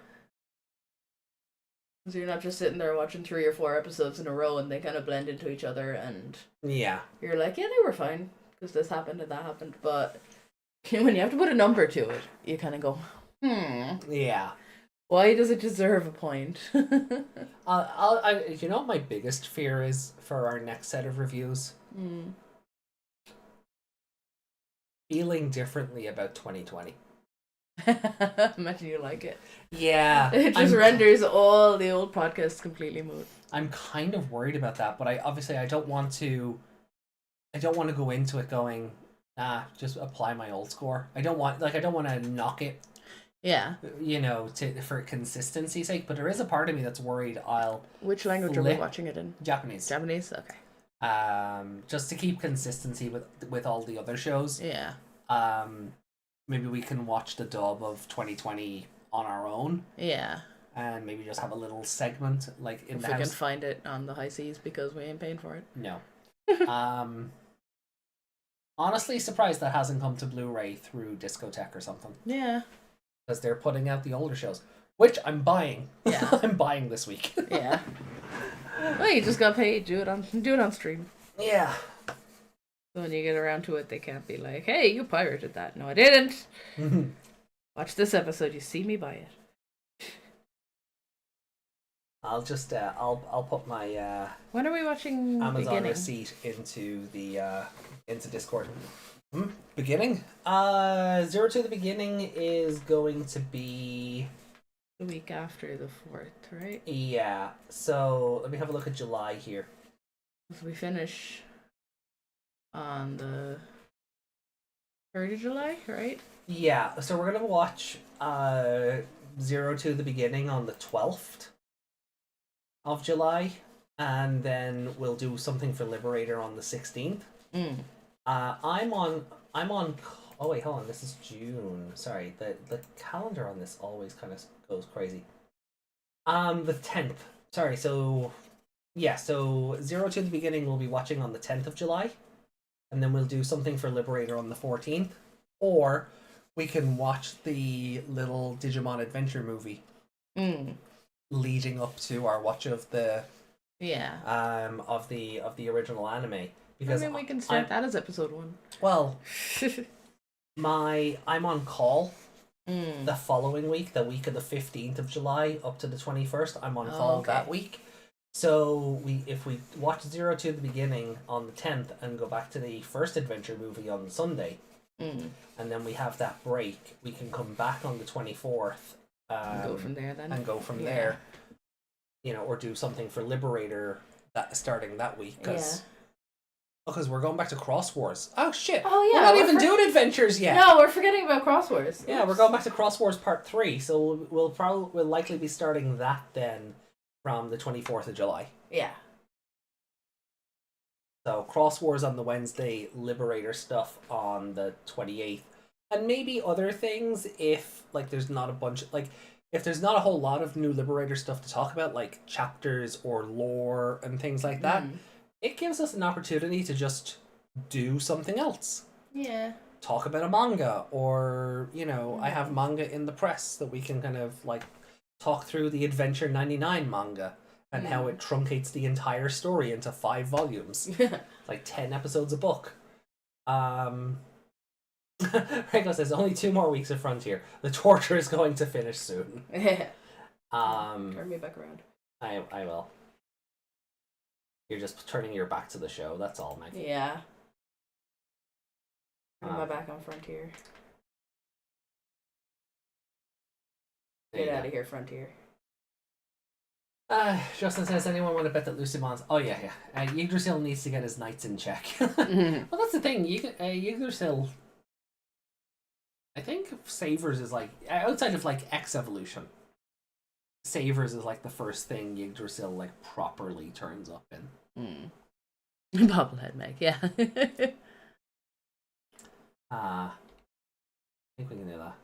So you're not just sitting there watching 3 or 4 episodes in a row and they kind of blend into each other and Yeah. you're like, yeah, they were fine because this happened and that happened. But when you have to put a number to it, you kind of go, Yeah. why does it deserve a point? You know what my biggest fear is for our next set of reviews? Feeling differently about 2020. Imagine you like it. Yeah. It just renders all the old podcasts completely moot. I'm kind of worried about that, but I don't want to go into it going, just apply my old score. I don't want to knock it, Yeah. you know, for consistency's sake, but there is a part of me that's worried I'll Which language are we watching it in? Japanese. Japanese? Okay. Just to keep consistency with all the other shows. Yeah. Maybe we can watch the dub of 2020 on our own. Yeah. And maybe just have a little segment like in If the we house. can find it on the high seas because we ain't paying for it. No. Honestly surprised that hasn't come to Blu-ray through Discotheque or something. Yeah. Because they're putting out the older shows, which I'm buying. Yeah. I'm buying this week. Yeah. Well, you just got paid. Do it on stream. Yeah. So when you get around to it, they can't be like, "Hey, you pirated that." No, I didn't. Watch this episode. You see me buy it. I'll just I'll put my When are we watching Amazon Beginning? receipt into the into Discord. Beginning? 0 to the Beginning is going to be The week after the 4th, right? yeah. So let me have a look at July here. So we finish on the 3rd of July, right? Yeah, so we're gonna watch 0 to the Beginning on the 12th of July, and then we'll do something for Liberator on the 16th. I'm on. Oh wait, hold on. This is June. Sorry, the calendar on this always kind of goes crazy. The 10th. Sorry. So yeah. So 0 to the Beginning we'll be watching on the 10th of July, and then we'll do something for Liberator on the 14th, or we can watch the little Digimon adventure movie leading up to our watch of the of the original anime. Because we can start that as episode 1. Well, I'm on call the following week, the week of the 15th of July up to the 21st. I'm on call that week. So if we watch 0 to the Beginning on the 10th and go back to the first adventure movie on Sunday, and then we have that break, we can come back on the 24th and go from there then. And go from there, you know, or do something for Liberator that starting that week because we're going back to Cross Wars. Oh shit! Oh yeah, we're not even doing adventures yet. No, we're forgetting about Cross Wars. Yeah, we're going back to Cross Wars Part 3, so we'll likely be starting that then from the 24th of July. Yeah. So Cross Wars on the Wednesday, Liberator stuff on the 28th, and maybe other things if like there's not a bunch if there's not a whole lot of new Liberator stuff to talk about, like chapters or lore and things like that. It gives us an opportunity to just do something else. Yeah. Talk about a manga, or, you know, I have manga in the press that we can kind of, like, talk through the Adventure 99 manga and how it truncates the entire story into 5 volumes. Like 10 episodes a book. Rico says, only 2 more weeks of Frontier. The torture is going to finish soon. Turn me back around. I will. You're just turning your back to the show, that's all, Meg. Yeah. Turn my back on Frontier. Get out of here, Frontier. Justin says, anyone want to bet that Lucimon's... Oh, yeah. Yggdrasil needs to get his knights in check. Well, that's the thing. Yggdrasil... I think Savers is like... Outside of, like, X-Evolution, Savers is, like, the first thing Yggdrasil, like, properly turns up in. Bobblehead Meg, yeah. I think we can do that.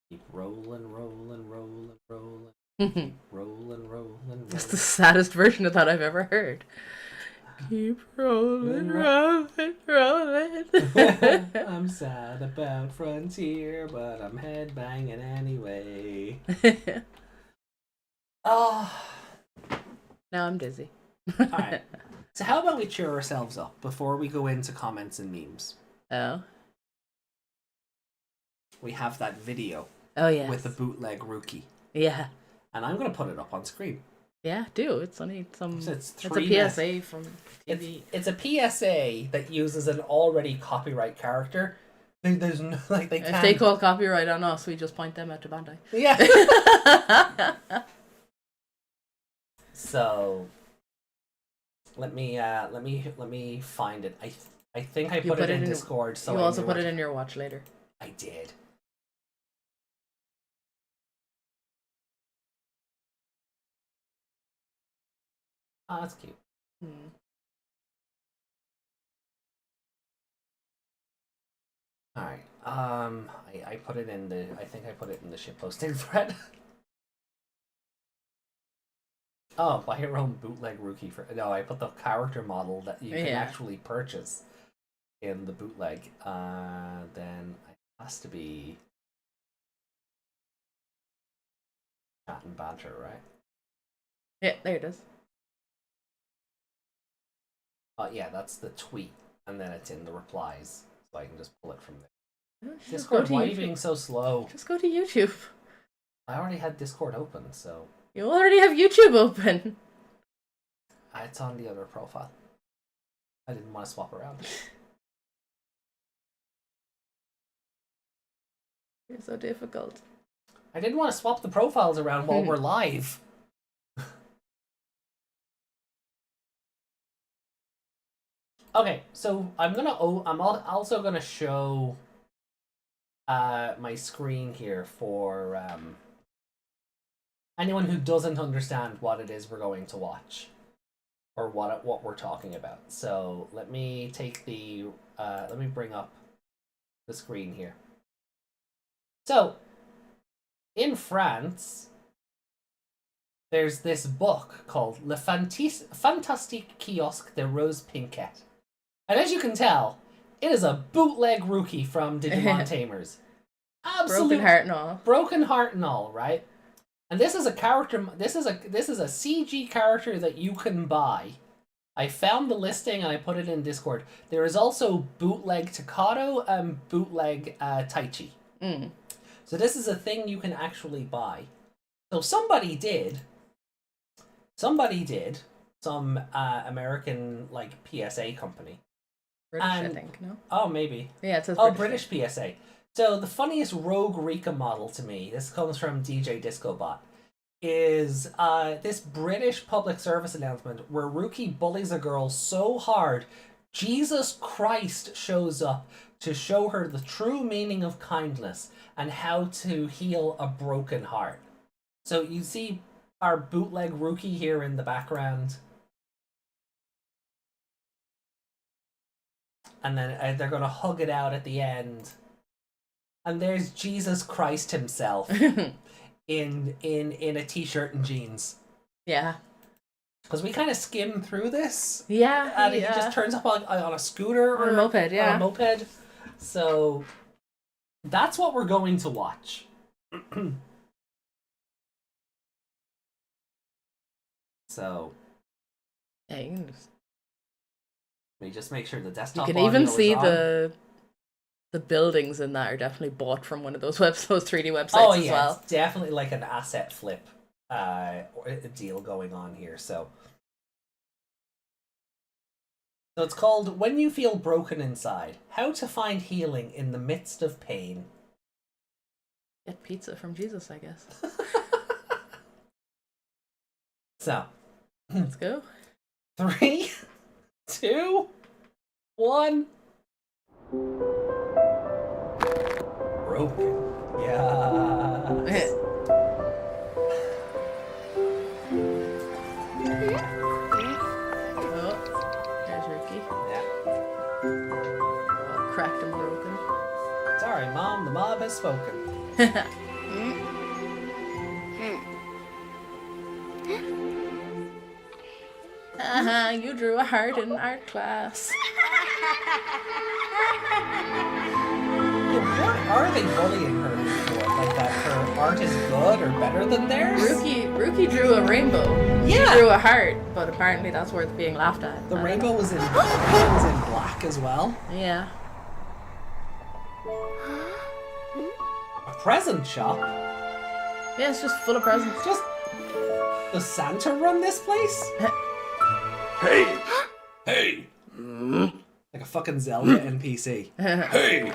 Keep rolling. That's the saddest version of that I've ever heard. Keep rolling, rolling, rolling. I'm sad about Frontier, but I'm headbanging anyway. Oh. Now I'm dizzy. Alright. So how about we cheer ourselves up before we go into comments and memes? Oh. We have that video Oh, yeah. with the bootleg rookie. Yeah. And I'm going to put it up on screen. Yeah, do. It's only some... So it's a PSA from TV. It's a PSA that uses an already copyright character. There's no, like, they can't... If they call copyright on us, we just point them out to Bandai. Yeah. So... Let me find it. I think I put it in Discord. So you also put it in your watch later. I did. Oh, that's cute. All right. I put it in the. I think I put it in the shitposting thread. Oh, buy your own bootleg rookie for... No, I put the character model that you can actually purchase in the bootleg. Then it has to be... Chat and banter, right? Yeah, there it is. Yeah, that's the tweet. And then it's in the replies. So I can just pull it from there. Just Discord, why are you being so slow? Just go to YouTube. I already had Discord open, so... You already have YouTube open. It's on the other profile. I didn't want to swap around. You're so difficult. I didn't want to swap the profiles around while we're live. Okay, so I'm also gonna show my screen here for anyone who doesn't understand what it is we're going to watch or what we're talking about. So let me take the let me bring up the screen here. So in France, there's this book called Le Fantastique Kiosque de Rose Pinquette. And as you can tell, it is a bootleg rookie from Digimon Tamers. Absolute broken heart and all, right? And this is a character. This is a CG character that you can buy. I found the listing and I put it in Discord. There is also bootleg Takato and bootleg Taichi. So this is a thing you can actually buy. So somebody did. Some American like PSA company. British, I think, no? Oh, maybe. Yeah, it says British PSA. So the funniest Rogue Rika model to me, this comes from DJ Discobot, is this British public service announcement where Rookie bullies a girl so hard, Jesus Christ shows up to show her the true meaning of kindness and how to heal a broken heart. So you see our bootleg Rookie here in the background. And then they're going to hug it out at the end. And there's Jesus Christ himself in a t-shirt and jeans. Yeah. Because we kind of skim through this. Yeah. And he just turns up on a scooter or a moped, yeah. On a moped. So that's what we're going to watch. So. Yeah, you can just... Let me just make sure the desktop. You can even see the buildings in that are definitely bought from one of those 3D websites as well. It's definitely like an asset flip deal going on here. So it's called When You Feel Broken Inside, How to Find Healing in the Midst of Pain. Get pizza from Jesus, I guess. So let's go. 3, 2, 1. Broken. Yes. Oh, there's Rookie. Yeah. Oh, cracked and broken. Sorry, Mom, the mob has spoken. You drew a heart in art class. What are they bullying her for? Like that her art is good or better than theirs? Rookie drew a rainbow. Yeah. She drew a heart, but apparently that's worth being laughed at. The rainbow was in black as well. Yeah. A present shop? Yeah, it's just full of presents. Does Santa run this place? Hey! Hey! Like a fucking Zelda NPC. Hey!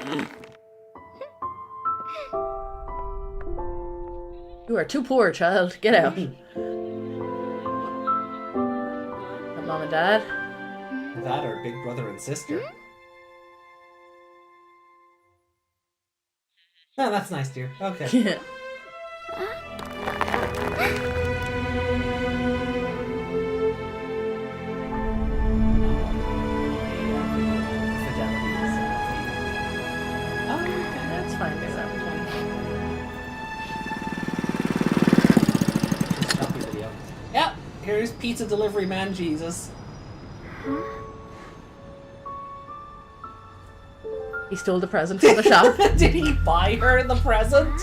You are too poor, child. Get out. Mom and Dad. That are big brother and sister. Oh, that's nice, dear. Okay. That's fine. There's that one. Stop the video. Yep, here's pizza delivery man Jesus. He stole the present from the shop. Did he buy her the present?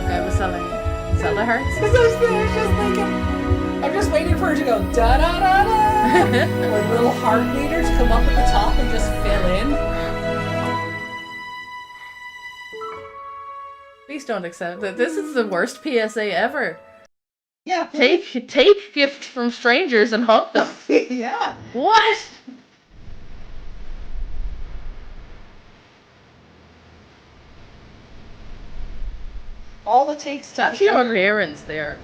Guy was selling Zelda hearts. I'm just waiting for her to go da da da da. Like little heart meter to come up at the top and just fill in. Please don't accept that. This is the worst PSA ever. Yeah. Take gifts from strangers and hug them. Yeah. What? All it takes It's actually on errands there.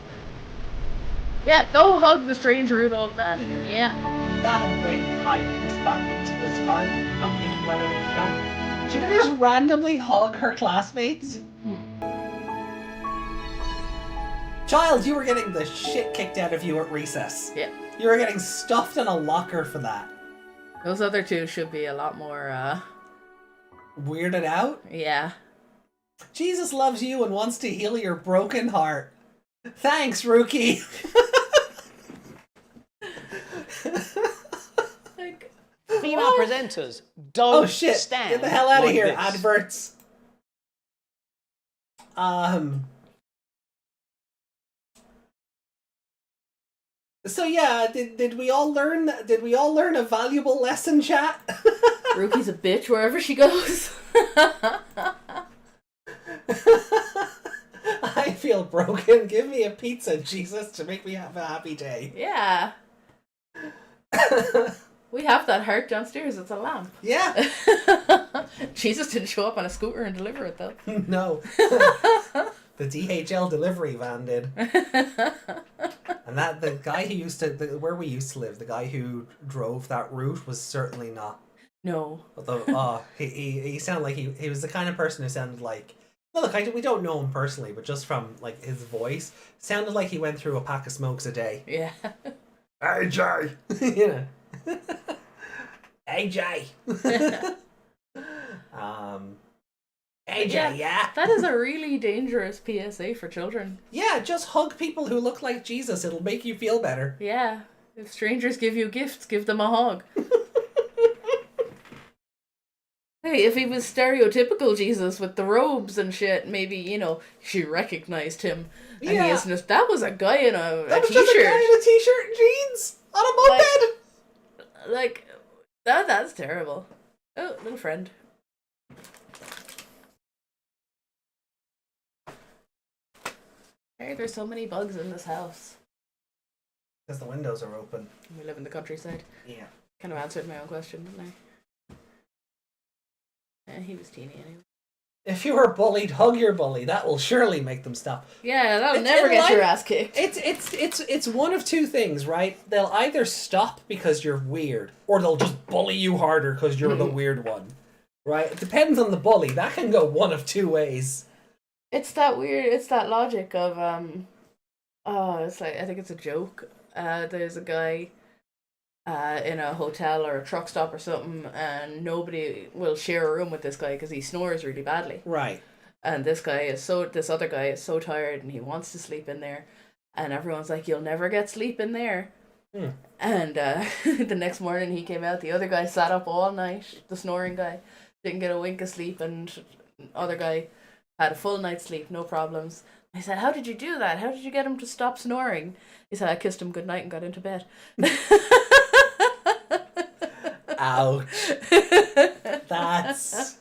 Yeah, go hug the strange rude old man. Yeah. She can just randomly hug her classmates. Child, you were getting the shit kicked out of you at recess. Yeah. You were getting stuffed in a locker for that. Those other two should be a lot more, Weirded out? yeah. Jesus loves you and wants to heal your broken heart. Thanks, Rookie. Like, Female presenters don't Oh shit! stand Get the hell out of like here! this. Adverts. So yeah, did we all learn? Did we all learn a valuable lesson, chat? Rookie's a bitch wherever she goes. I feel broken. Give me a pizza, Jesus, to make me have a happy day. Yeah. We have that heart downstairs. It's a lamp. Yeah. Jesus didn't show up on a scooter and deliver it though. No. The DHL delivery van did. And that the guy who used to where we used to live, the guy who drove that route was certainly not. No. Although, he sounded like he was the kind of person who sounded like. Well, look, we don't know him personally, but just from like his voice, sounded like he went through a pack of smokes a day. Yeah. AJ, you know. AJ. AJ, yeah. That is a really dangerous PSA for children. Yeah, just hug people who look like Jesus. It'll make you feel better. Yeah. If strangers give you gifts, give them a hug. Hey, if he was stereotypical Jesus with the robes and shit, maybe, you know, she recognized him. And Yeah. he isn't. That was a guy in a That was t-shirt. just a guy in a t-shirt and jeans on a moped. Like, that's terrible. Oh, little friend. Hey, there's so many bugs in this house. Because the windows are open. We live in the countryside. Yeah. Kind of answered my own question, didn't I? He was teeny anyway. If you are bullied, hug your bully. That will surely make them stop. Yeah, that'll It's never in get your life- ass kicked. It's one of two things, right? They'll either stop because you're weird, or they'll just bully you harder because you're the weird one. Right? It depends on the bully. That can go one of two ways. It's that logic of, it's like, I think it's a joke. There's a guy in a hotel or a truck stop or something, and nobody will share a room with this guy because he snores really badly. Right. And this other guy is so tired and he wants to sleep in there. And everyone's like, you'll never get sleep in there. And the next morning he came out, the other guy sat up all night, the snoring guy, didn't get a wink of sleep, and the other guy had a full night's sleep, no problems. I said, how did you do that? How did you get him to stop snoring? He said, I kissed him goodnight and got into bed. Ouch. That's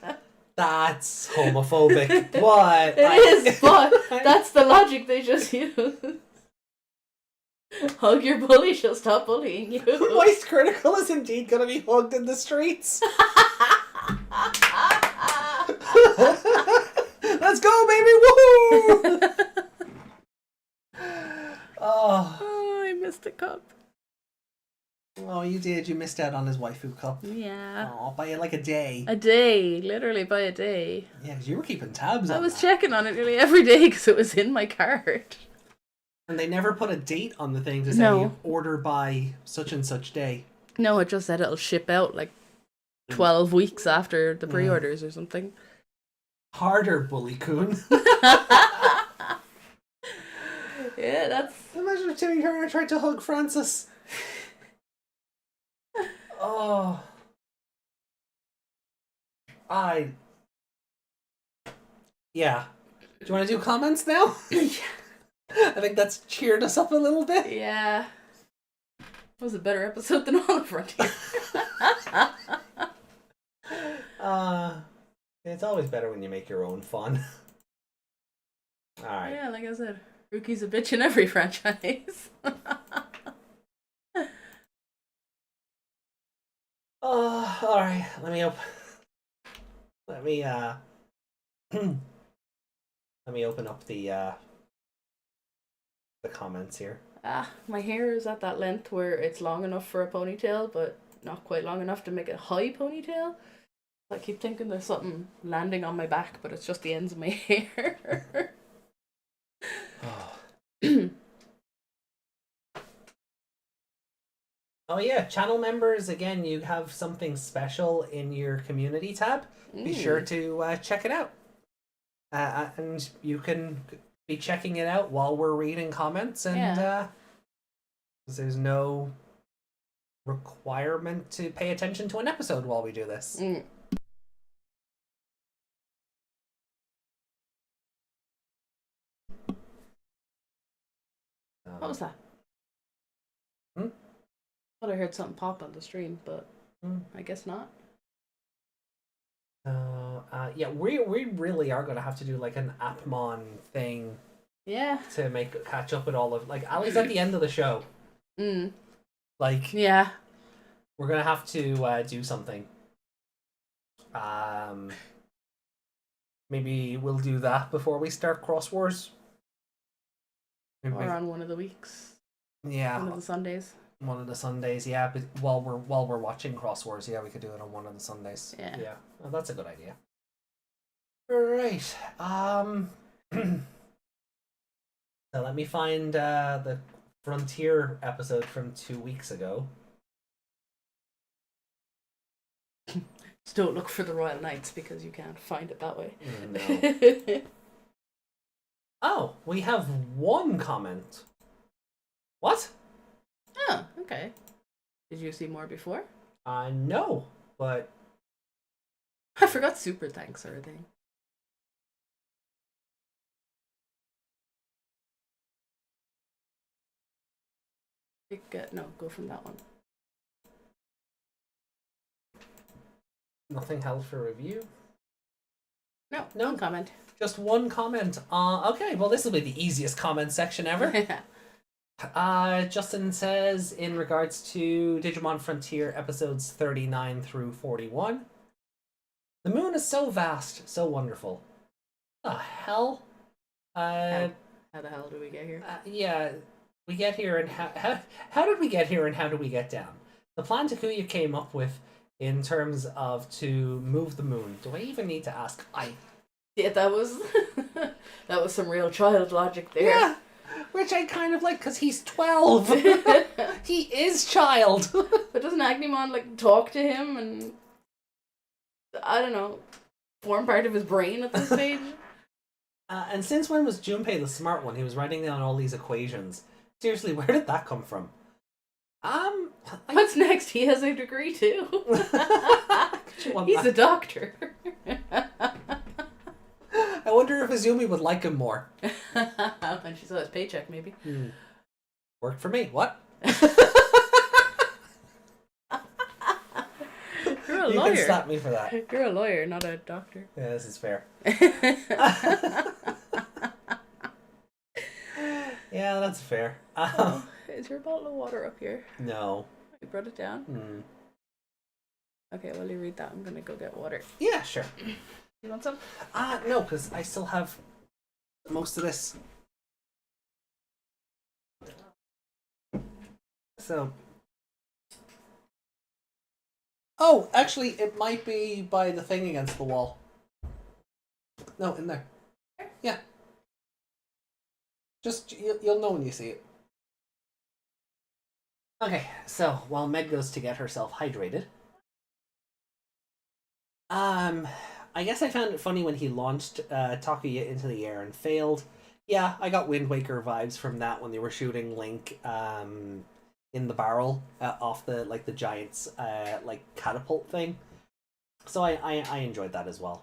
homophobic. But It is, but that's the logic they just use. Hug your bully, she'll stop bullying you. Moist Critical is indeed going to be hugged in the streets. Let's go, baby! Woohoo! Oh, I missed a cup. Oh, you did. You missed out on his waifu cup. Yeah. Oh, by like a day. A day, literally by a day. Yeah, because you were keeping tabs on I was that. checking on it nearly every day because it was in my card. And they never put a date on the thing to say No. you order by such and such day. No, it just said it'll ship out like 12 weeks after the pre-orders or something. Harder, Bully Coon. Yeah, that's... Imagine if Timmy Turner tried to hug Francis. Oh. Yeah. Do you want to do comments now? I think that's cheered us up a little bit. Yeah. It was a better episode than All of Frontier. It's always better when you make your own fun. Alright. Yeah, like I said, Ruki's a bitch in every franchise. Alright. Let me open up the comments here. My hair is at that length where it's long enough for a ponytail, but not quite long enough to make a high ponytail. I keep thinking there's something landing on my back, but it's just the ends of my hair. Oh yeah, channel members, again, you have something special in your community tab. Be sure to check it out. And you can be checking it out while we're reading comments, and 'cause there's no requirement to pay attention to an episode while we do this. What was that? I thought I heard something pop on the stream, but I guess not. Yeah, we really are gonna have to do like an Apmon thing. Yeah. To catch up with all of, like, Ali's at the end of the show. Like, yeah, we're gonna have to do something. Maybe we'll do that before we start Cross Wars. or on one of the weeks, Yeah, one of the Sundays. one of the Sundays. Yeah, but while we're watching Cross Wars, yeah, we could do it on one of the Sundays. Yeah. Well, that's a good idea. All right. So let me find the Frontier episode from 2 weeks ago. Just don't look for the Royal Knights because you can't find it that way. No. Oh, we have one comment. What? Oh, okay. Did you see more before? No, but I forgot super thanks or a thing. No, go from that one. nothing held for review. No comment. Just one comment. Okay, well, this will be the easiest comment section ever. Justin says, in regards to Digimon Frontier episodes 39 through 41, the moon is so vast, so wonderful. The hell? How the hell do we get here? Yeah, we get here, and how did we get here, and how do we get down? The plan Takuya came up with in terms of to move the moon. Do I even need to ask? Yeah, that was that was some real child logic there. Yeah, which I kind of like because he's 12. He is child. But doesn't Agnemon like talk to him and I don't know, form part of his brain at this stage? And since when was Junpei the smart one? He was writing down all these equations. Seriously, where did that come from? What's next? He has a degree too. He's a doctor. I wonder if Izumi would like him more. And she saw his paycheck, maybe. Worked for me. What? You're a You lawyer. can slap me for that. You're a lawyer, not a doctor. Yeah, this is fair. Yeah, that's fair. Is your bottle of water up here? No. You brought it down? Okay, while you read that, I'm gonna go get water. Yeah, sure. You want some? No, because I still have most of this. So. Oh, actually, it might be by the thing against the wall. No, in there. Yeah. Just, you'll know when you see it. Okay, so while Meg goes to get herself hydrated, I guess I found it funny when he launched Takuya into the air and failed. Yeah, I got Wind Waker vibes from that when they were shooting Link in the barrel off the giant's catapult thing. So I enjoyed that as well.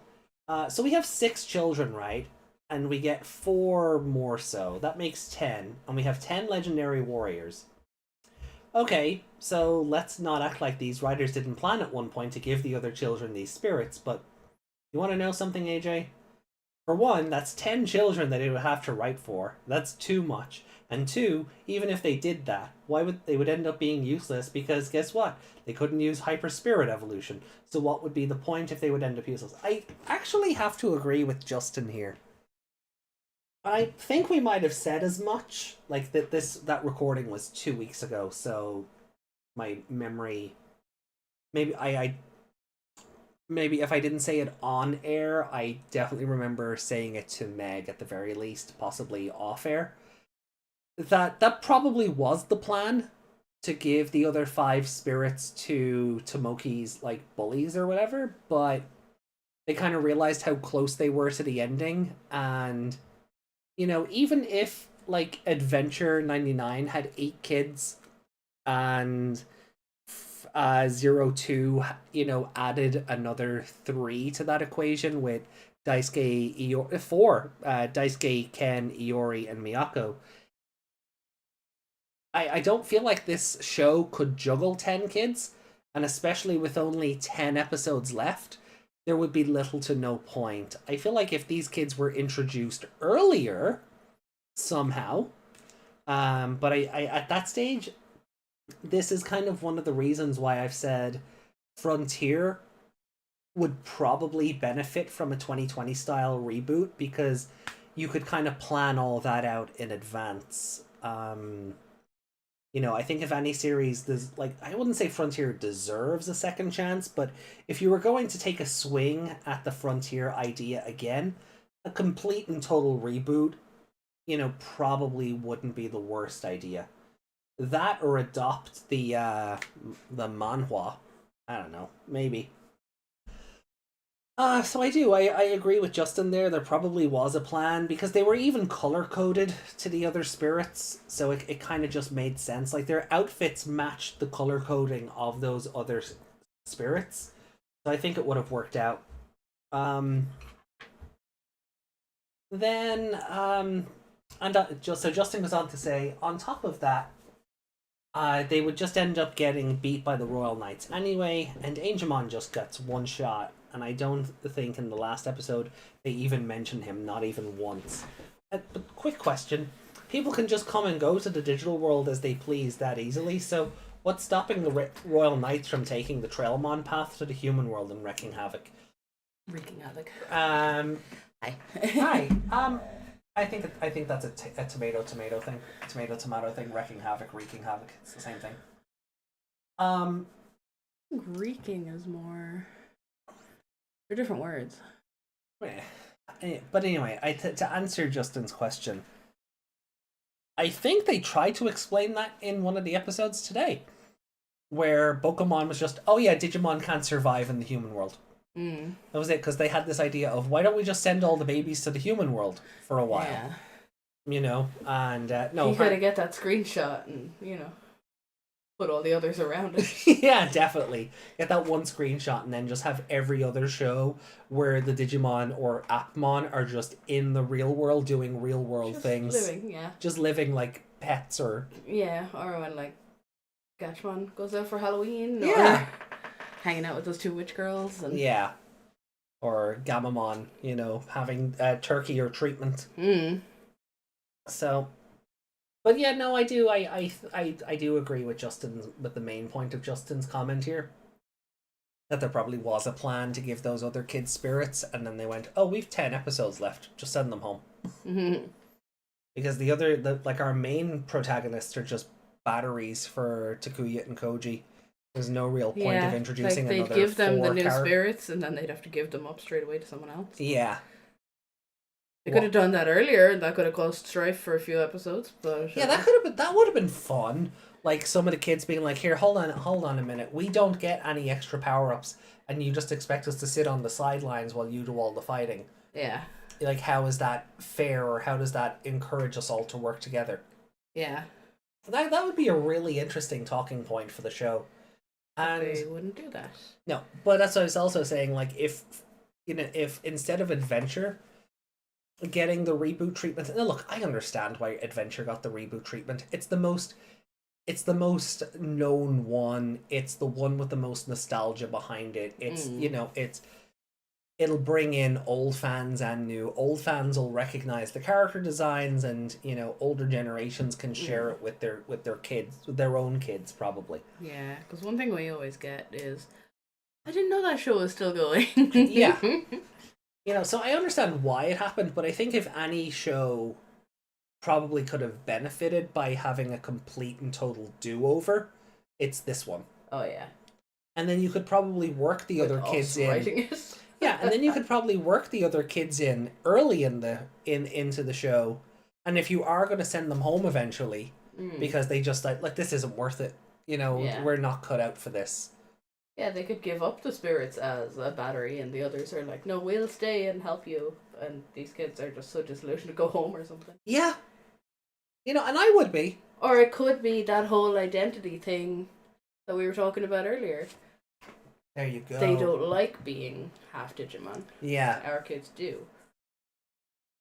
So we have 6 children, right? And we get 4 more so. That makes 10. And we have 10 legendary warriors. Okay, so let's not act like these writers didn't plan at one point to give the other children these spirits, but you want to know something, AJ? For one, that's 10 children that they would have to write for. That's too much. And 2, even if they did that, they would end up being useless because guess what? They couldn't use hyper spirit evolution. So what would be the point if they would end up useless? I actually have to agree with Justin here. I think we might have said as much, like that recording was 2 weeks ago, so my memory, maybe maybe if I didn't say it on air, I definitely remember saying it to Meg at the very least, possibly off air. That probably was the plan, to give the other 5 spirits to Tomoki's bullies or whatever, but they kind of realized how close they were to the ending, and even if Adventure 99 had 8 kids and 02 added another 3 to that equation with Daisuke Iori, 4 Daisuke, Ken, Iori, and Miyako, I don't feel like this show could juggle 10 kids, and especially with only 10 episodes left, there would be little to no point. I feel like if these kids were introduced earlier, somehow, but I at that stage, this is kind of one of the reasons why I've said Frontier would probably benefit from a 2020 style reboot, because you could kind of plan all that out in advance. I think if any series, there's I wouldn't say Frontier deserves a second chance, but if you were going to take a swing at the Frontier idea again, a complete and total reboot, probably wouldn't be the worst idea. That or adopt the manhwa. I don't know, maybe. So I agree with Justin there. There probably was a plan, because they were even color-coded to the other spirits, so it kind of just made sense. Their outfits matched the color coding of those other spirits, so I think it would have worked out. So Justin goes on to say, on top of that, they would just end up getting beat by the Royal Knights anyway, and Angemon just gets one shot. And I don't think in the last episode they even mentioned him, not even once. But quick question. People can just come and go to the digital world as they please that easily, so what's stopping the Royal Knights from taking the Trailmon path to the human world and wreaking havoc? Wreaking havoc. Hi. Hi. I think that's a tomato thing. Tomato thing, wreaking havoc, wreaking havoc. It's the same thing. Wreaking is more... They're different words. But anyway, to answer Justin's question, I think they tried to explain that in one of the episodes today, where Pokemon was just, oh yeah, Digimon can't survive in the human world. That was it, because they had this idea of, why don't we just send all the babies to the human world for a while? Yeah. You know, and no. You gotta get that screenshot and, put all the others around it. Yeah, definitely. Get that one screenshot and then just have every other show where the Digimon or Apocalymon are just in the real world doing real world things. Living, yeah. Just living like pets or... Yeah, or when, like, Gatchmon goes out for Halloween. Or Yeah. hanging out with those two witch girls. And... Yeah. Or Gamamon, having turkey or treatment. So... But yeah, no, I do. I do agree with the main point of Justin's comment here. That there probably was a plan to give those other kids spirits, and then they went, "Oh, we've 10 episodes left. Just send them home." Because our main protagonists are just batteries for Takuya and Koji. There's no real point of introducing like another they'd give them the new character. spirits, and then they'd have to give them up straight away to someone else. Yeah. They could have done that earlier, and that could have caused strife for a few episodes. But yeah, that would have been fun. Like some of the kids being like, "Here, hold on a minute. We don't get any extra power-ups, and you just expect us to sit on the sidelines while you do all the fighting." Yeah. Like, how is that fair, or how does that encourage us all to work together? Yeah. That would be a really interesting talking point for the show. And they wouldn't do that. No, but that's what I was also saying. Like, if instead of Adventure getting the reboot treatment, now look, I understand why Adventure got the reboot treatment. It's the most known one. It's the one with the most nostalgia behind it. It's it'll bring in old fans and new. Old fans will recognize the character designs, and older generations can share it with their kids, with their own kids probably. Yeah, because one thing we always get is, I didn't know that show was still going. Yeah. So I understand why it happened, but I think if any show probably could have benefited by having a complete and total do-over, it's this one. Oh, yeah. And then you could probably work the other kids in. Writing it. Yeah, and then you could probably work the other kids in early into the show. And if you are going to send them home eventually, because they just like this isn't worth it, we're not cut out for this. Yeah, they could give up the spirits as a battery, and the others are like, no, we'll stay and help you. And these kids are just so disillusioned to go home or something. Yeah. And I would be. Or it could be that whole identity thing that we were talking about earlier. There you go. They don't like being half Digimon. Yeah. Our kids do.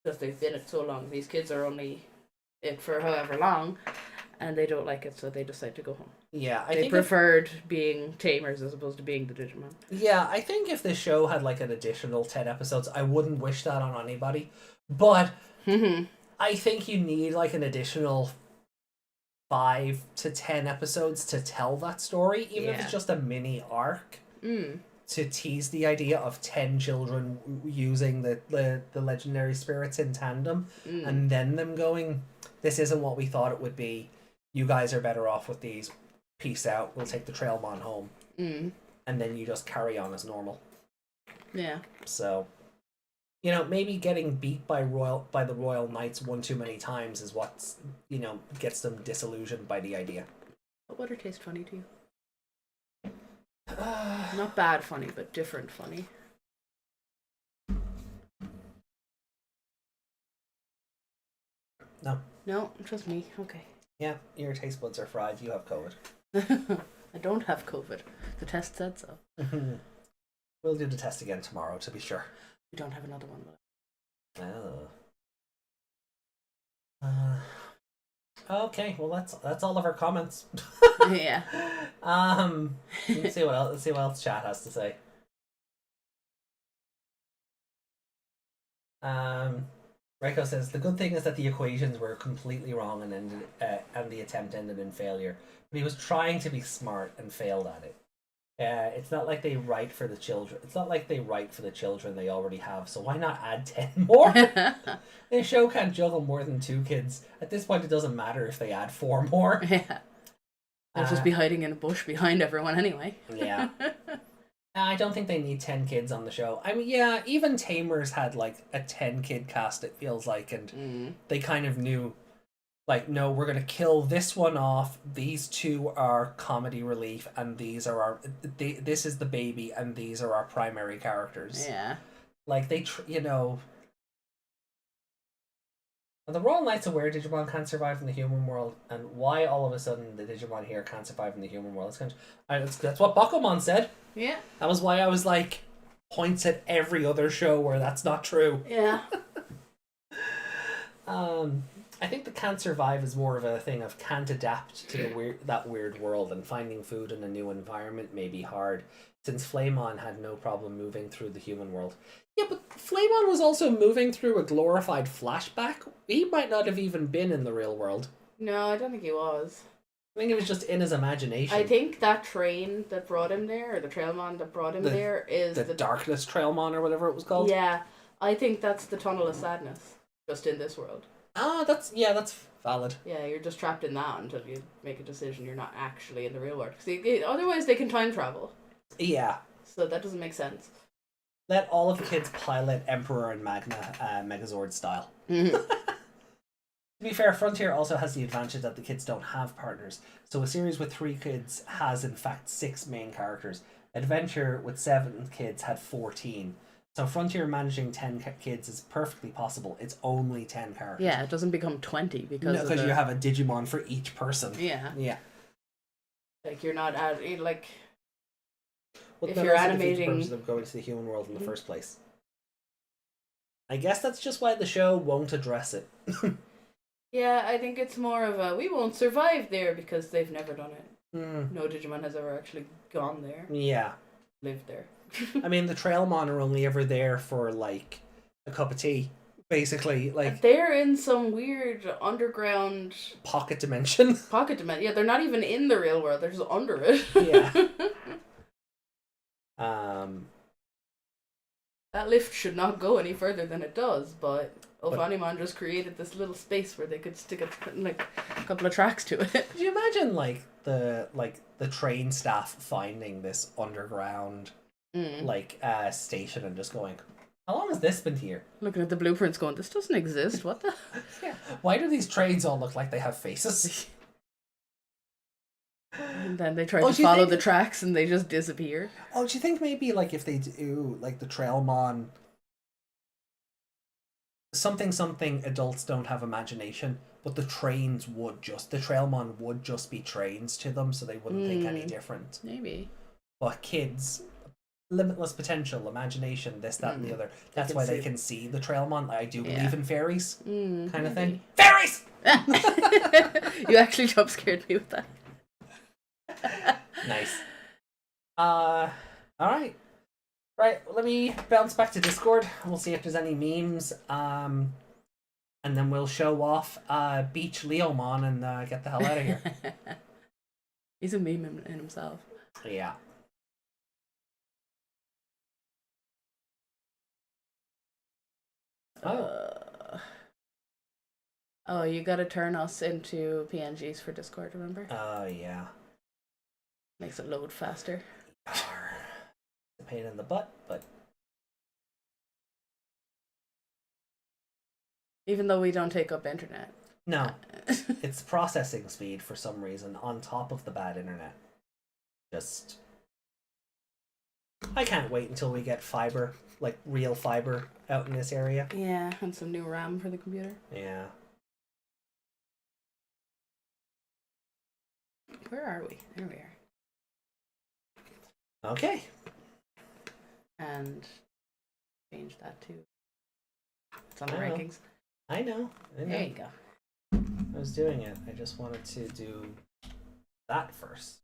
Because they've been it so long. These kids are only it for however long, and they don't like it, so they decide to go home. Yeah, I they think preferred being tamers as opposed to being the Digimon. Yeah, I think if the show had like an additional 10 episodes, I wouldn't wish that on anybody. But I think you need like an additional 5 to 10 episodes to tell that story, even if it's just a mini arc. To tease the idea of 10 children using the legendary spirits in tandem, and then them going, "This isn't what we thought it would be. You guys are better off with these. Peace out. We'll take the Trailmon home." And then you just carry on as normal. Yeah. So, maybe getting beat by the Royal Knights one too many times is what gets them disillusioned by the idea. What butter tastes funny to you? Not bad funny, but different funny. No. No, trust me. Okay. Yeah, your taste buds are fried. You have COVID. I don't have COVID. The test said so. We'll do the test again tomorrow to be sure. We don't have another one. Oh. Okay, well that's all of our comments. Yeah. Let's see what else chat has to say. Reiko says the good thing is that the equations were completely wrong and the attempt ended in failure. But he was trying to be smart and failed at it. It's not like they write for the children. It's not like they write for the children they already have. So why not add 10 more? The show can't juggle more than 2 kids. At this point, it doesn't matter if they add 4 more. Yeah. They'll just be hiding in a bush behind everyone anyway. Yeah. I don't think they need 10 kids on the show. I mean, yeah, even Tamers had like a 10 kid cast, it feels like, and they kind of knew like, no, we're gonna kill this one off. These two are comedy relief, and these are our. This is the baby, and these are our primary characters. Yeah. Like you know. The Royal Knights of where Digimon can't survive in the human world, and why all of a sudden the Digimon here can't survive in the human world. That's what Bakumon said. Yeah. That was why I was like, points at every other show where that's not true. Yeah. I think the can't survive is more of a thing of can't adapt to that weird world, and finding food in a new environment may be hard, since Flamon had no problem moving through the human world. Yeah, but Flamon was also moving through a glorified flashback. He might not have even been in the real world. No, I don't think he was. I think it was just in his imagination. I think that train that brought him there, or the Trailmon that brought him there, is the Darkness Trailmon, or whatever it was called. Yeah, I think that's the Tunnel of Sadness, just in this world. Ah, that's valid. Yeah, you're just trapped in that until you make a decision you're not actually in the real world. Because otherwise they can time travel. Yeah. So that doesn't make sense. Let all of the kids pilot Emperor and Magna Megazord style. To be fair, Frontier also has the advantage that the kids don't have partners. So a series with 3 kids has in fact 6 main characters. Adventure with 7 kids had 14. So Frontier managing 10 kids is perfectly possible. It's only 10 characters. Yeah, it doesn't become 20 because you have a Digimon for each person. Yeah. Yeah. Like you're not like Well, if that you're also defeats the animating purpose of going to the human world in the first place. I guess that's just why the show won't address it. Yeah, I think it's more of a we won't survive there because they've never done it. Mm. No Digimon has ever actually gone there. Yeah. Lived there. I mean, the Trailmon are only ever there for, like, a cup of tea, basically. Like, they're in some weird underground pocket dimension. Pocket dimension. Yeah, they're not even in the real world. They're just under it. Yeah. That lift should not go any further than it does, but Ophanimon just created this little space where they could stick a couple of tracks to it. Could you imagine, the train staff finding this underground, station and just going, how long has this been here? Looking at the blueprints going, this doesn't exist, what the? Yeah. Why do these trains all look like they have faces? And then they try to follow the tracks and they just disappear. Oh, do you think maybe, like, if they do, like, the Trailmon... Something adults don't have imagination, but the trains would just... The Trailmon would just be trains to them, so they wouldn't think any different. Maybe. But kids... Limitless potential, imagination, this, that, and the other. That's why they can see the Trailmon. I do believe in fairies, kind of thing. Fairies! You actually jump scared me with that. Nice. Alright. Right, let me bounce back to Discord. We'll see if there's any memes. And then we'll show off Beach Leomon and get the hell out of here. He's a meme in himself. Yeah. Oh, you gotta turn us into PNGs for Discord, remember? Oh, yeah. Makes it load faster. It's a pain in the butt, but... Even though we don't take up internet. No. It's processing speed for some reason on top of the bad internet. Just... I can't wait until we get fiber, like real fiber, out in this area. Yeah, and some new RAM for the computer. Yeah. Where are we? There we are. Okay. And change that to... It's on the I know. rankings. I know. There you go. I was doing it. I just wanted to do that first.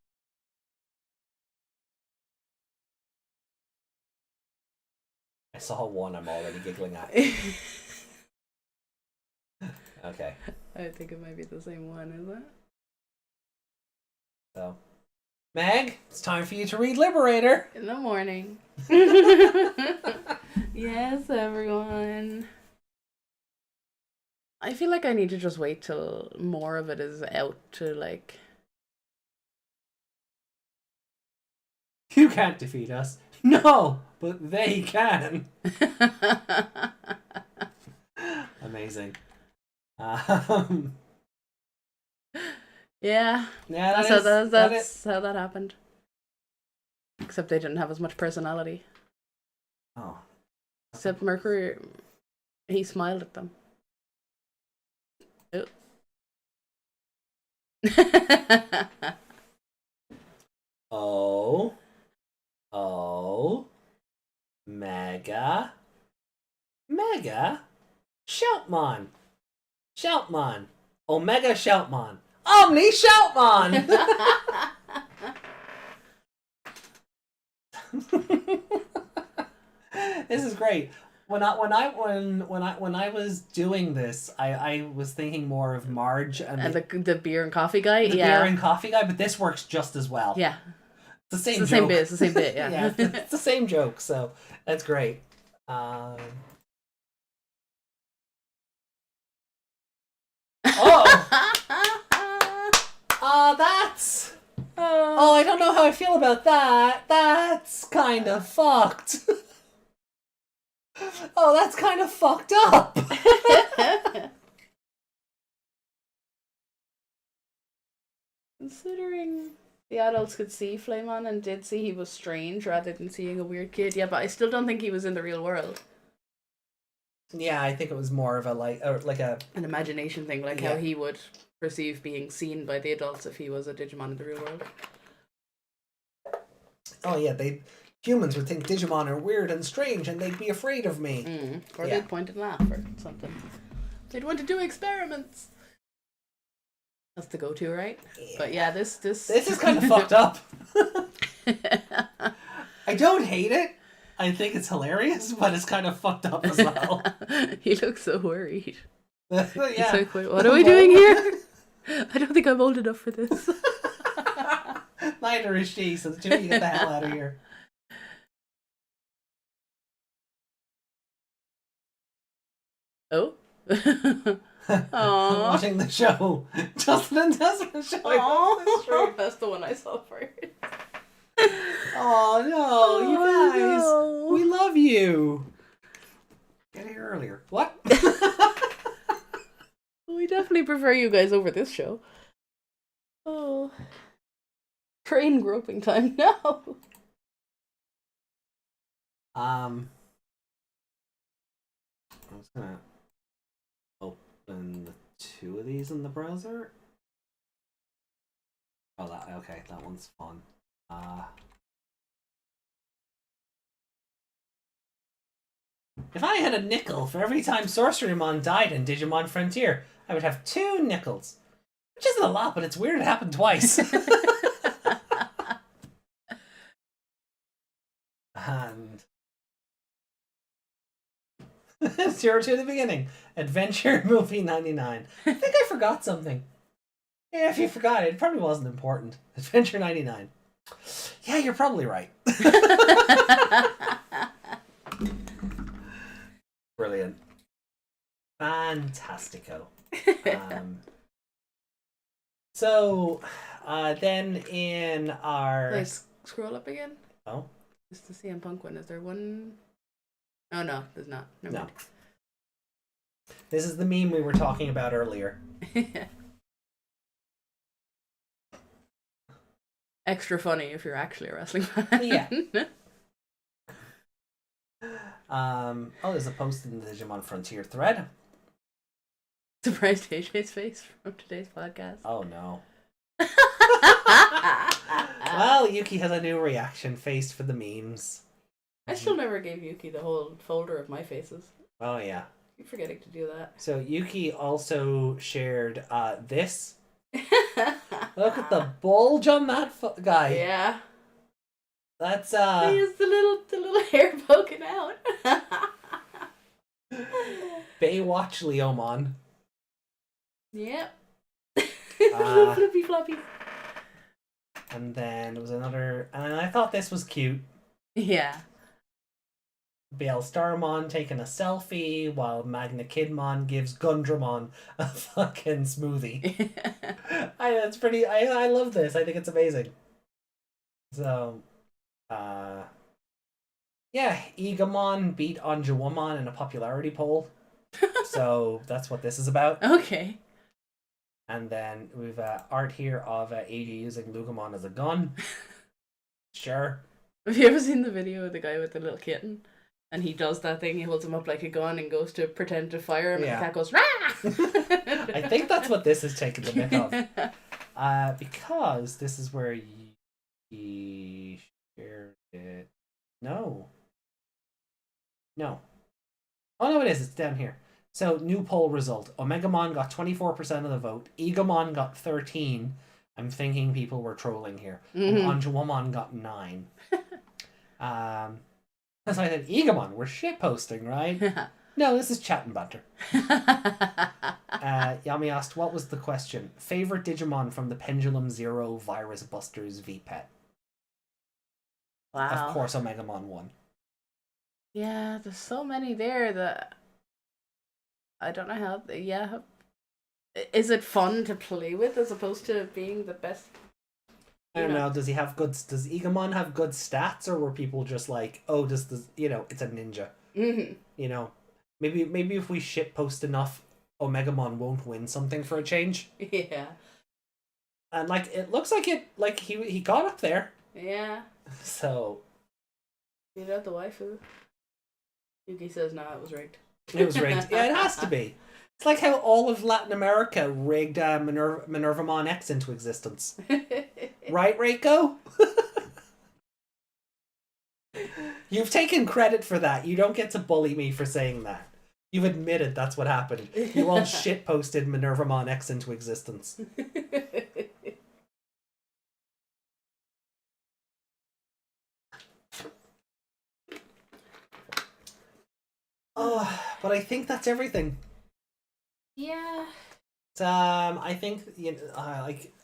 I saw one I'm already giggling at. Okay. I think it might be the same one, is it? So, Meg, it's time for you to read Liberator. In the morning. Yes, everyone. I feel like I need to just wait till more of it is out to, like... You can't defeat us. No, but they can. Amazing. Yeah. Yeah, That's how that happened. Except they didn't have as much personality. Oh. Except Mercury, he smiled at them. Oh. Oh. Oh. Mega. Shoutmon. Omega Shoutmon. Omni Shoutmon! This is great. When I was doing this, I was thinking more of Marge and the beer and coffee guy. the Yeah. beer and coffee guy, but this works just as well. Yeah. It's the same It's the joke. same bit. It's the same bit. Yeah. Yeah, it's the same joke, so that's great. Oh, that's. Oh, I don't know how I feel about that. That's kind of fucked. Oh, that's kind of fucked up. Considering the adults could see Flameon and did see he was strange rather than seeing a weird kid, yeah, but I still don't think he was in the real world. Yeah, I think it was more of a an imagination thing, like Yeah. how he would perceive being seen by the adults if he was a Digimon in the real world. oh yeah, humans would think Digimon are weird and strange and they'd be afraid of me. Or Yeah. they'd point and laugh or something. They'd want to do experiments. That's the go-to, right? Yeah. But yeah, this This is kind of fucked up. I don't hate it. I think it's hilarious, but it's kind of fucked up as well. He looks so worried. Yeah. He's like, "Wait, what are we doing here? I don't think I'm old enough for this." Neither is she, so the two of you get the hell out of here. Oh. I'm Aww. watching the show. Justin and Desmond showing up the stream. That's the one I saw first. Oh no, you guys. no. We love you. Get here earlier. What? We definitely prefer you guys over this show. Oh. Train groping time now. I was gonna open the two of these in the browser. Oh, that one's fun. If I had a nickel for every time Sorcerymon died in Digimon Frontier, I would have 2 nickels. Which isn't a lot, but it's weird it happened twice. And 0 to the beginning. Adventure Movie 99. I think I forgot something. Yeah, if you forgot it probably wasn't important. Adventure 99. Yeah, you're probably right. Brilliant. Fantastico. So, then in our... Let's scroll up again. Oh, Just the CM Punk one. Is there one? Oh, no, there's not. Never no. This is the meme we were talking about earlier. mind. Extra funny if you're actually a wrestling fan. Yeah. There's a post in the Digimon Frontier thread. Surprised AJ's face from today's podcast. Oh no. Well, Yuki has a new reaction face for the memes. I still never gave Yuki the whole folder of my faces. Oh yeah. Keep forgetting to do that. So Yuki also shared this. Look at the bulge on that guy. Yeah. That's He has the little hair poking out. Baywatch Leomon. Yep. Little flippy floppy. And then there was another, and I thought this was cute. Yeah. Biel Starmon taking a selfie while Magna Kidmon gives Gundramon a fucking smoothie. That's pretty. I love this. I think it's amazing. So, yeah, Egamon beat Anjouamon in a popularity poll. So that's what this is about. Okay. And then we've art here of AJ using Lugimon as a gun. Sure. Have you ever seen the video of the guy with the little kitten? And he does that thing, he holds him up like a gun and goes to pretend to fire him, Yeah. and the cat goes, Rah! I think that's what this is taking the mick of. Because this is where he shared it. No. No. Oh, no, it is. It's down here. So, new poll result. Omegamon got 24% of the vote. Egamon got 13. I'm thinking people were trolling here. And Anjuwamon got 9. So I said, Egamon, we're shitposting, right? No, this is chat and banter. Yami asked, what was the question? Favorite Digimon from the Pendulum Zero Virus Busters V-Pet? Wow. Of course, Omegamon won. Yeah, there's so many there that I don't know how. Yeah, is it fun to play with as opposed to being the best? I don't know. Does Does Egamon have good stats, or were people just like, oh, it's a ninja? Mm-hmm. You know, maybe if we shitpost enough, Omegamon won't win something for a change. Yeah. And it looks like he got up there. Yeah. So. You know the waifu. Yuki says, "No, it was rigged." It was rigged. Yeah, it has to be. It's like how all of Latin America rigged Minervamon X into existence. Right, Reiko? You've taken credit for that. You don't get to bully me for saying that. You've admitted that's what happened. You all shitposted Minervamon X into existence. Oh, but I think that's everything. Yeah. I think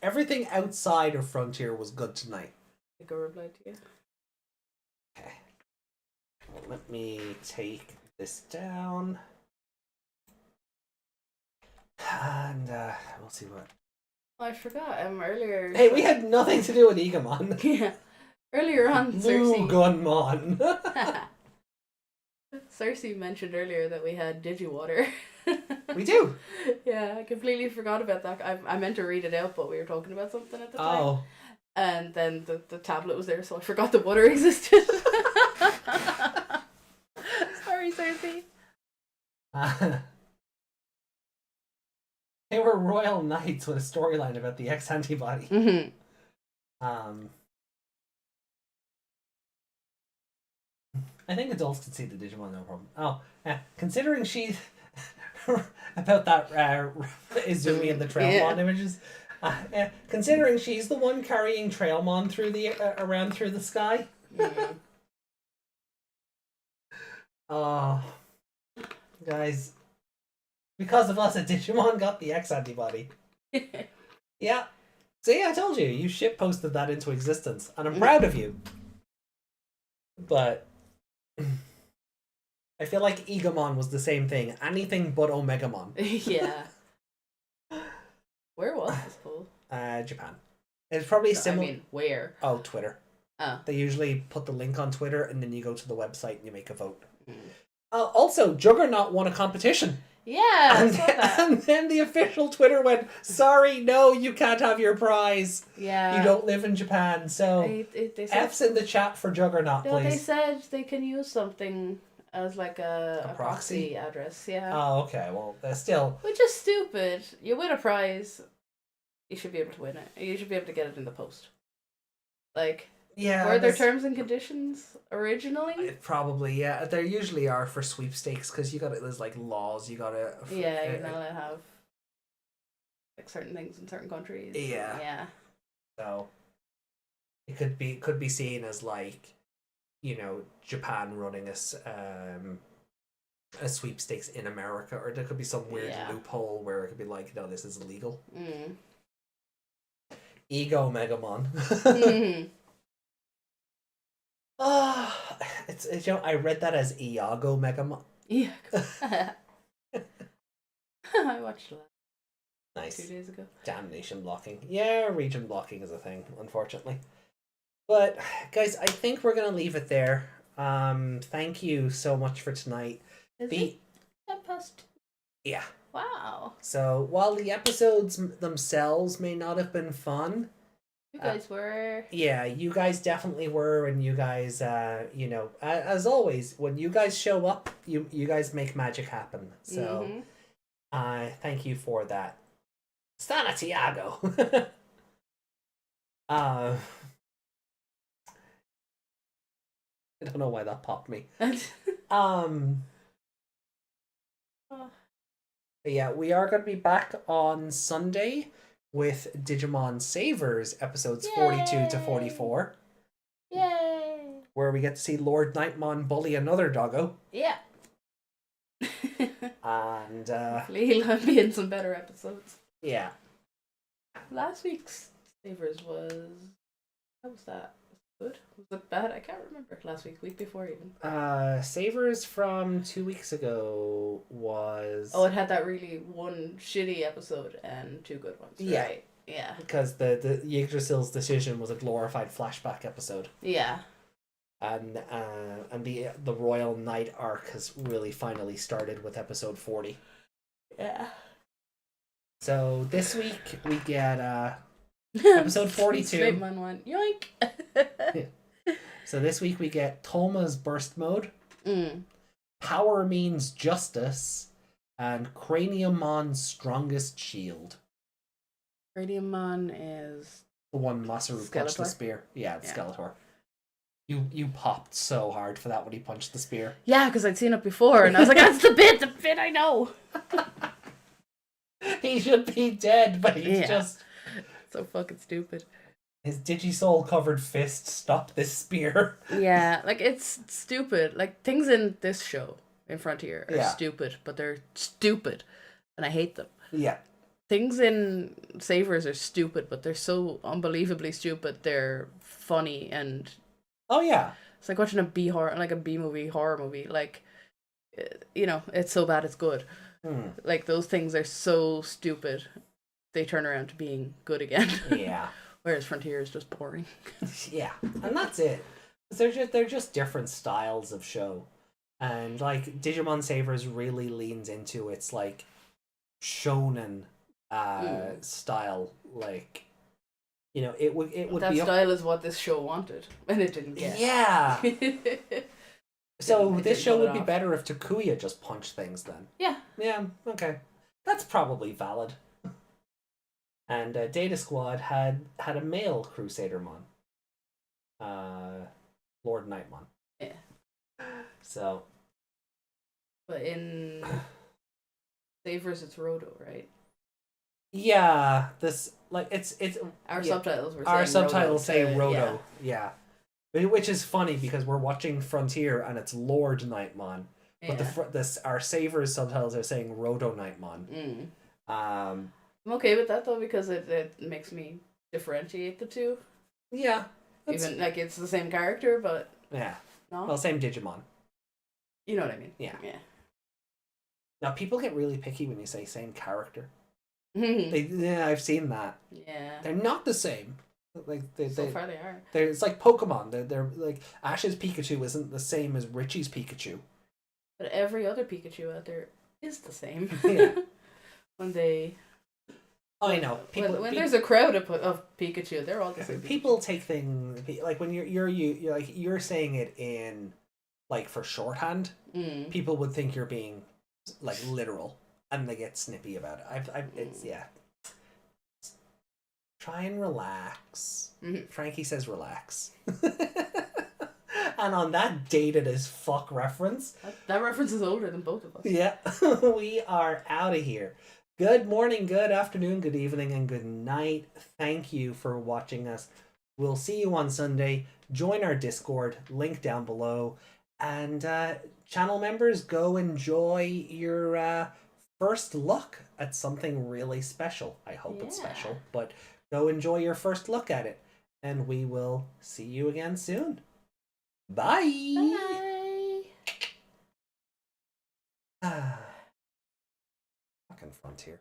everything outside of Frontier was good tonight. I go reply to you. Okay. Well, let me take this down. And we'll see what. I forgot. Earlier. Hey, we had nothing to do with Egamon. Yeah. Earlier on, Cersei. Lugunmon. Cersei mentioned earlier that we had Digiwater. We do. Yeah, I completely forgot about that. I meant to read it out, but we were talking about something at the time. Oh. And then the tablet was there, so I forgot the water existed. Sorry, Cersei. They were royal knights with a storyline about the X antibody. Mm-hmm. I think adults can see the Digimon, no problem. Oh, yeah. Considering she's about that Izumi and the Trailmon images. Considering she's the one carrying Trailmon through the around through the sky. Mm-hmm. Oh, guys, because of us, a Digimon got the X antibody. Yeah. See, I told you, you shitposted that into existence, and I'm proud of you. But I feel like Egamon was the same thing. Anything but Omegamon. Yeah. Where was this poll? Japan. It's probably similar. I mean, where? Oh, Twitter. Oh. They usually put the link on Twitter, and then you go to the website and you make a vote. Also, Juggernaut won a competition. Yeah, I And, saw that. and then the official Twitter went, sorry, no, you can't have your prize. Yeah. You don't live in Japan. So, They said, F's in the chat for Juggernaut, no, they please. said they can use something as like a proxy? proxy address. Yeah. Oh, okay. Well, still. Which is stupid. You win a prize, you should be able to win it. You should be able to get it in the post. Like, Yeah. were there terms and conditions originally? Probably, yeah. There usually are for sweepstakes because there's like laws you gotta. Yeah, you're not allowed to have like certain things in certain countries. Yeah. Yeah. So it could be seen as like, Japan running a sweepstakes in America, or there could be some weird loophole where it could be like, no, this is illegal. Mm. Ego Megamon. Mm. It's I read that as Iago Megamon. Yeah. I watched that Nice. 2 days ago. Damnation blocking. Yeah, region blocking is a thing, unfortunately. But guys, I think we're gonna leave it there. Thank you so much for tonight. Is it 10 past? Yeah. Wow. So while the episodes themselves may not have been fun, You guys were. yeah, you guys definitely were, and you guys, you know, as always, when you guys show up, you guys make magic happen. So, thank you for that. Santiago. I don't know why that popped me. Yeah, we are going to be back on Sunday with Digimon Savers episodes 42 to 44. Yay! Where we get to see Lord Nightmon bully another doggo. Yeah. And Hopefully he'll be in some better episodes. yeah. Last week's Savers was. How was that? Good? Was it bad? I can't remember. Last week before even. Savers from 2 weeks ago was... Oh, it had that really one shitty episode and two good ones. Yeah. Right? Yeah. Because the Yggdrasil's decision was a glorified flashback episode. Yeah. And the Royal Knight arc has really finally started with episode 40. Yeah. So this week we get episode 42. Straight man went, yoink! So this week we get Toma's burst mode, Mm. Power Means Justice, and Craniumon's strongest shield. Radiumon is. The one Masaru punched the Skeletor? spear. Yeah, it's Yeah. Skeletor. You popped so hard for that when he punched the spear. Yeah, because I'd seen it before, and I was like, that's the bit I know! He should be dead, but he's Yeah. just... So fucking stupid. His Digisoul covered fist stopped this spear. Yeah, like, it's stupid. Like, things in this show, in Frontier, are Yeah. stupid, but they're stupid, and I hate them. Yeah. Things in Savers are stupid, but they're so unbelievably stupid, they're funny, and Oh, yeah. it's like watching a B-movie, horror movie. Like, you know, it's so bad it's good. Like, those things are so stupid, they turn around to being good again. Yeah. Whereas Frontier is just boring. Yeah. And that's it. They're just different styles of show. And, like, Digimon Savers really leans into its, like, shonen style. Like, you know, it would That be... style is what this show wanted, and it didn't get. Yeah. So It this didn't show pull it would be off. better if Takuya just punched things then. Yeah. Yeah, okay. That's probably valid. And Data Squad had a male Crusadermon. Lord Nightmon. Yeah. So, But in Savers, it's Roto, right? yeah, this, like, it's Our yeah, subtitles were our saying subtitles say yeah. Roto. Yeah. Which is funny because we're watching Frontier and it's Lord Nightmon. But Yeah. our Savers subtitles are saying Roto Nightmon. Mm. Um, I'm okay with that, though, because it makes me differentiate the two. yeah. Even, like, it's the same character, but Yeah. no? Well, same Digimon. You know what I mean. Yeah. Yeah. Now, people get really picky when you say same character. yeah. Yeah, I've seen that. They're not the same. Like So far they are. it's like Pokemon. They're like Ash's Pikachu isn't the same as Richie's Pikachu. But every other Pikachu out there is the same. Yeah. When they... I know. People when there's a crowd of Pikachu, they're all the same. people take things like when you're saying it in like for shorthand. Mm. People would think you're being like literal, and they get snippy about it. It's yeah. Try and relax. Mhm. Frankie says relax. And on that dated as fuck reference, That reference is older than both of us. yeah, we are out of here. Good morning, good afternoon, good evening, and good night. Thank you for watching us. We'll see you on Sunday. Join our Discord, link down below. And channel members, go enjoy your first look at something really special. I hope it's Yeah. special, but go enjoy your first look at it. And we will see you again soon. Bye! Bye. Ah. Fucking Frontier.